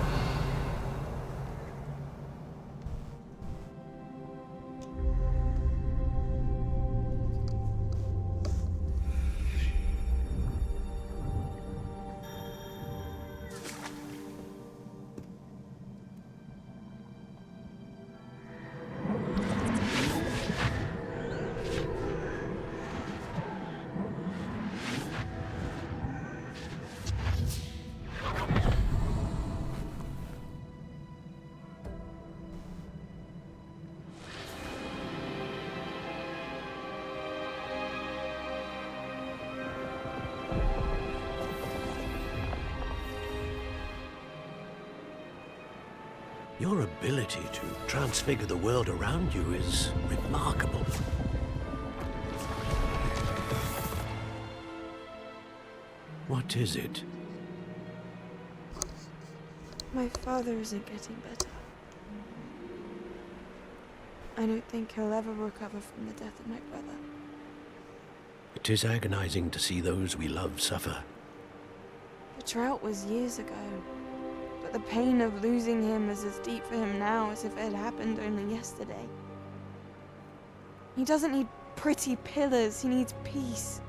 Your ability to transfigure the world around you is remarkable. What is it? My father isn't getting better. I don't think he'll ever recover from the death of my brother. It is agonizing to see those we love suffer. The drought was years ago, but the pain of losing him is as deep for him now as if it had happened only yesterday. He doesn't need pretty pillars, he needs peace.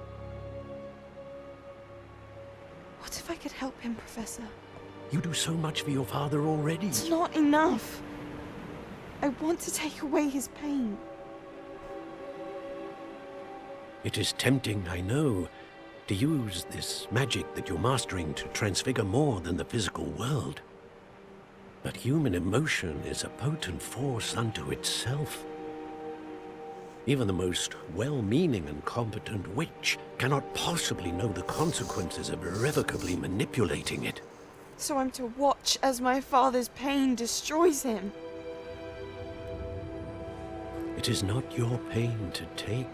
What if I could help him, Professor? You do so much for your father already. It's not enough. I want to take away his pain. It is tempting, I know, to use this magic that you're mastering to transfigure more than the physical world. But human emotion is a potent force unto itself. Even the most well-meaning and competent witch cannot possibly know the consequences of irrevocably manipulating it. So I'm to watch as my father's pain destroys him. It is not your pain to take.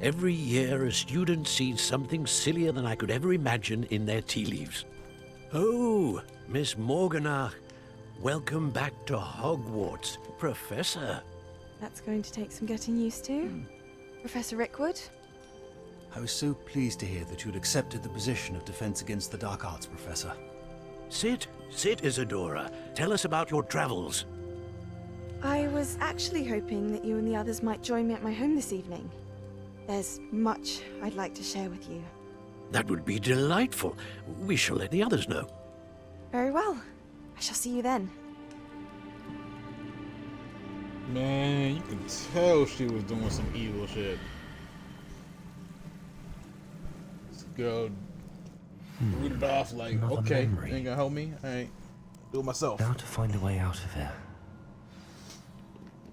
Every year, a student sees something sillier than I could ever imagine in their tea leaves. Oh, Miss Morganach, welcome back to Hogwarts, Professor. That's going to take some getting used to. Professor Rickwood? I was so pleased to hear that you'd accepted the position of Defense Against the Dark Arts, Professor. Sit, Isadora. Tell us about your travels. I was actually hoping that you and the others might join me at my home this evening. There's much I'd like to share with you. That would be delightful. We shall let the others know. Very well. I shall see you then. Man, you can tell she was doing some evil shit. girl rooted off like, Another okay, memory. you ain't gonna help me? Alright, do it myself. Now to find a way out of here.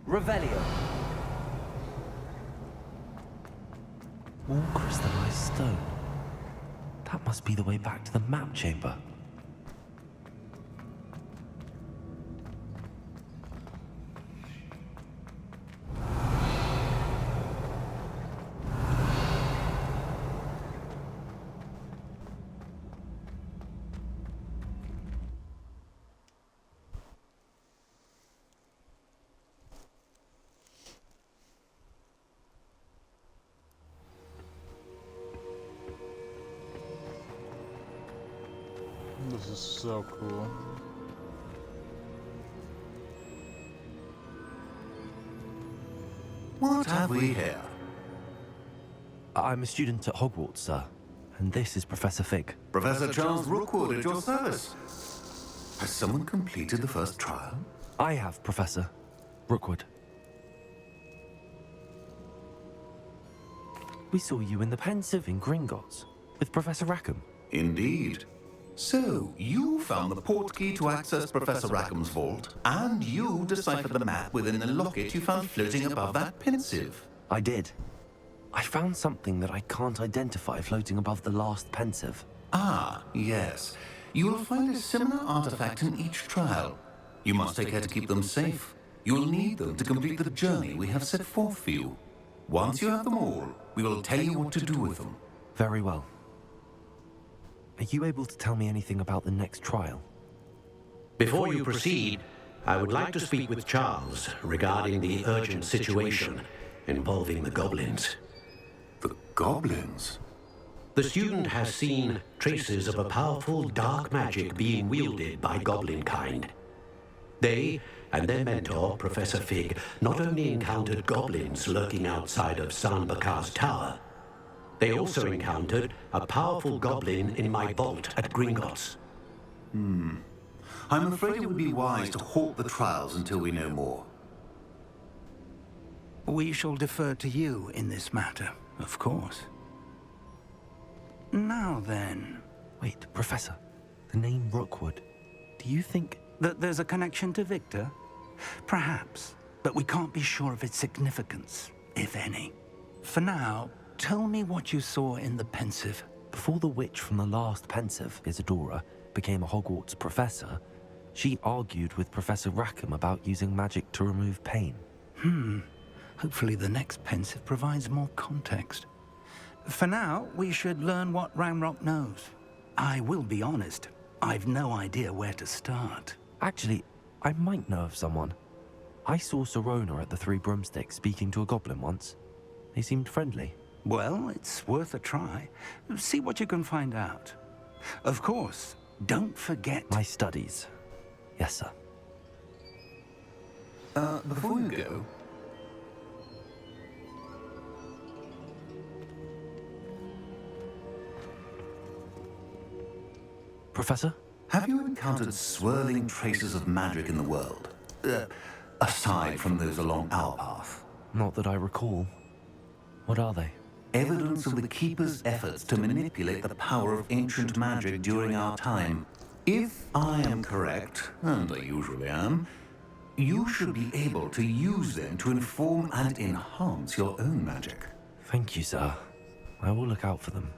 Revelio. All crystallized stone. That must be the way back to the map chamber. This is so cool. What have we here? I'm a student at Hogwarts, sir. And this is Professor Fig. Professor Charles Rookwood at your service. Has someone completed the first trial? I have, Professor Rookwood. We saw you in the Pensive in Gringotts with Professor Rackham. Indeed. So, you found the portkey to access Professor Rackham's vault, and you deciphered the map within the locket you found floating above that Pensive. I did. I found something that I can't identify floating above the last Pensive. Ah, yes. You will find a similar artifact in each trial. You must take care to keep them safe. You will need them to complete the journey we have set forth for you. Once you have them all, we will tell you what to do with them. Very well. Are you able to tell me anything about the next trial? Before you proceed, I would like to speak with Charles regarding the urgent situation involving the goblins. The goblins? The student has seen traces of a powerful dark magic being wielded by goblin kind. They and their mentor, Professor Fig, not only encountered goblins lurking outside of San Bakar's tower, they also encountered a powerful goblin in my vault at Gringotts. I'm afraid it would be wise to halt the trials until we know more. We shall defer to you in this matter, of course. Now then... Wait, Professor. The name Rookwood. Do you think... that there's a connection to Victor? Perhaps, but we can't be sure of its significance, if any. For now, tell me what you saw in the Pensive. Before the witch from the last Pensive, Isadora, became a Hogwarts professor, she argued with Professor Rackham about using magic to remove pain. Hopefully the next Pensive provides more context. For now, we should learn what Ranrock knows. I will be honest, I've no idea where to start. Actually, I might know of someone. I saw Serona at the Three Broomsticks speaking to a goblin once. They seemed friendly. Well, it's worth a try. See what you can find out. Of course, don't forget... my studies. Yes, sir. Before you go... Professor? Have you encountered swirling traces of magic in the world? Aside from those along our path? Not that I recall. What are they? Evidence of the Keeper's efforts to manipulate the power of ancient magic during our time. If I am correct, and I usually am, you should be able to use them to inform and enhance your own magic. Thank you, sir. I will look out for them.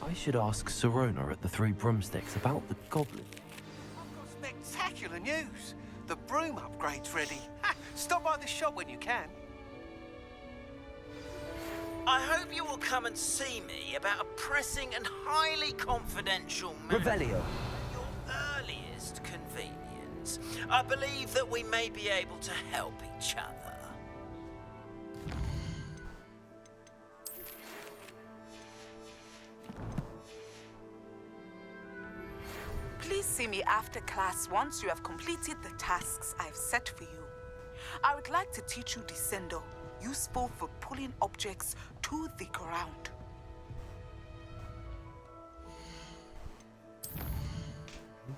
I should ask Sirona at the Three Broomsticks about the goblin. Spectacular news! The broom upgrade's ready. Ha! Stop by the shop when you can. I hope you will come and see me about a pressing and highly confidential matter. Revelio. Your earliest convenience. I believe that we may be able to help each other. Please see me after class once you have completed the tasks I've set for you. I would like to teach you Descendo, useful for pulling objects to the ground.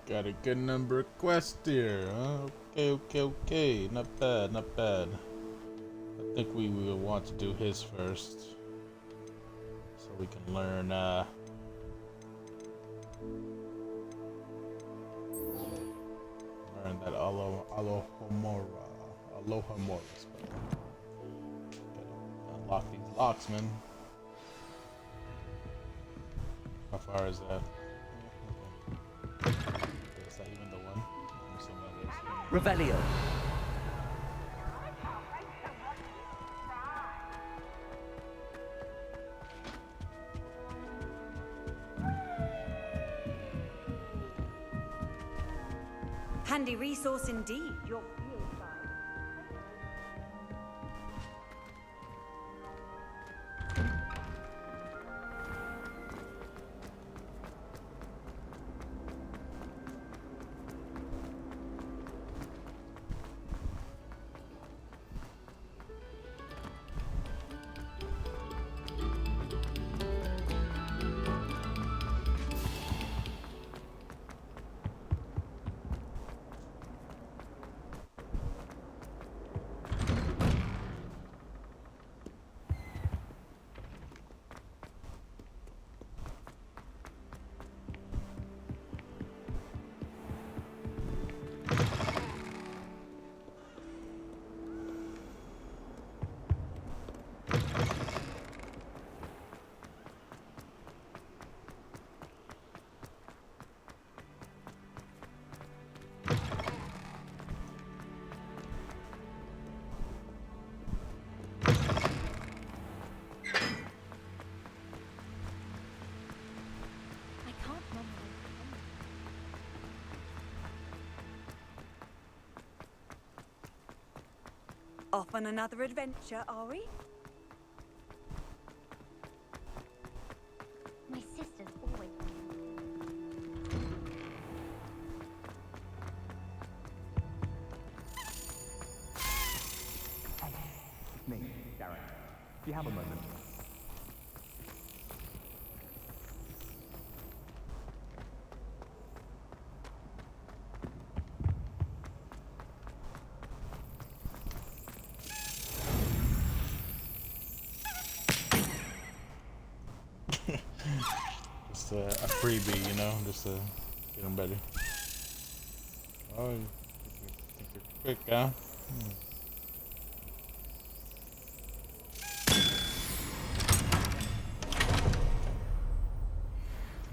Got a good number of quests here, huh? Okay. Not bad. I think we will want to do his first. So we can learn, that Alohomora spell. Gotta unlock these locks, man. How far is that? Okay. Is that even the one? I'm assuming it is. Revelio. Handy resource indeed. Your off on another adventure, are we? My sister's always. Me, Gareth. Do you have a moment? Just a freebie, you know, just to get them better. Oh, you think you're quick, huh?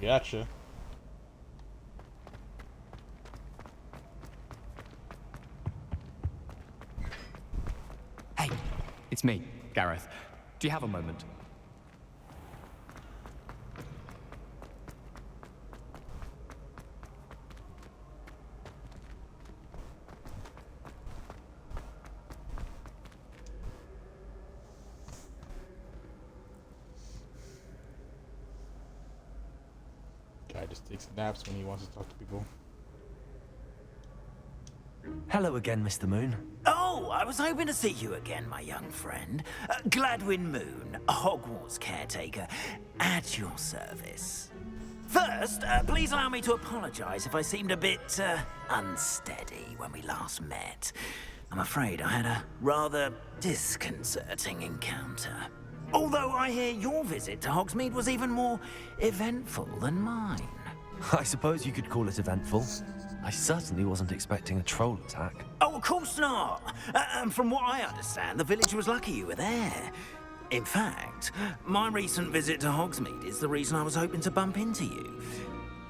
Gotcha. Hey, it's me, Gareth. Do you have a moment? Guy just takes naps when he wants to talk to people. Hello again, Mr. Moon. Oh, I was hoping to see you again, my young friend. Gladwin Moon, Hogwarts caretaker, at your service. First, please allow me to apologize if I seemed a bit unsteady when we last met. I'm afraid I had a rather disconcerting encounter. Although I hear your visit to Hogsmeade was even more eventful than mine. I suppose you could call it eventful. I certainly wasn't expecting a troll attack. Oh, of course not. From what I understand, the village was lucky you were there. In fact, my recent visit to Hogsmeade is the reason I was hoping to bump into you.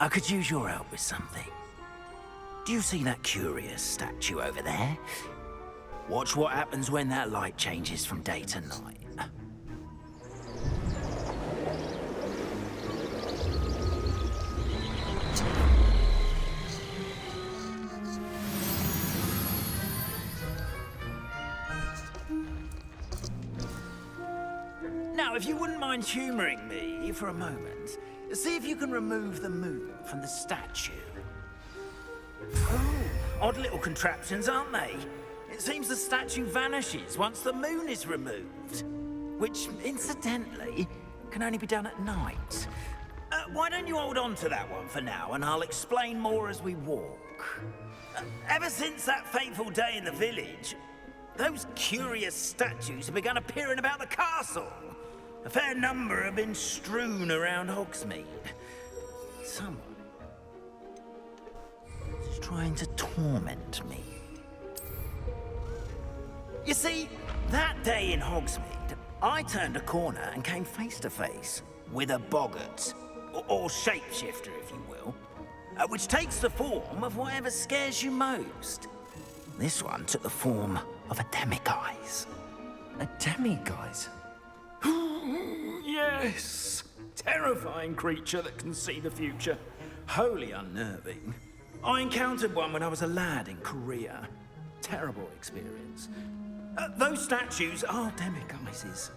I could use your help with something. Do you see that curious statue over there? Watch what happens when that light changes from day to night. Now, if you wouldn't mind humouring me for a moment, see if you can remove the moon from the statue. Oh, odd little contraptions, aren't they? It seems the statue vanishes once the moon is removed. Which, incidentally, can only be done at night. Why don't you hold on to that one for now, and I'll explain more as we walk. Ever since that fateful day in the village, those curious statues have begun appearing about the castle. A fair number have been strewn around Hogsmeade. Someone is trying to torment me. You see, that day in Hogsmeade, I turned a corner and came face to face with a boggart, or shapeshifter, if you will, which takes the form of whatever scares you most. This one took the form of a demiguise. A demiguise? Yes! Terrifying creature that can see the future. Wholly unnerving. I encountered one when I was a lad in Korea. Terrible experience. Those statues are demiguises.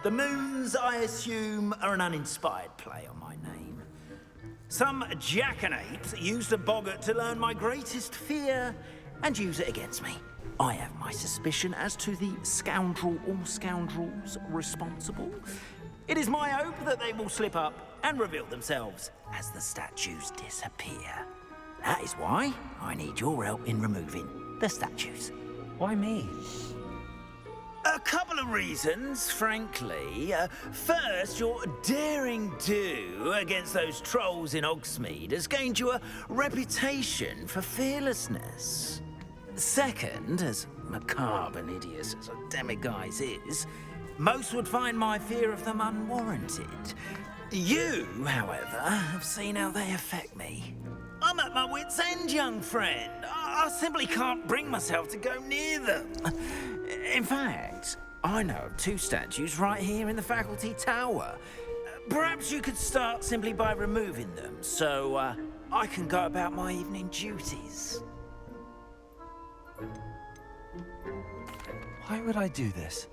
The moons, I assume, are an uninspired play on my name. Some jackanapes used a boggart to learn my greatest fear and use it against me. I have my suspicion as to the scoundrel or scoundrels responsible. It is my hope that they will slip up and reveal themselves as the statues disappear. That is why I need your help in removing the statues. Why me? A couple of reasons, frankly. First, your daring do against those trolls in Hogsmeade has gained you a reputation for fearlessness. Second, as macabre and hideous as a demiguise is, most would find my fear of them unwarranted. You, however, have seen how they affect me. I'm at my wit's end, young friend. I simply can't bring myself to go near them. In fact, I know of two statues right here in the faculty tower. Perhaps you could start simply by removing them, so I can go about my evening duties. Why would I do this?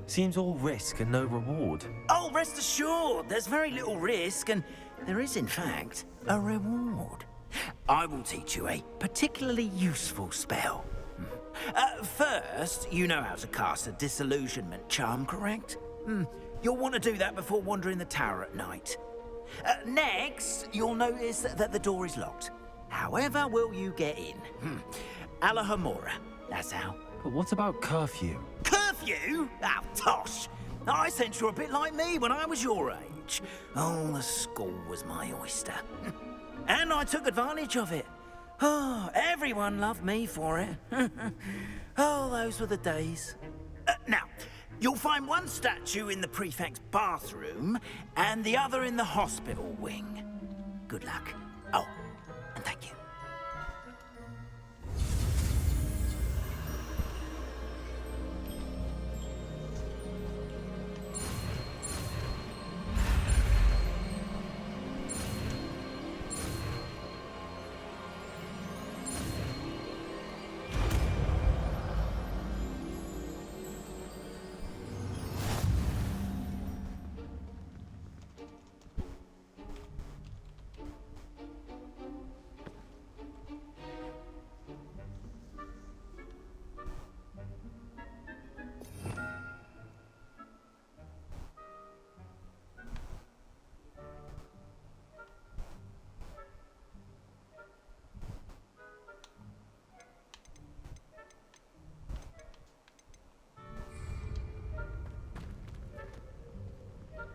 Seems all risk and no reward. Oh, rest assured, there's very little risk, and there is, in fact, a reward. I will teach you a particularly useful spell. First, you know how to cast a disillusionment charm, correct? You'll want to do that before wandering the tower at night. Next, you'll notice that the door is locked. However will you get in? Alahomora, that's how. But what about curfew? Curfew? Oh, tosh! I sense you're a bit like me when I was your age. Oh, the school was my oyster. And I took advantage of it. Oh, everyone loved me for it. Oh, those were the days. Now, you'll find one statue in the prefect's bathroom and the other in the hospital wing. Good luck. Oh, and thank you.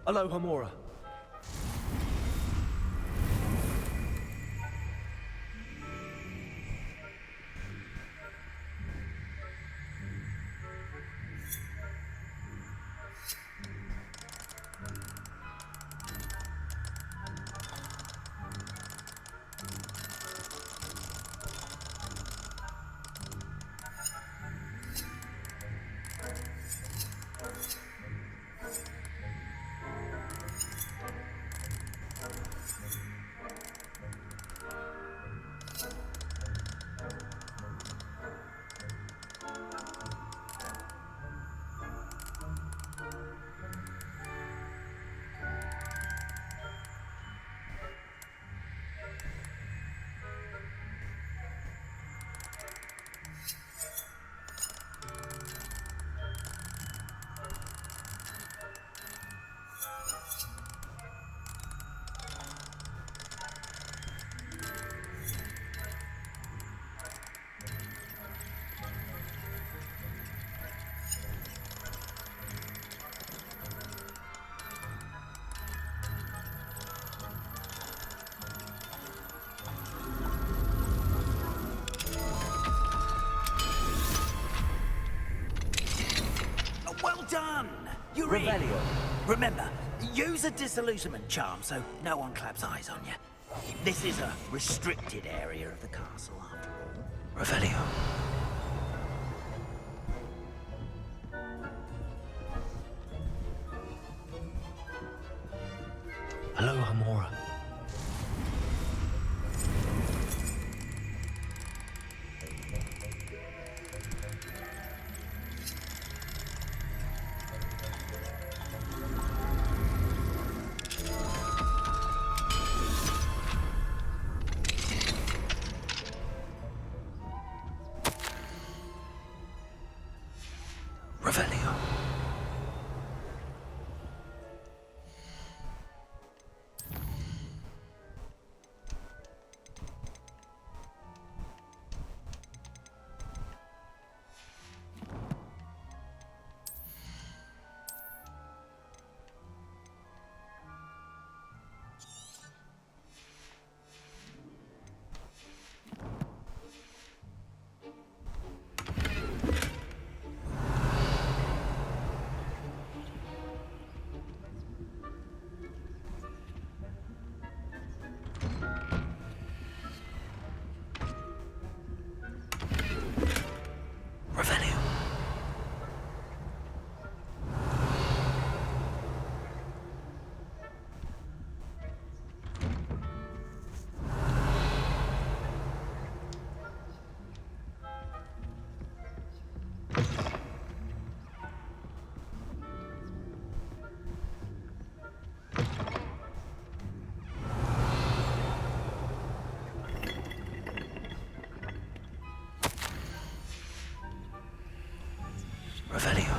Alohomora. You're Revelio. Remember, use a disillusionment charm so no one claps eyes on you. This is a restricted area of the castle, after all. Revelio. Hello, Hamora. Revelio. Revelio.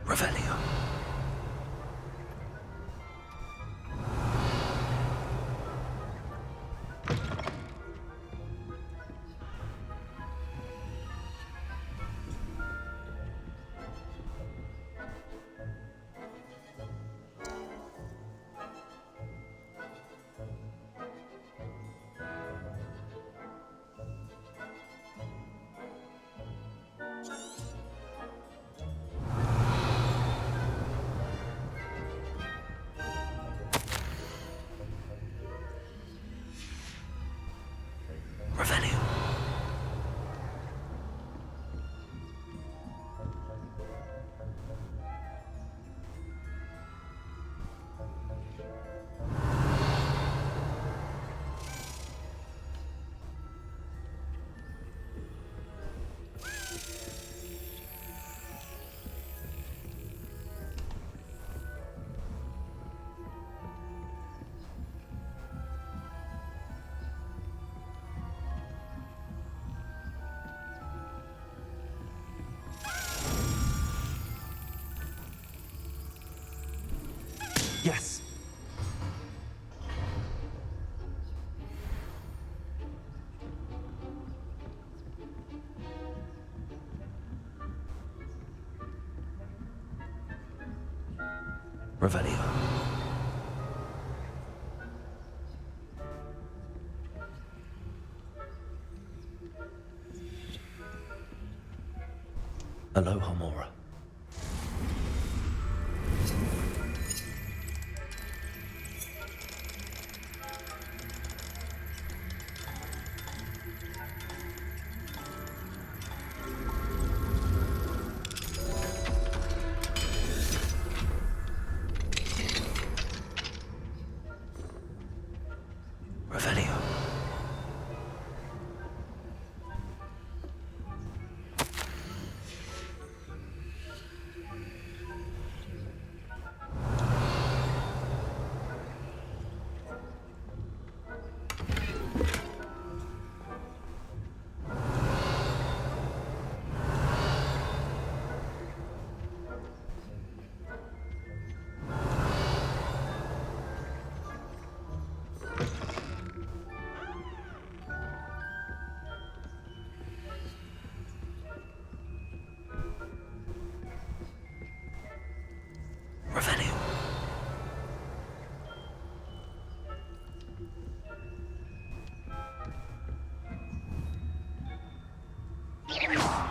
Revelio. Revelio. Yes. Revelio. Hello, Hamora. Revelio. Revelio.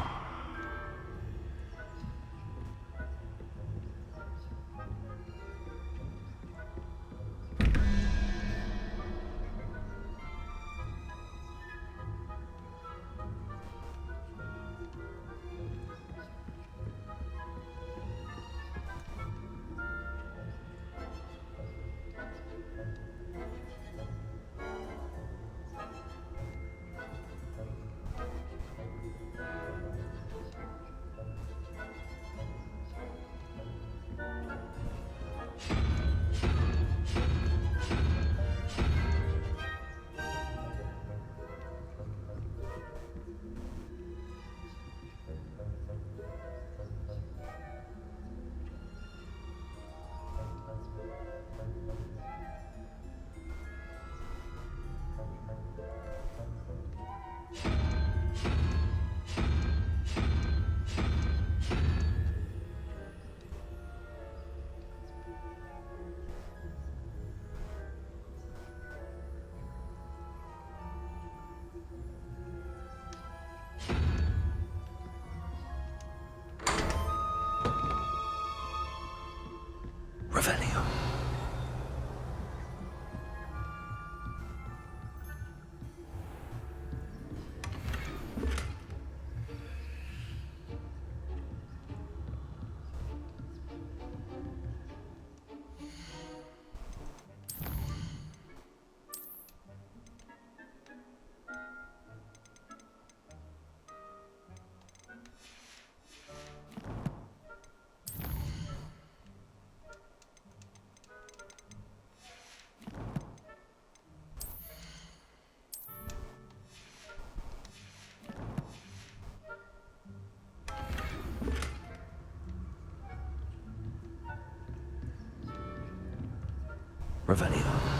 Revelio.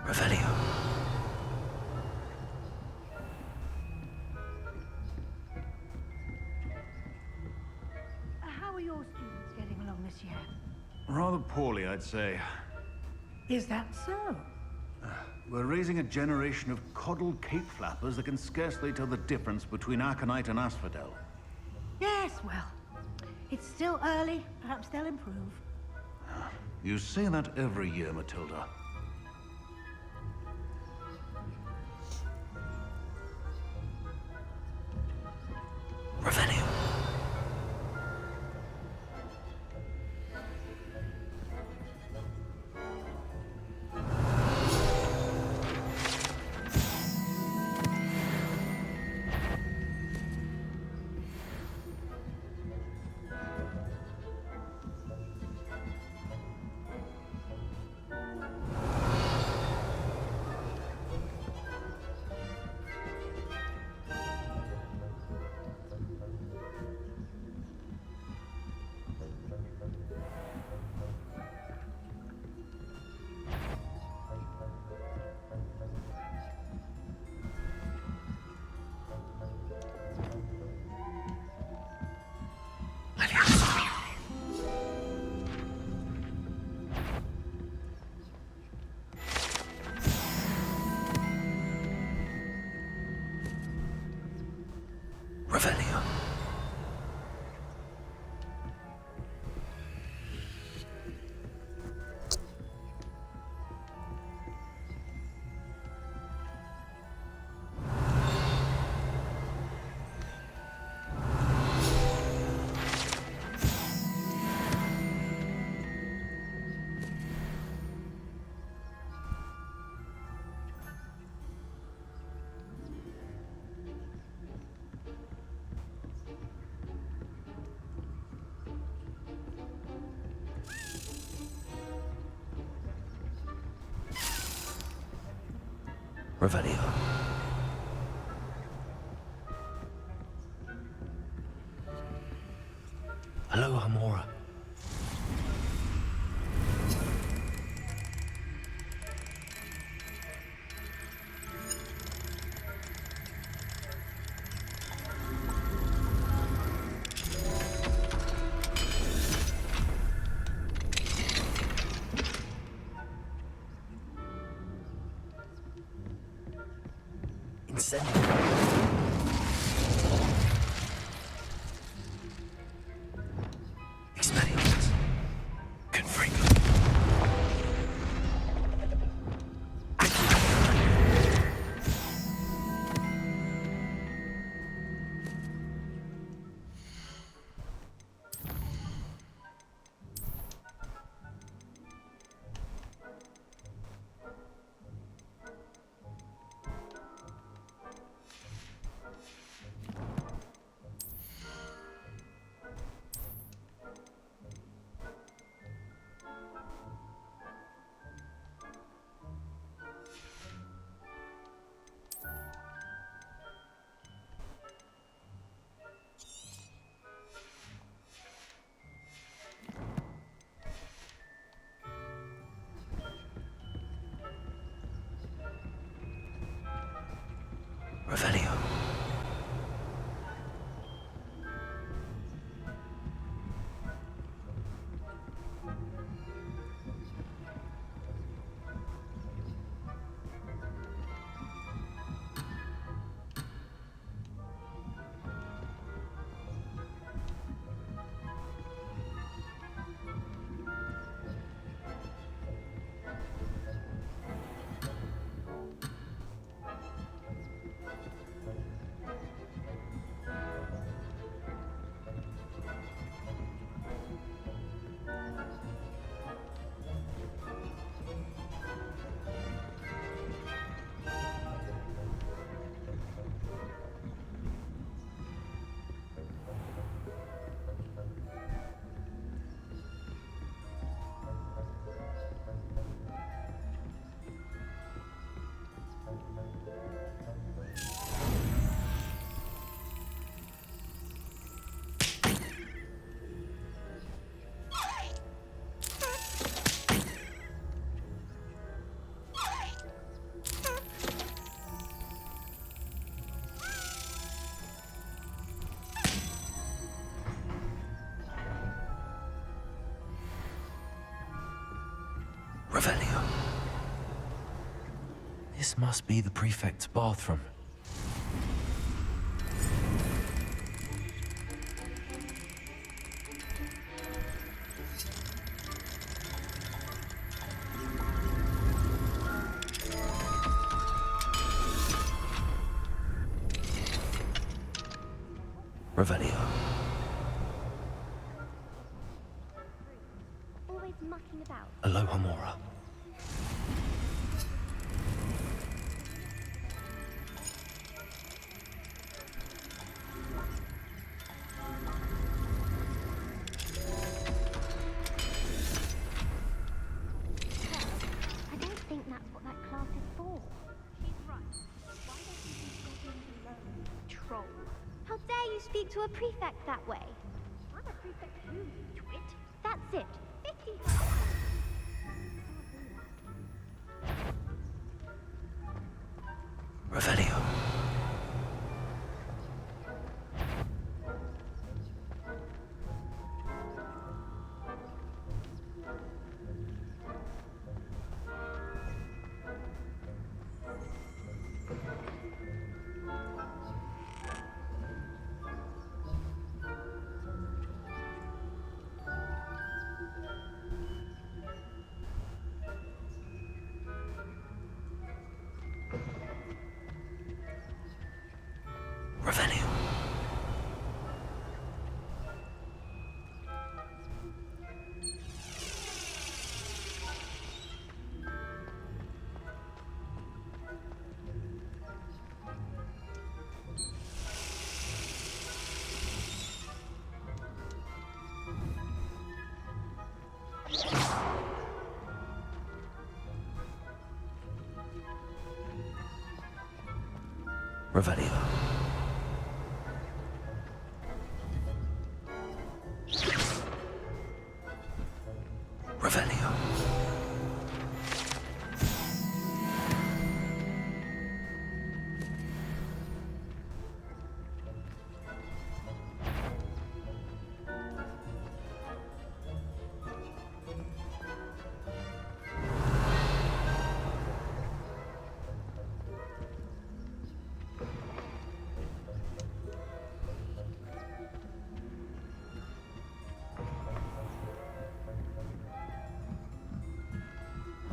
Revelio. How are your students getting along this year? Rather poorly, I'd say. Is that so? We're raising a generation of coddled cape flappers that can scarcely tell the difference between aconite and asphodel. Yes, well, it's still early. Perhaps they'll improve. You say that every year, Matilda. Revelio. Revelio. Revelio. Hello, Hamora. Expelliarmus. Confringo. Revelio. Revelio. This must be the prefect's bathroom. Revelio. Always mucking about. Hello, Hamora. I don't think that's what that class is for. She's right. Why don't you just let me alone, troll? How dare you speak to a prefect that way? I'm a prefect too, you twit. That's it. 50. Revelio. Revelio. Revelio.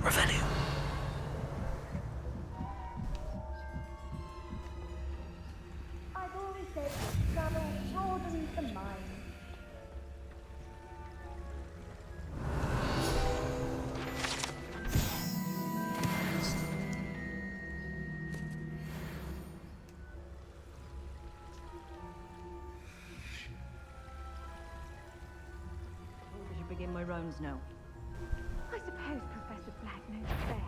Revelio. I've always said travel broadens the mind. I should begin my rounds now. I suppose Professor Black knows best,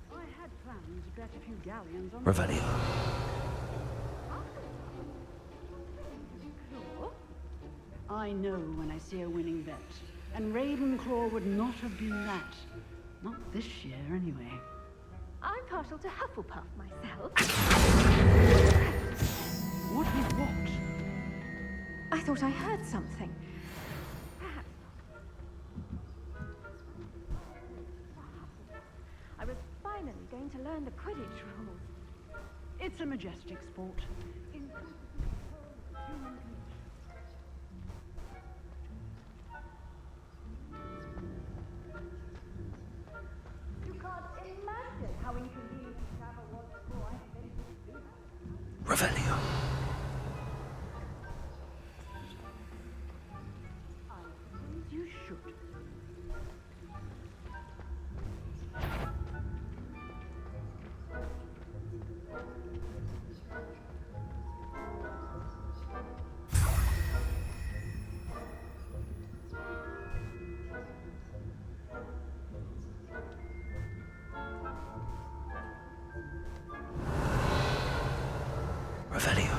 but I had plans to bet a few galleons on Revelio. I know when I see a winning bet, and Ravenclaw would not have been that. Not this year, anyway. I'm partial to Hufflepuff myself. What is what? I thought I heard something. Perhaps I was finally going to learn the Quidditch rules. It's a majestic sport. You can't imagine how inconvenient travel was before I invented this. Revelio. You should. Revelio.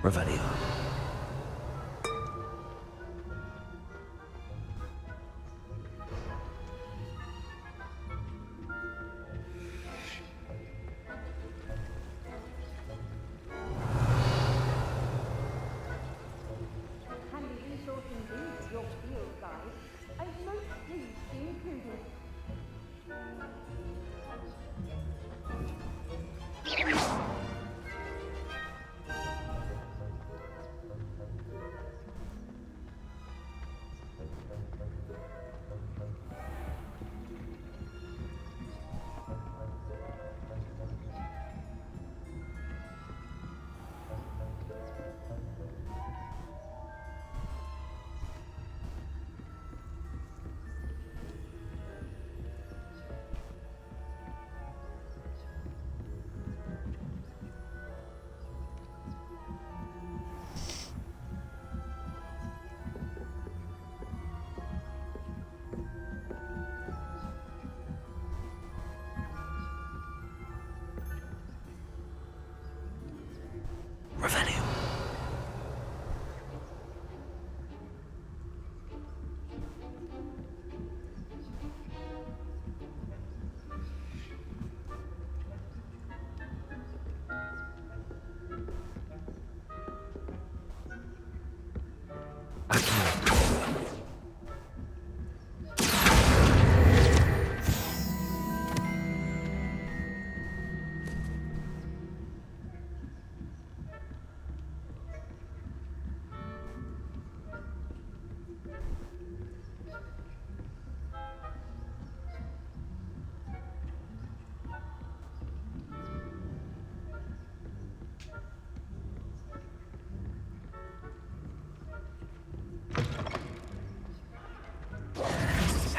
Revelio. Handy resource indeed, your field guide. I'm most pleased to be included.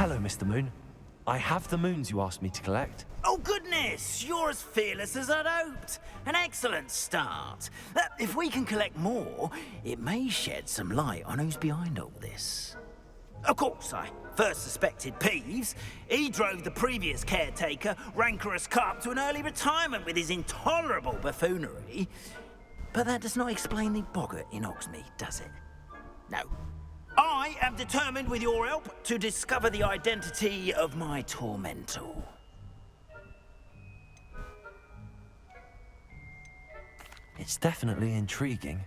Hello, Mr. Moon. I have the moons you asked me to collect. Oh, goodness! You're as fearless as I'd hoped. An excellent start. If we can collect more, it may shed some light on who's behind all this. Of course, I first suspected Peeves. He drove the previous caretaker, rancorous Carp, to an early retirement with his intolerable buffoonery. But that does not explain the boggart in Hogsmeade, does it? No. I am determined, with your help, to discover the identity of my tormentor. It's definitely intriguing.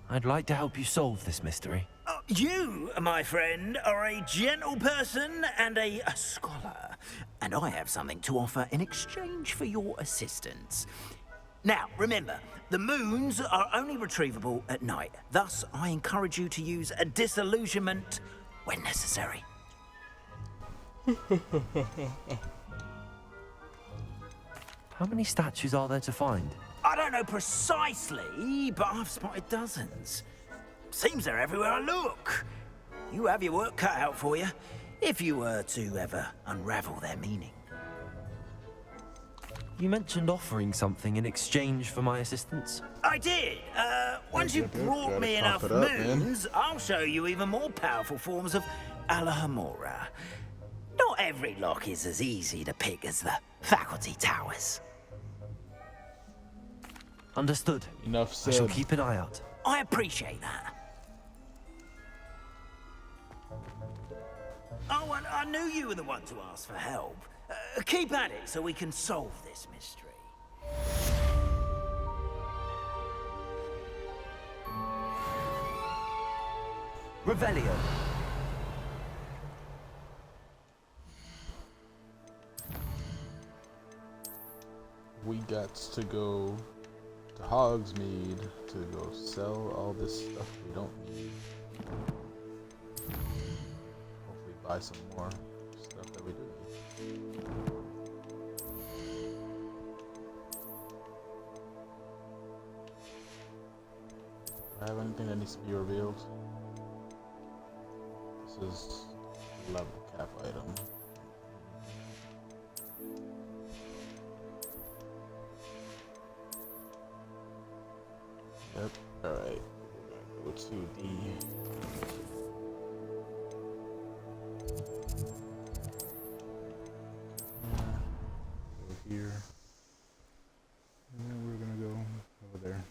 I'd like to help you solve this mystery. You, my friend, are a gentle person and a scholar, and I have something to offer in exchange for your assistance. Now, remember, the moons are only retrievable at night. Thus, I encourage you to use a disillusionment when necessary. How many statues are there to find? I don't know precisely, but I've spotted dozens. Seems they're everywhere I look. You have your work cut out for you, if you were to ever unravel their meaning. You mentioned offering something in exchange for my assistance. I did. Once you've brought me enough moons, I'll show you even more powerful forms of Alahomora. Not every lock is as easy to pick as the faculty towers. Understood. Enough said. I shall keep an eye out. I appreciate that. Oh, and I knew you were the one to ask for help. Keep at it so we can solve this mystery. Revelio. We got to go to Hogsmeade to go sell all this stuff we don't need. Hopefully buy some more stuff that we do need. Do I have anything that needs to be revealed? This is level cap item. Yep. Alright. Go to the go here. And then we're gonna go over there.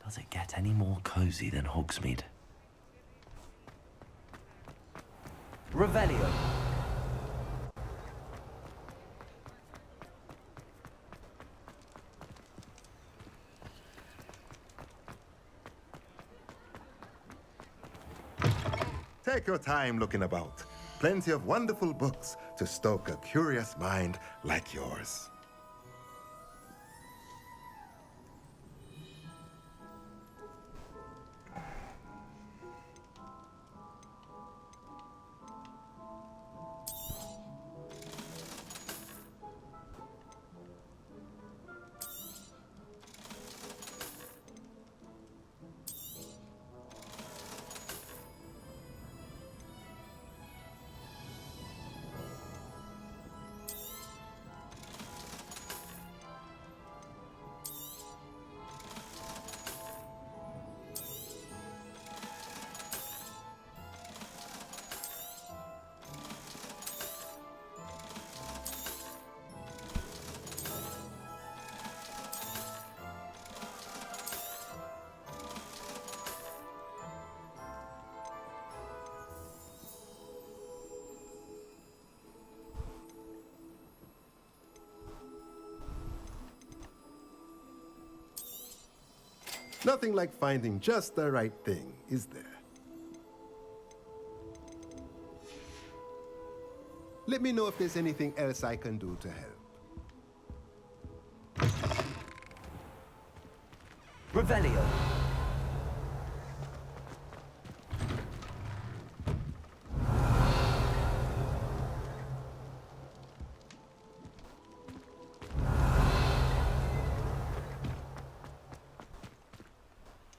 Does it get any more cozy than Hogsmeade? Revelio. Take your time looking about. Plenty of wonderful books to stoke a curious mind like yours. Nothing like finding just the right thing, is there? Let me know if there's anything else I can do to help. Revelio.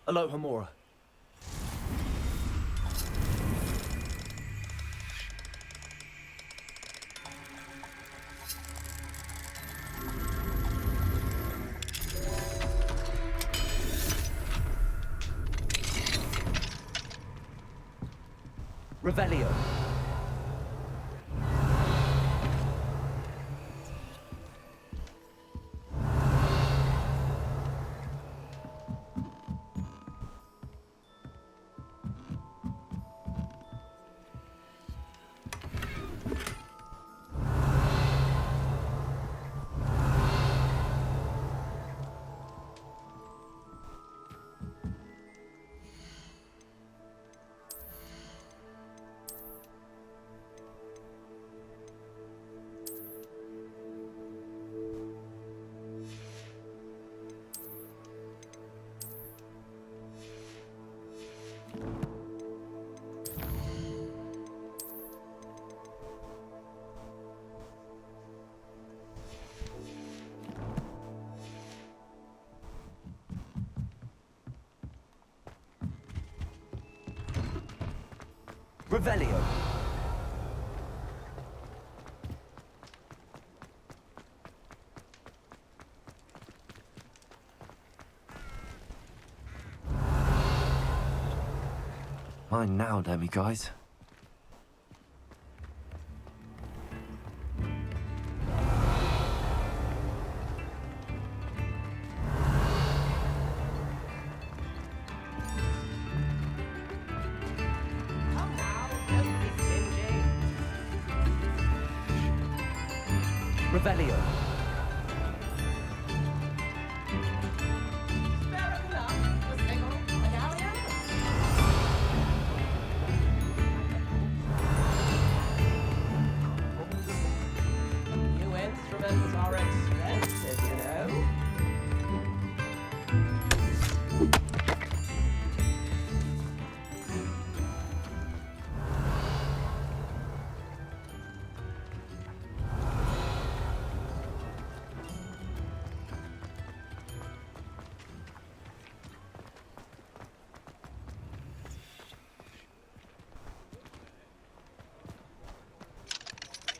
Aloha Mora. Revelio. Revelio. Mine now, Demi guys. Revelio. New instruments are expensive, you know.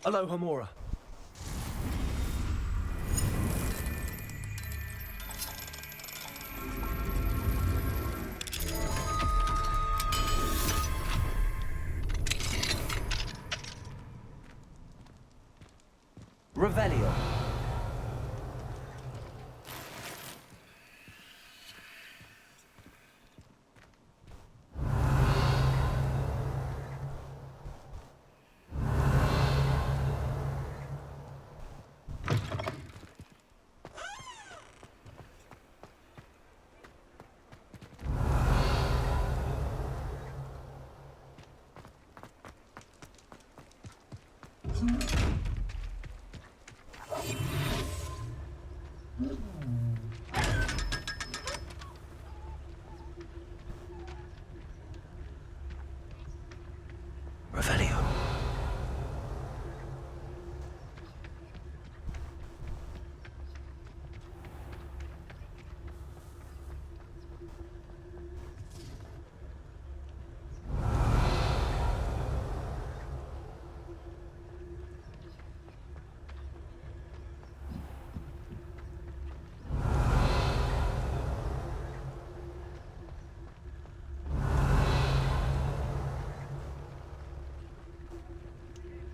Aloha Mora. Revelio. Revelio.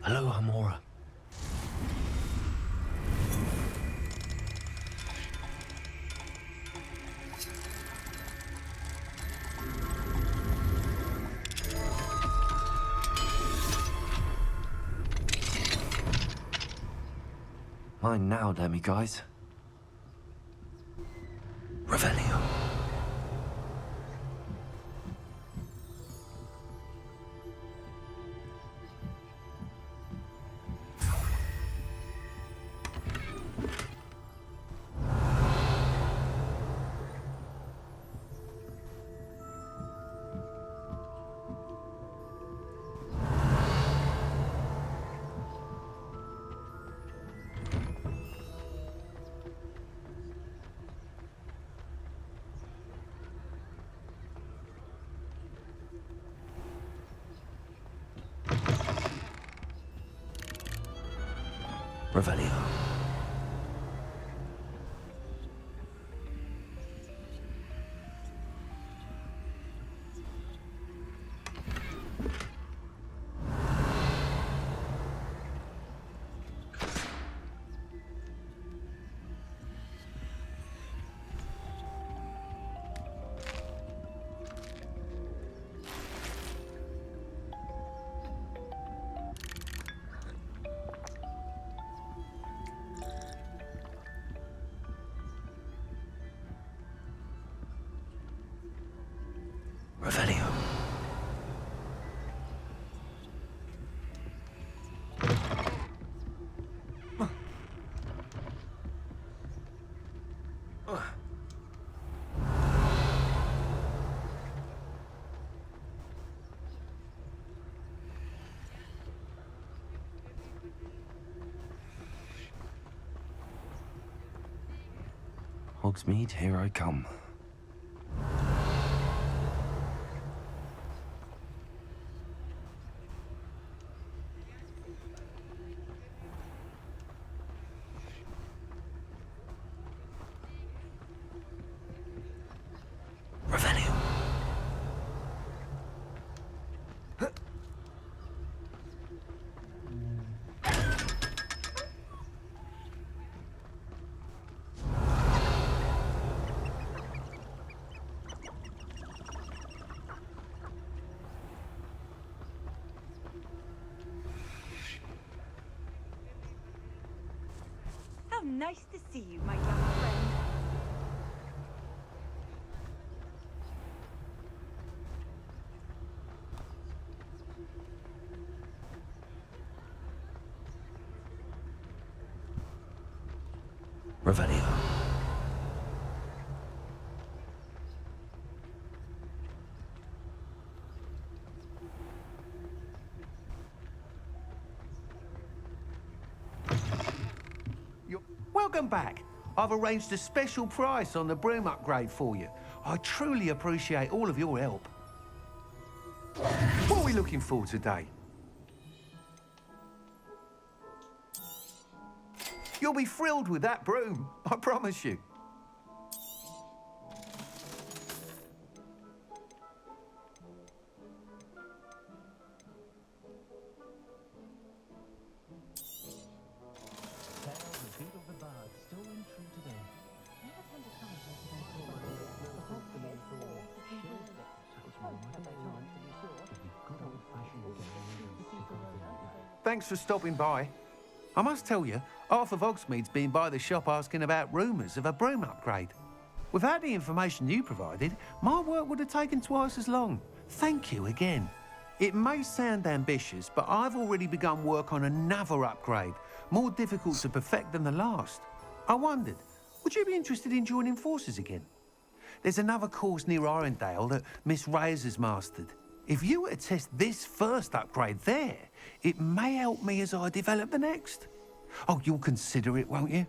Aloha Mora. Mine now, Demi guys. Revelio. Revelio. Revelio. Hogsmeade, here I come. Revelio. How nice to see you, my young friend. Revelio. Welcome back. I've arranged a special price on the broom upgrade for you. I truly appreciate all of your help. What are we looking for today? You'll be thrilled with that broom, I promise you. Thanks for stopping by. I must tell you, half of Hogsmeade's been by the shop asking about rumours of a broom upgrade. Without the information you provided, my work would have taken twice as long. Thank you again. It may sound ambitious, but I've already begun work on another upgrade, more difficult to perfect than the last. I wondered, would you be interested in joining forces again? There's another course near Arendelle that Miss Reyes has mastered. If you were to test this first upgrade there, it may help me as I develop the next. Oh, you'll consider it, won't you?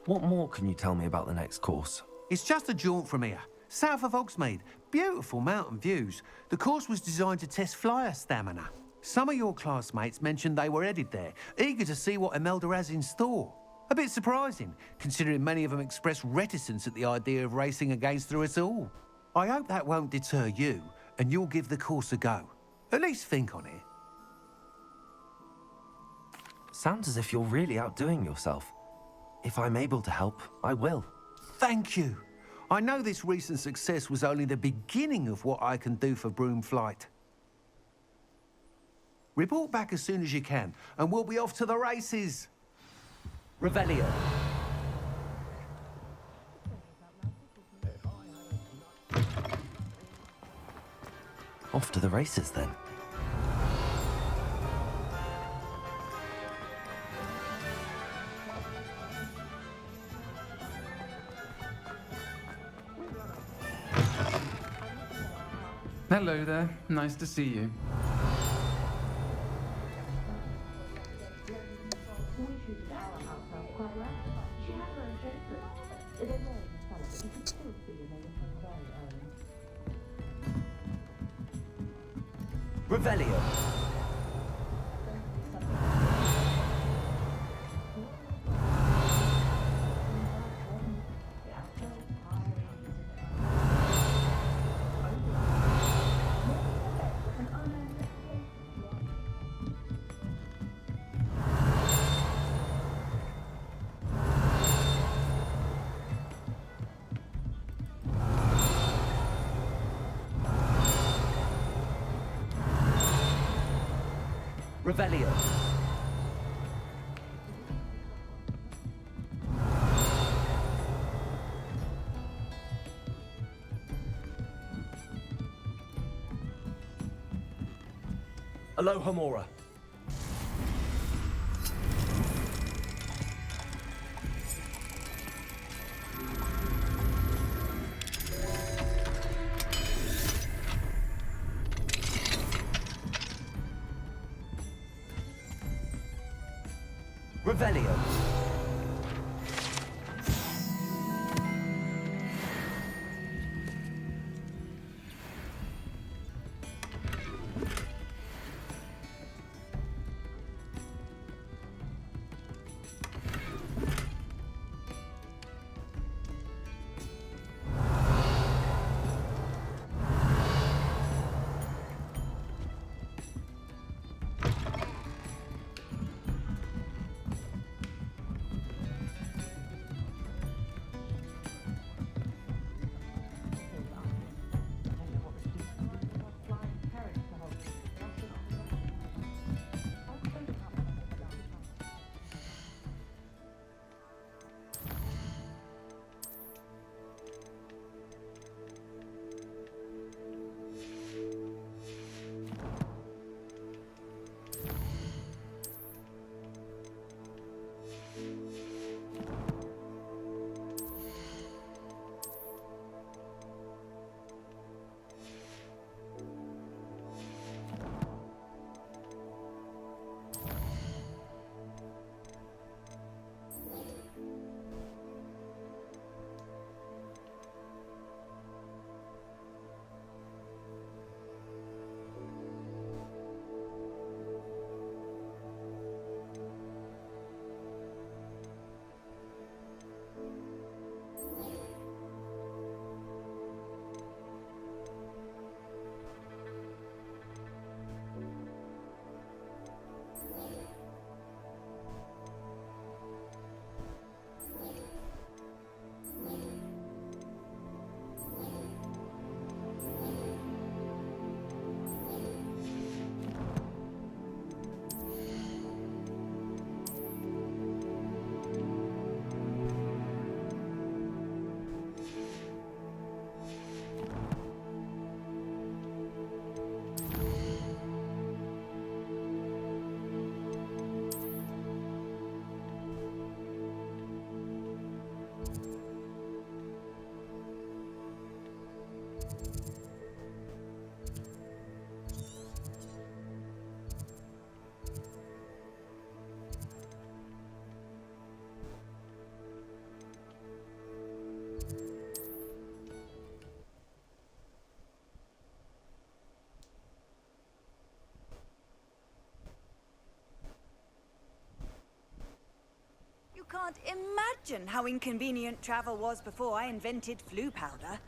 What more can you tell me about the next course? It's just a jaunt from here, south of Hogsmeade. Beautiful mountain views. The course was designed to test flyer stamina. Some of your classmates mentioned they were headed there, eager to see what Imelda has in store. A bit surprising, considering many of them expressed reticence at the idea of racing against her at all. I hope that won't deter you, and you'll give the course a go. At least think on it. Sounds as if you're really outdoing yourself. If I'm able to help, I will. Thank you. I know this recent success was only the beginning of what I can do for broom flight. Report back as soon as you can, and we'll be off to the races. Revelio. Off to the races, then. Hello there. Nice to see you. Revelio. Revelio. Alohomora. Revelio. You can't imagine how inconvenient travel was before I invented flu powder.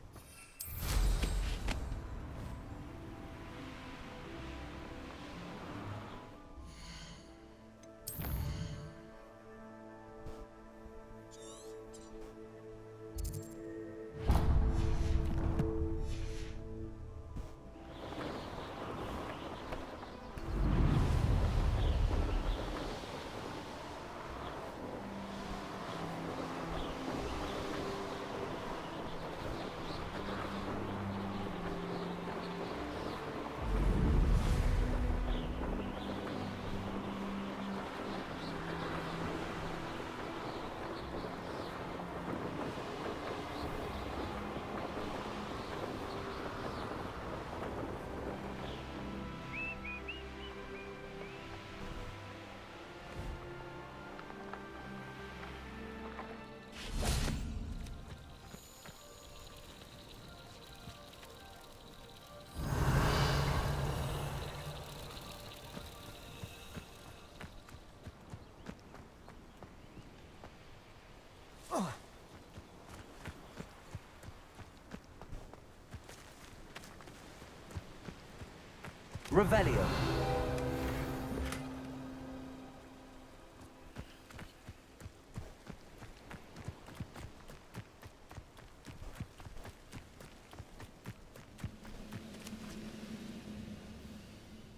Revelio.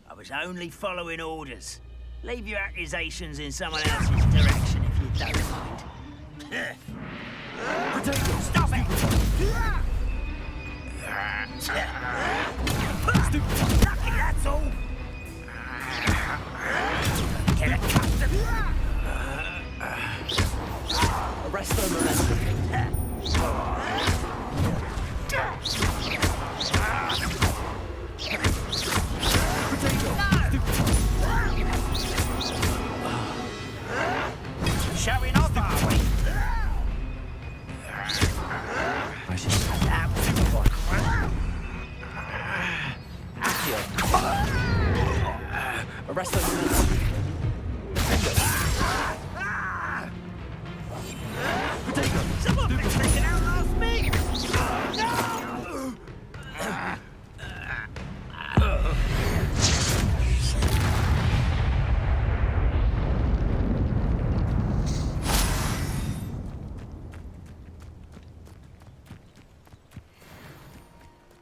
I was only following orders. Leave your accusations in someone else's direction if you don't mind. Stop it! Lucky, that's all. Get accustomed. Arrest them, arrest them. Showing off, are we? I should arrest them. Someone thinks they can outlast me! No!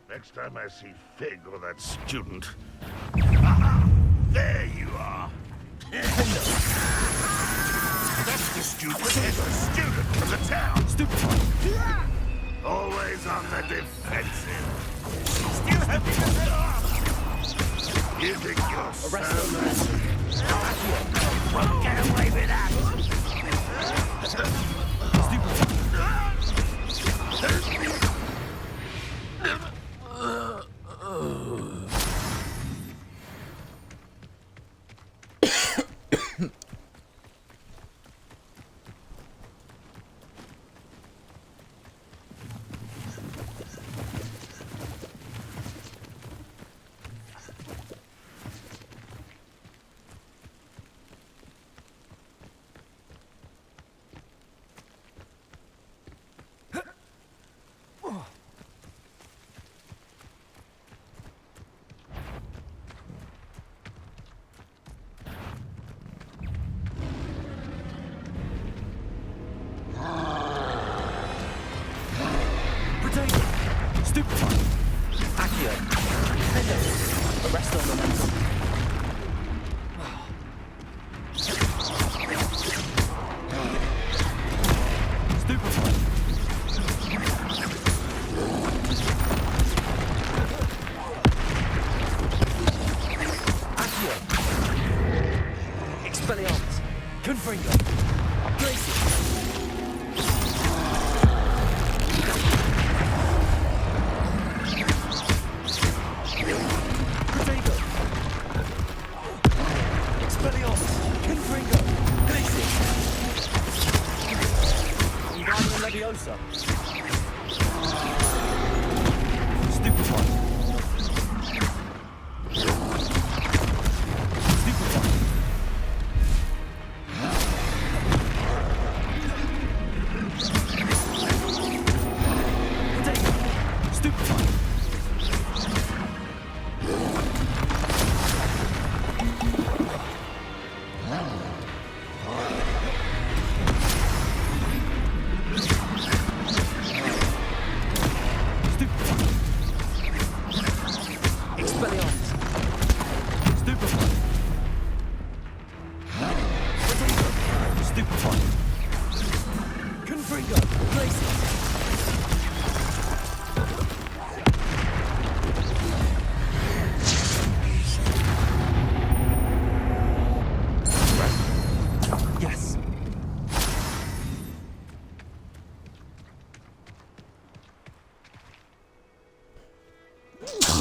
Next time I see Fig or that student. Aha! There you are! That's the student. It's a student from the town. Always on the defensive. Still having a stop. You think you're Won't get away with that.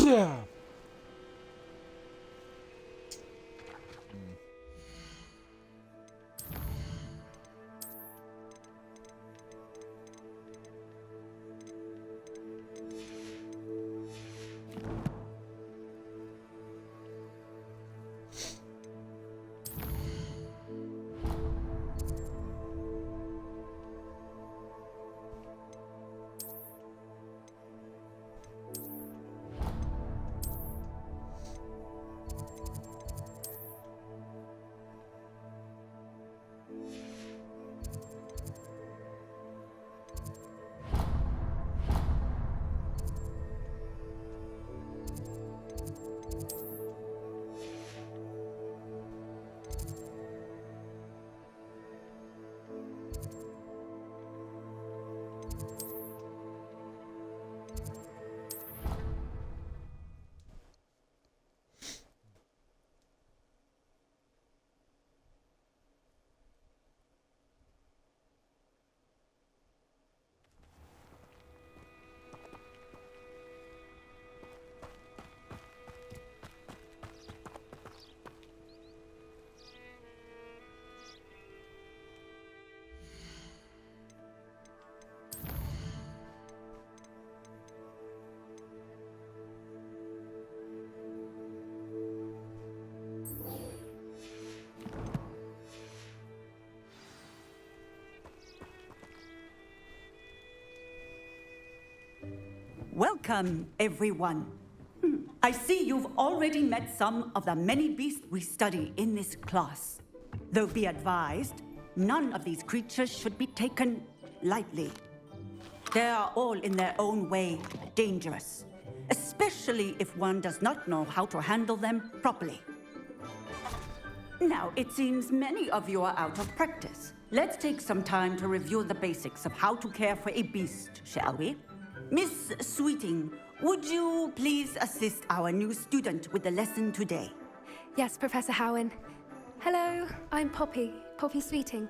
Yeah. Welcome, everyone. I see you've already met some of the many beasts we study in this class. Though be advised, none of these creatures should be taken lightly. They are all in their own way dangerous, especially if one does not know how to handle them properly. Now, it seems many of you are out of practice. Let's take some time to review the basics of how to care for a beast, shall we? Miss Sweeting, would you please assist our new student with the lesson today? Yes, Professor Howen. Hello, I'm Poppy Sweeting.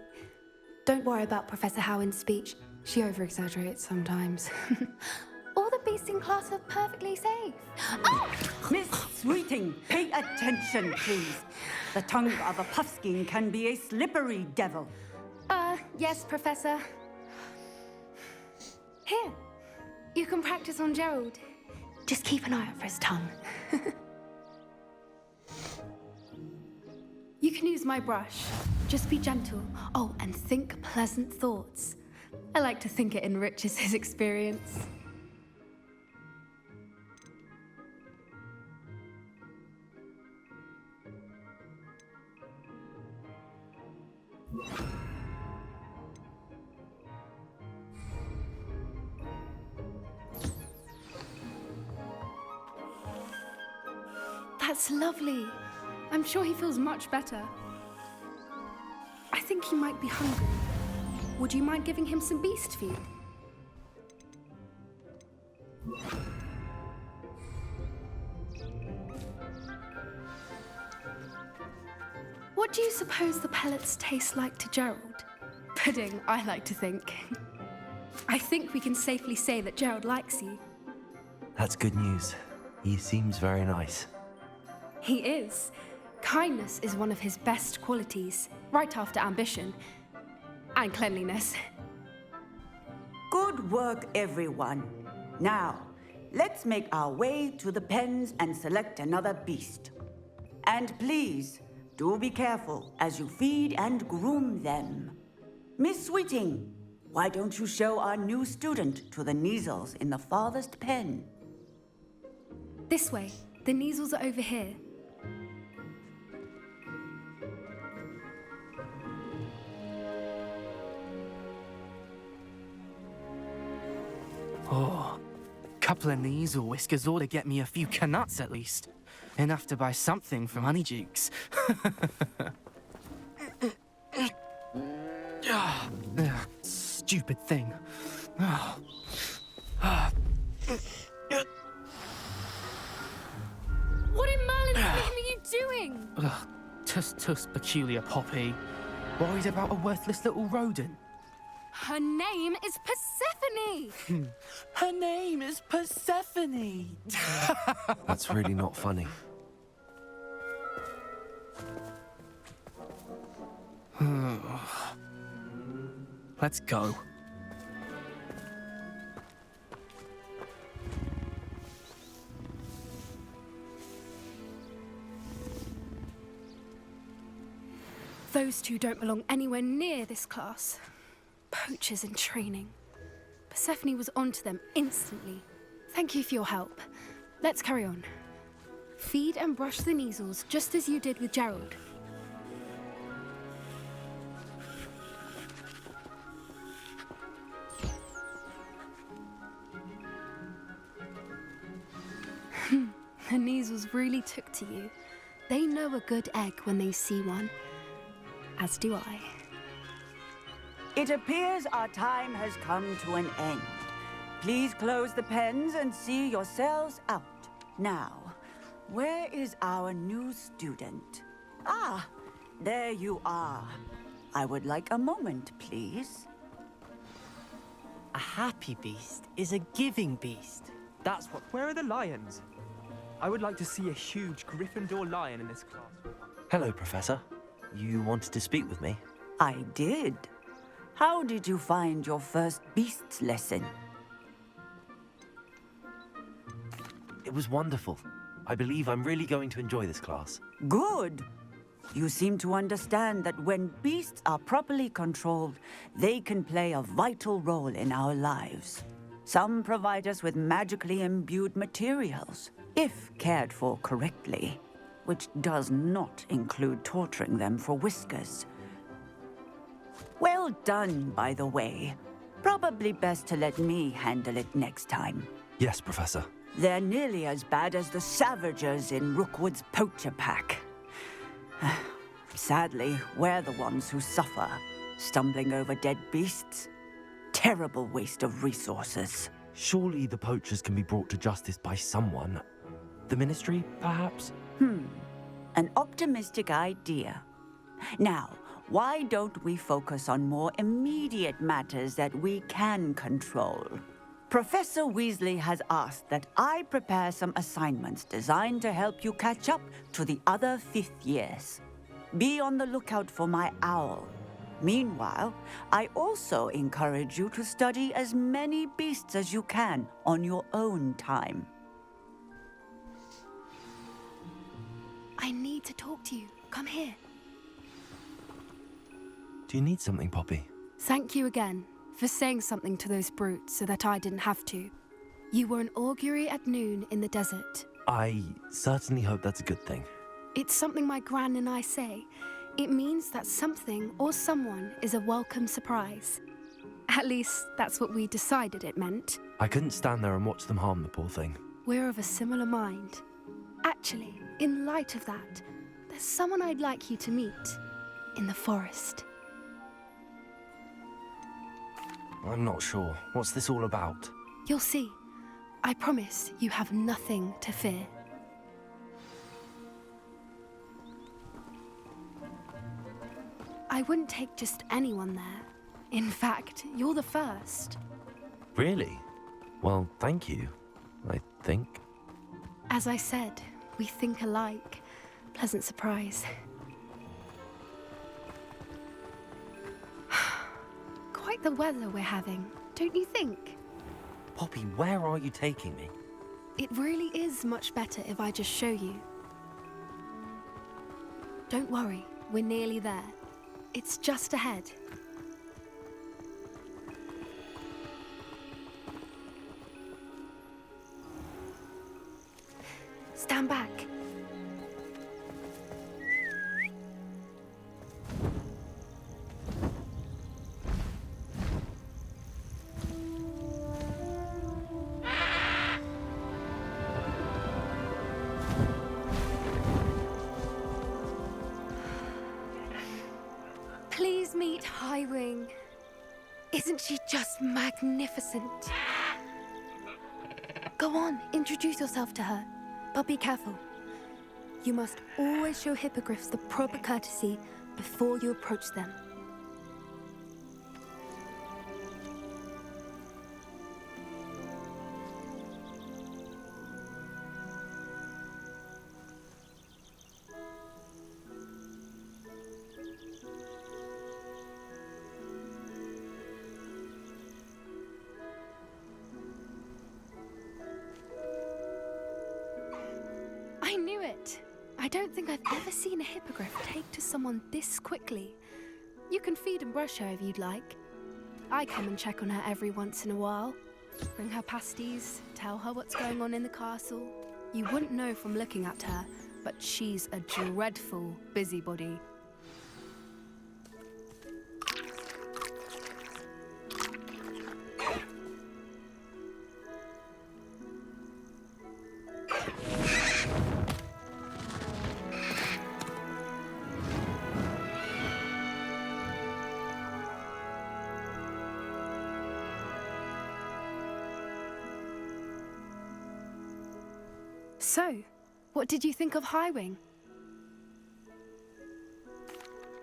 Don't worry about Professor Howen's speech. She over-exaggerates sometimes. All the beasts in class are perfectly safe. Oh! Miss Sweeting, pay attention, please. The tongue of a puffskein can be a slippery devil. Yes, Professor. Here, you can practice on Gerald. Just keep an eye out for his tongue. You can use my brush. Just be gentle. Oh, and think pleasant thoughts. I like to think it enriches his experience. That's lovely. I'm sure he feels much better. I think he might be hungry. Would you mind giving him some beast food? What do you suppose the pellets taste like to Gerald? Pudding, I like to think. I think we can safely say that Gerald likes you. That's good news. He seems very nice. He is. Kindness is one of his best qualities, right after ambition and cleanliness. Good work, everyone. Now, let's make our way to the pens and select another beast. And please, do be careful as you feed and groom them. Miss Sweeting, why don't you show our new student to the Neasels in the farthest pen? This way. The Neasels are over here. Oh, couple of Neasel whiskers ought to get me a few canuts at least. Enough to buy something from Honeydukes. Stupid thing. What in Merlin's name are you doing? Tuss, peculiar Poppy. Worried about a worthless little rodent. Her name is Persephone! Her name is Persephone! That's really not funny. Let's go. Those two don't belong anywhere near this class. Poachers in training. Persephone was onto them instantly. Thank you for your help. Let's carry on. Feed and brush the Neasels just as you did with Gerald. The Neasels really took to you. They know a good egg when they see one. As do I. It appears our time has come to an end. Please close the pens and see yourselves out. Now, where is our new student? Ah, there you are. I would like a moment, please. A happy beast is a giving beast. That's what. Where are the lions? I would like to see a huge Gryffindor lion in this class. Hello, Professor. You wanted to speak with me? I did. How did you find your first beasts lesson? It was wonderful. I believe I'm really going to enjoy this class. Good. You seem to understand that when beasts are properly controlled, they can play a vital role in our lives. Some provide us with magically imbued materials, if cared for correctly, which does not include torturing them for whiskers. Well done, by the way. Probably best to let me handle it next time. Yes, Professor. They're nearly as bad as the Savagers in Rookwood's poacher pack. Sadly, we're the ones who suffer, stumbling over dead beasts. Terrible waste of resources. Surely the poachers can be brought to justice by someone. The Ministry, perhaps? An optimistic idea. Now, why don't we focus on more immediate matters that we can control? Professor Weasley has asked that I prepare some assignments designed to help you catch up to the other fifth years. Be on the lookout for my owl. Meanwhile, I also encourage you to study as many beasts as you can on your own time. I need to talk to you. Come here. Do you need something, Poppy? Thank you again for saying something to those brutes so that I didn't have to. You were an augury at noon in the desert. I certainly hope that's a good thing. It's something my gran and I say. It means that something or someone is a welcome surprise. At least, that's what we decided it meant. I couldn't stand there and watch them harm the poor thing. We're of a similar mind. Actually, in light of that, there's someone I'd like you to meet in the forest. I'm not sure. What's this all about? You'll see. I promise you have nothing to fear. I wouldn't take just anyone there. In fact, you're the first. Really? Well, thank you, I think. As I said, we think alike. Pleasant surprise. Quite the weather we're having, don't you think? Poppy, where are you taking me? It really is much better if I just show you. Don't worry, we're nearly there. It's just ahead. Stand back. Please meet Highwing. Isn't she just magnificent? Go on, introduce yourself to her. But be careful. You must always show hippogriffs the proper courtesy before you approach them. I knew it! I don't think I've ever seen a hippogriff take to someone this quickly. You can feed and brush her if you'd like. I come and check on her every once in a while. Bring her pasties, tell her what's going on in the castle. You wouldn't know from looking at her, but she's a dreadful busybody. So, what did you think of Highwing?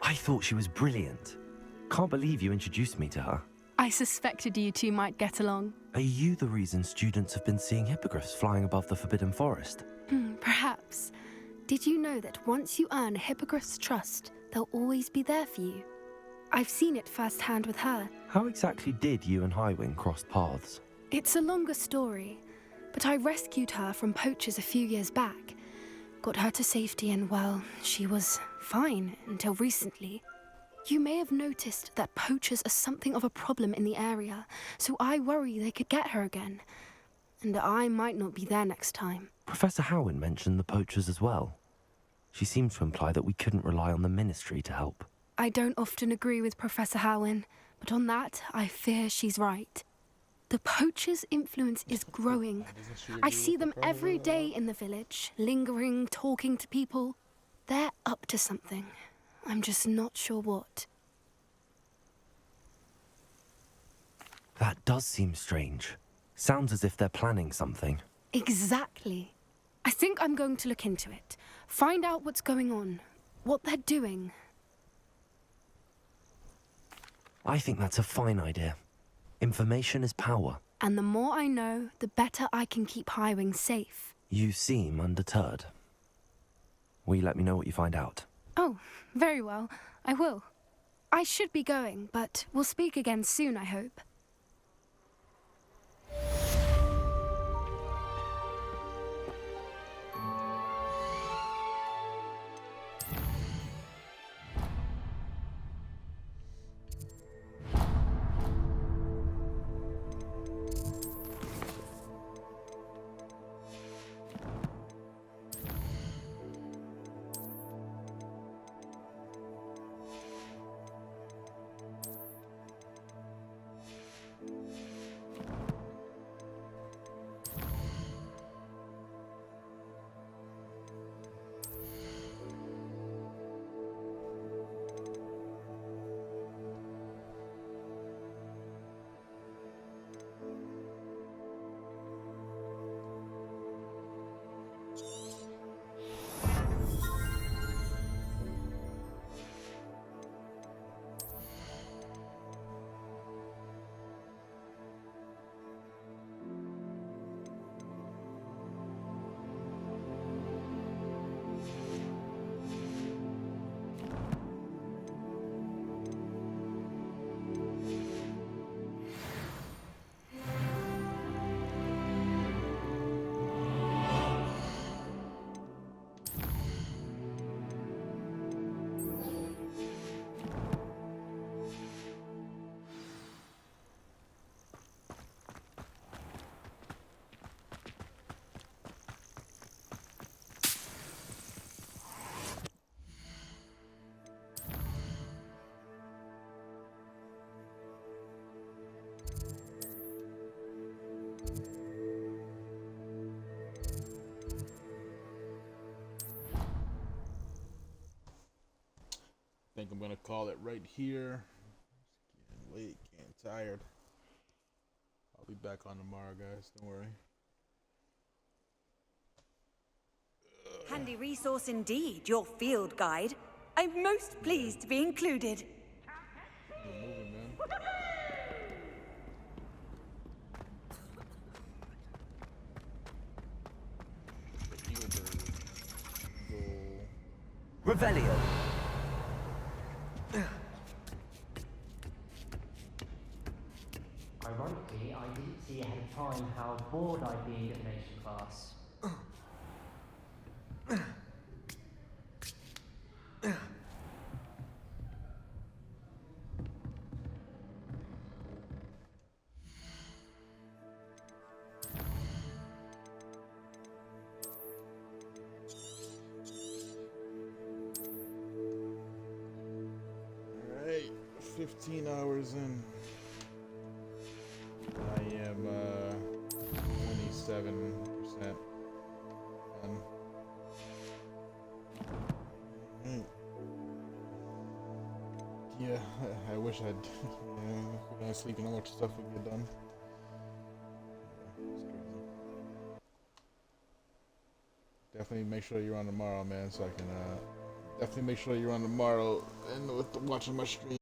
I thought she was brilliant. Can't believe you introduced me to her. I suspected you two might get along. Are you the reason students have been seeing hippogriffs flying above the Forbidden Forest? Perhaps. Did you know that once you earn a hippogriff's trust, they'll always be there for you? I've seen it firsthand with her. How exactly did you and Highwing cross paths? It's a longer story, but I rescued her from poachers a few years back. Got her to safety and, well, she was fine until recently. You may have noticed that poachers are something of a problem in the area, so I worry they could get her again. And I might not be there next time. Professor Howin mentioned the poachers as well. She seemed to imply that we couldn't rely on the Ministry to help. I don't often agree with Professor Howin, but on that, I fear she's right. The poachers' influence is growing. I see them every day in the village, lingering, talking to people. They're up to something. I'm just not sure what. That does seem strange. Sounds as if they're planning something. Exactly. I think I'm going to look into it. Find out what's going on, what they're doing. I think that's a fine idea. Information is power. And the more I know, the better I can keep Highwing safe. You seem undeterred. Will you let me know what you find out? Oh, very well. I will. I should be going, but we'll speak again soon, I hope. I think I'm gonna call it right here. It's getting late, getting tired. I'll be back on tomorrow, guys. Don't worry. Handy resource indeed, your field guide. I'm most pleased to be included. You're moving, man. Revelio. Ironically, I didn't see ahead of time how bored I'd be in divination class. Alright, 15 hours in. I am 27% done. Yeah, I wish I'd when I was sleeping, how much stuff would get done. Yeah, it's crazy. Definitely make sure you're on tomorrow, man, so I can definitely make sure you're on tomorrow and with watching my stream.